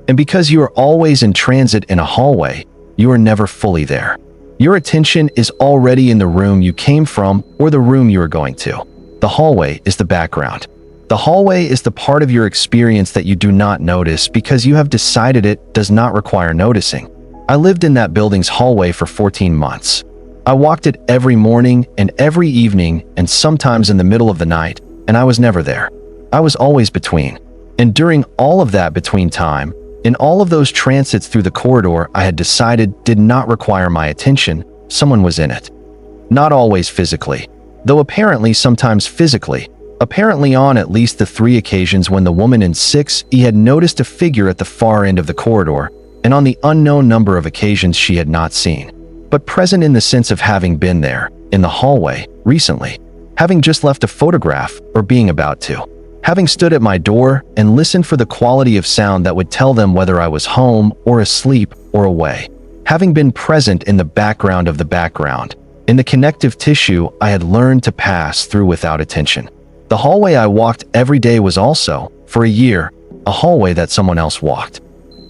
And because you are always in transit in a hallway, you are never fully there. Your attention is already in the room you came from or the room you are going to. The hallway is the background. The hallway is the part of your experience that you do not notice because you have decided it does not require noticing. I lived in that building's hallway for 14 months. I walked it every morning and every evening and sometimes in the middle of the night, and I was never there. I was always between. And during all of that between time, in all of those transits through the corridor I had decided did not require my attention, someone was in it. Not always physically, though apparently sometimes physically, Apparently on at least the 3 occasions when the woman in 6E had noticed a figure at the far end of the corridor, and on the unknown number of occasions she had not seen, but present in the sense of having been there, in the hallway, recently, having just left a photograph or being about to, having stood at my door and listened for the quality of sound that would tell them whether I was home or asleep or away, having been present in the background of the background, in the connective tissue I had learned to pass through without attention. The hallway I walked every day was also, for a year, a hallway that someone else walked.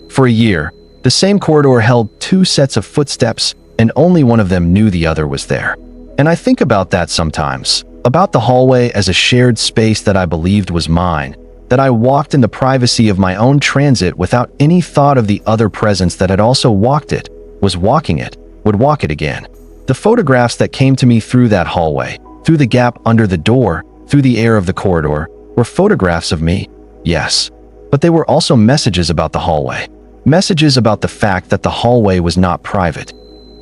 For a year, the same corridor held 2 sets of footsteps, and only one of them knew the other was there. And I think about that sometimes, about the hallway as a shared space that I believed was mine, that I walked in the privacy of my own transit without any thought of the other presence that had also walked it, was walking it, would walk it again. The photographs that came to me through that hallway, through the gap under the door, through the air of the corridor, were photographs of me, yes. But they were also messages about the hallway. Messages about the fact that the hallway was not private.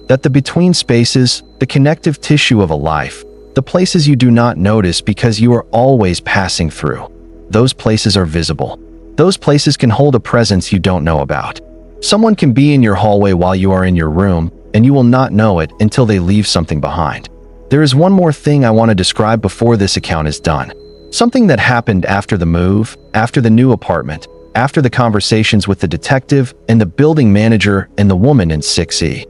That the between spaces, the connective tissue of a life, the places you do not notice because you are always passing through, those places are visible. Those places can hold a presence you don't know about. Someone can be in your hallway while you are in your room, and you will not know it until they leave something behind. There is one more thing I want to describe before this account is done. Something that happened after the move, after the new apartment, after the conversations with the detective and the building manager and the woman in 6E.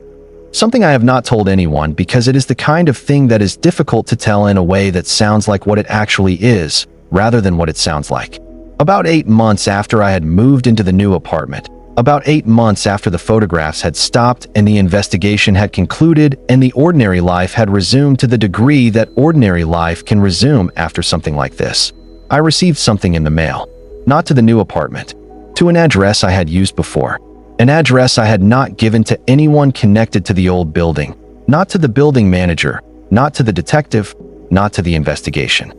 Something I have not told anyone because it is the kind of thing that is difficult to tell in a way that sounds like what it actually is, rather than what it sounds like. About 8 months after I had moved into the new apartment, about 8 months after the photographs had stopped and the investigation had concluded and the ordinary life had resumed to the degree that ordinary life can resume after something like this, I received something in the mail. Not to the new apartment, to an address I had used before. An address I had not given to anyone connected to the old building, not to the building manager, not to the detective, not to the investigation.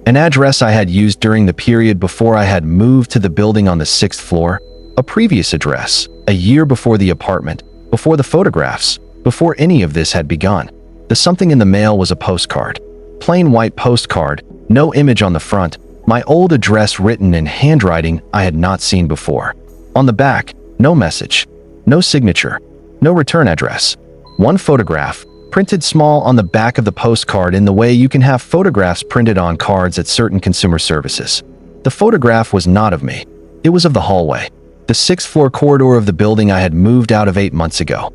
An address I had used during the period before I had moved to the building on the 6th floor, a previous address, a year before the apartment, before the photographs, before any of this had begun. The something in the mail was a postcard. Plain white postcard, no image on the front, my old address written in handwriting I had not seen before. On the back, no message, no signature, no return address. One photograph, printed small on the back of the postcard in the way you can have photographs printed on cards at certain consumer services. The photograph was not of me. It was of the hallway. The 6th floor corridor of the building I had moved out of 8 months ago.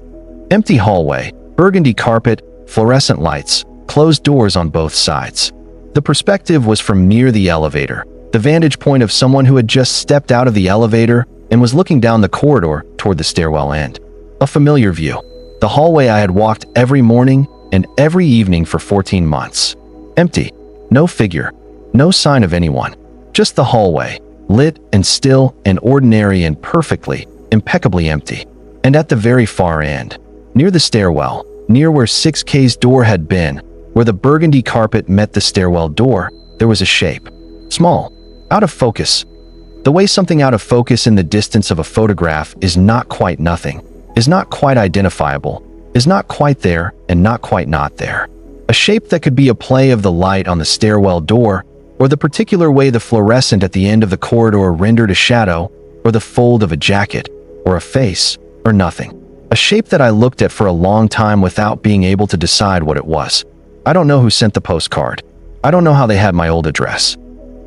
Empty hallway, burgundy carpet, fluorescent lights, closed doors on both sides. The perspective was from near the elevator, the vantage point of someone who had just stepped out of the elevator and was looking down the corridor toward the stairwell end. A familiar view. The hallway I had walked every morning and every evening for 14 months. Empty. No figure. No sign of anyone. Just the hallway, lit and still and ordinary and perfectly, impeccably empty. And at the very far end, near the stairwell, near where 6K's door had been, where the burgundy carpet met the stairwell door, there was a shape. Small. Out of focus. The way something out of focus in the distance of a photograph is not quite nothing, is not quite identifiable, is not quite there and not quite not there. A shape that could be a play of the light on the stairwell door, or the particular way the fluorescent at the end of the corridor rendered a shadow, or the fold of a jacket, or a face, or nothing. A shape that I looked at for a long time without being able to decide what it was. I don't know who sent the postcard. I don't know how they had my old address.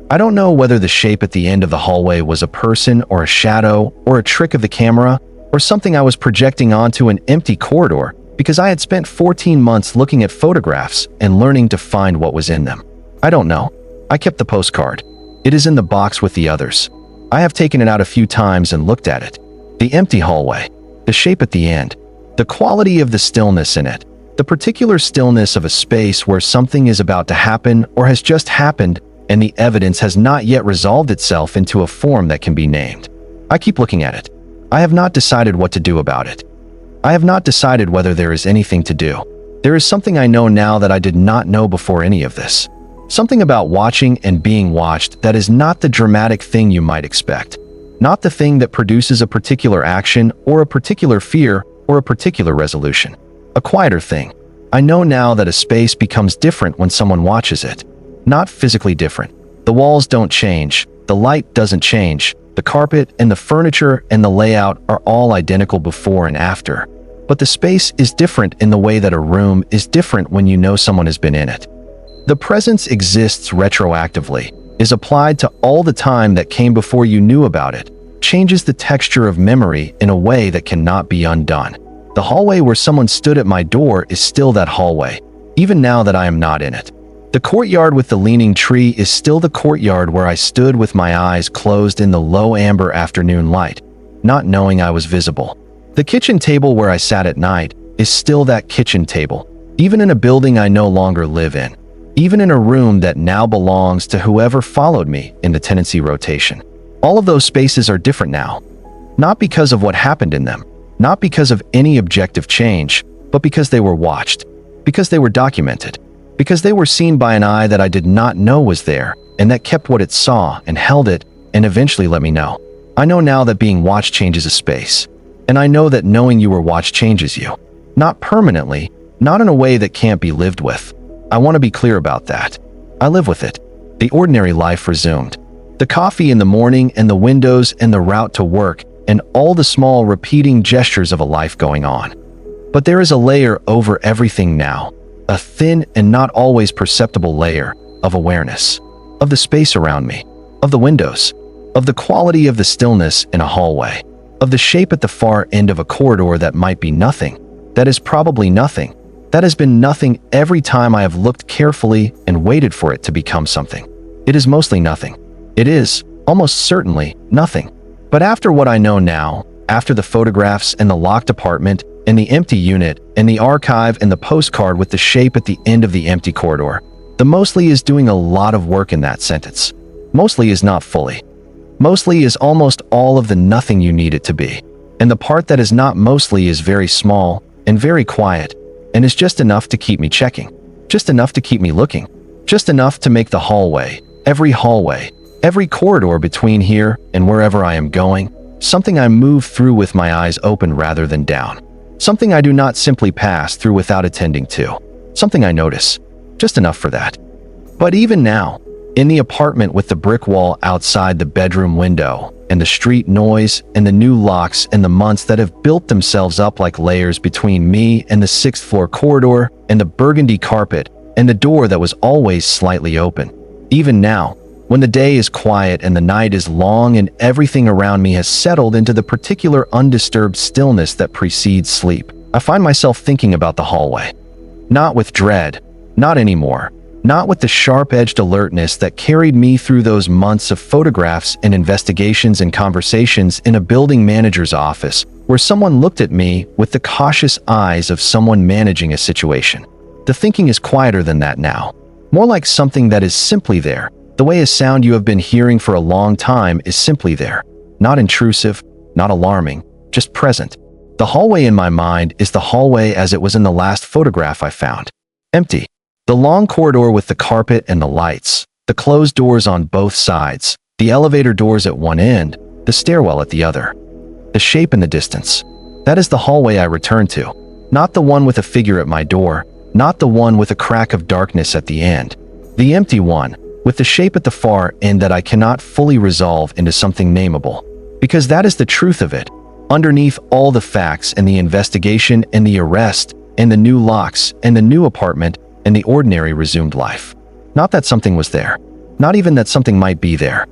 I don't know whether the shape at the end of the hallway was a person or a shadow or a trick of the camera or something I was projecting onto an empty corridor because I had spent 14 months looking at photographs and learning to find what was in them. I don't know. I kept the postcard. It is in the box with the others. I have taken it out a few times and looked at it. The empty hallway, the shape at the end, the quality of the stillness in it, the particular stillness of a space where something is about to happen or has just happened and the evidence has not yet resolved itself into a form that can be named. I keep looking at it. I have not decided what to do about it. I have not decided whether there is anything to do. There is something I know now that I did not know before any of this. Something about watching and being watched that is not the dramatic thing you might expect. Not the thing that produces a particular action or a particular fear or a particular resolution. A quieter thing. I know now that a space becomes different when someone watches it. Not physically different. The walls don't change, the light doesn't change, the carpet and the furniture and the layout are all identical before and after. But the space is different in the way that a room is different when you know someone has been in it. The presence exists retroactively, is applied to all the time that came before you knew about it, changes the texture of memory in a way that cannot be undone. The hallway where someone stood at my door is still that hallway, even now that I am not in it. The courtyard with the leaning tree is still the courtyard where I stood with my eyes closed in the low amber afternoon light, not knowing I was visible. The kitchen table where I sat at night is still that kitchen table, even in a building I no longer live in, even in a room that now belongs to whoever followed me in the tenancy rotation. All of those spaces are different now, not because of what happened in them, not because of any objective change, but because they were watched, because they were documented, because they were seen by an eye that I did not know was there, and that kept what it saw and held it and eventually let me know. I know now that being watched changes a space, and I know that knowing you were watched changes you. Not permanently, not in a way that can't be lived with. I want to be clear about that. I live with it. The ordinary life resumed. The coffee in the morning and the windows and the route to work and all the small repeating gestures of a life going on. But there is a layer over everything now, a thin and not always perceptible layer of awareness, of the space around me, of the windows, of the quality of the stillness in a hallway, of the shape at the far end of a corridor that might be nothing, that is probably nothing, that has been nothing every time I have looked carefully and waited for it to become something. It is mostly nothing. It is, almost certainly, nothing. But after what I know now, after the photographs and the locked apartment and the empty unit and the archive and the postcard with the shape at the end of the empty corridor, the mostly is doing a lot of work in that sentence. Mostly is not fully. Mostly is almost all of the nothing you need it to be. And the part that is not mostly is very small and very quiet and is just enough to keep me checking, just enough to keep me looking, just enough to make the hallway, every corridor between here and wherever I am going, something I move through with my eyes open rather than down, something I do not simply pass through without attending to, something I notice, just enough for that. But even now, in the apartment with the brick wall outside the bedroom window, and the street noise, and the new locks and the months that have built themselves up like layers between me and the sixth floor corridor, and the burgundy carpet, and the door that was always slightly open. Even now, when the day is quiet and the night is long and everything around me has settled into the particular undisturbed stillness that precedes sleep, I find myself thinking about the hallway. Not with dread, not anymore. Not with the sharp-edged alertness that carried me through those months of photographs and investigations and conversations in a building manager's office where someone looked at me with the cautious eyes of someone managing a situation. The thinking is quieter than that now. More like something that is simply there, the way a sound you have been hearing for a long time is simply there. Not intrusive, not alarming, just present. The hallway in my mind is the hallway as it was in the last photograph I found. Empty. The long corridor with the carpet and the lights, the closed doors on both sides, the elevator doors at one end, the stairwell at the other. The shape in the distance. That is the hallway I return to. Not the one with a figure at my door, not the one with a crack of darkness at the end. The empty one, with the shape at the far end that I cannot fully resolve into something nameable. Because that is the truth of it. Underneath all the facts and the investigation and the arrest and the new locks and the new apartment and the ordinary resumed life. Not that something was there, not even that something might be there,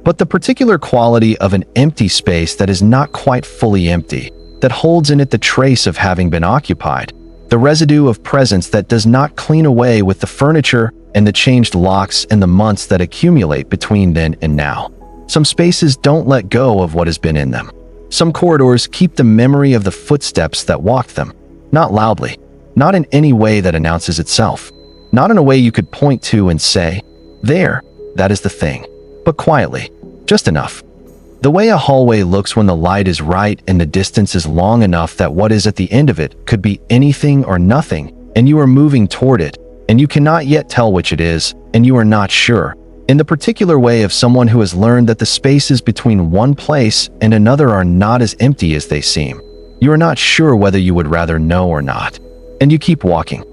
but the particular quality of an empty space that is not quite fully empty, that holds in it the trace of having been occupied, the residue of presence that does not clean away with the furniture and the changed locks and the months that accumulate between then and now. Some spaces don't let go of what has been in them. Some corridors keep the memory of the footsteps that walked them, not loudly, not in any way that announces itself, not in a way you could point to and say, there, that is the thing, but quietly, just enough. The way a hallway looks when the light is right and the distance is long enough that what is at the end of it could be anything or nothing, and you are moving toward it, and you cannot yet tell which it is, and you are not sure, in the particular way of someone who has learned that the spaces between one place and another are not as empty as they seem. You are not sure whether you would rather know or not. And you keep walking,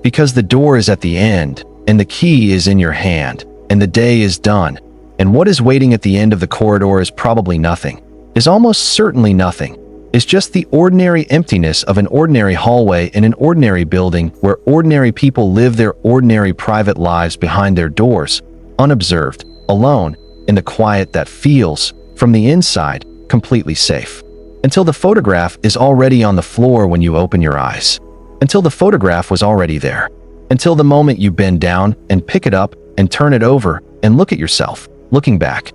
because the door is at the end, and the key is in your hand, and the day is done. And what is waiting at the end of the corridor is probably nothing, is almost certainly nothing. It's just the ordinary emptiness of an ordinary hallway in an ordinary building where ordinary people live their ordinary private lives behind their doors, unobserved, alone, in the quiet that feels, from the inside, completely safe. Until the photograph is already on the floor when you open your eyes. Until the photograph was already there. Until the moment you bend down and pick it up and turn it over and look at yourself, looking back.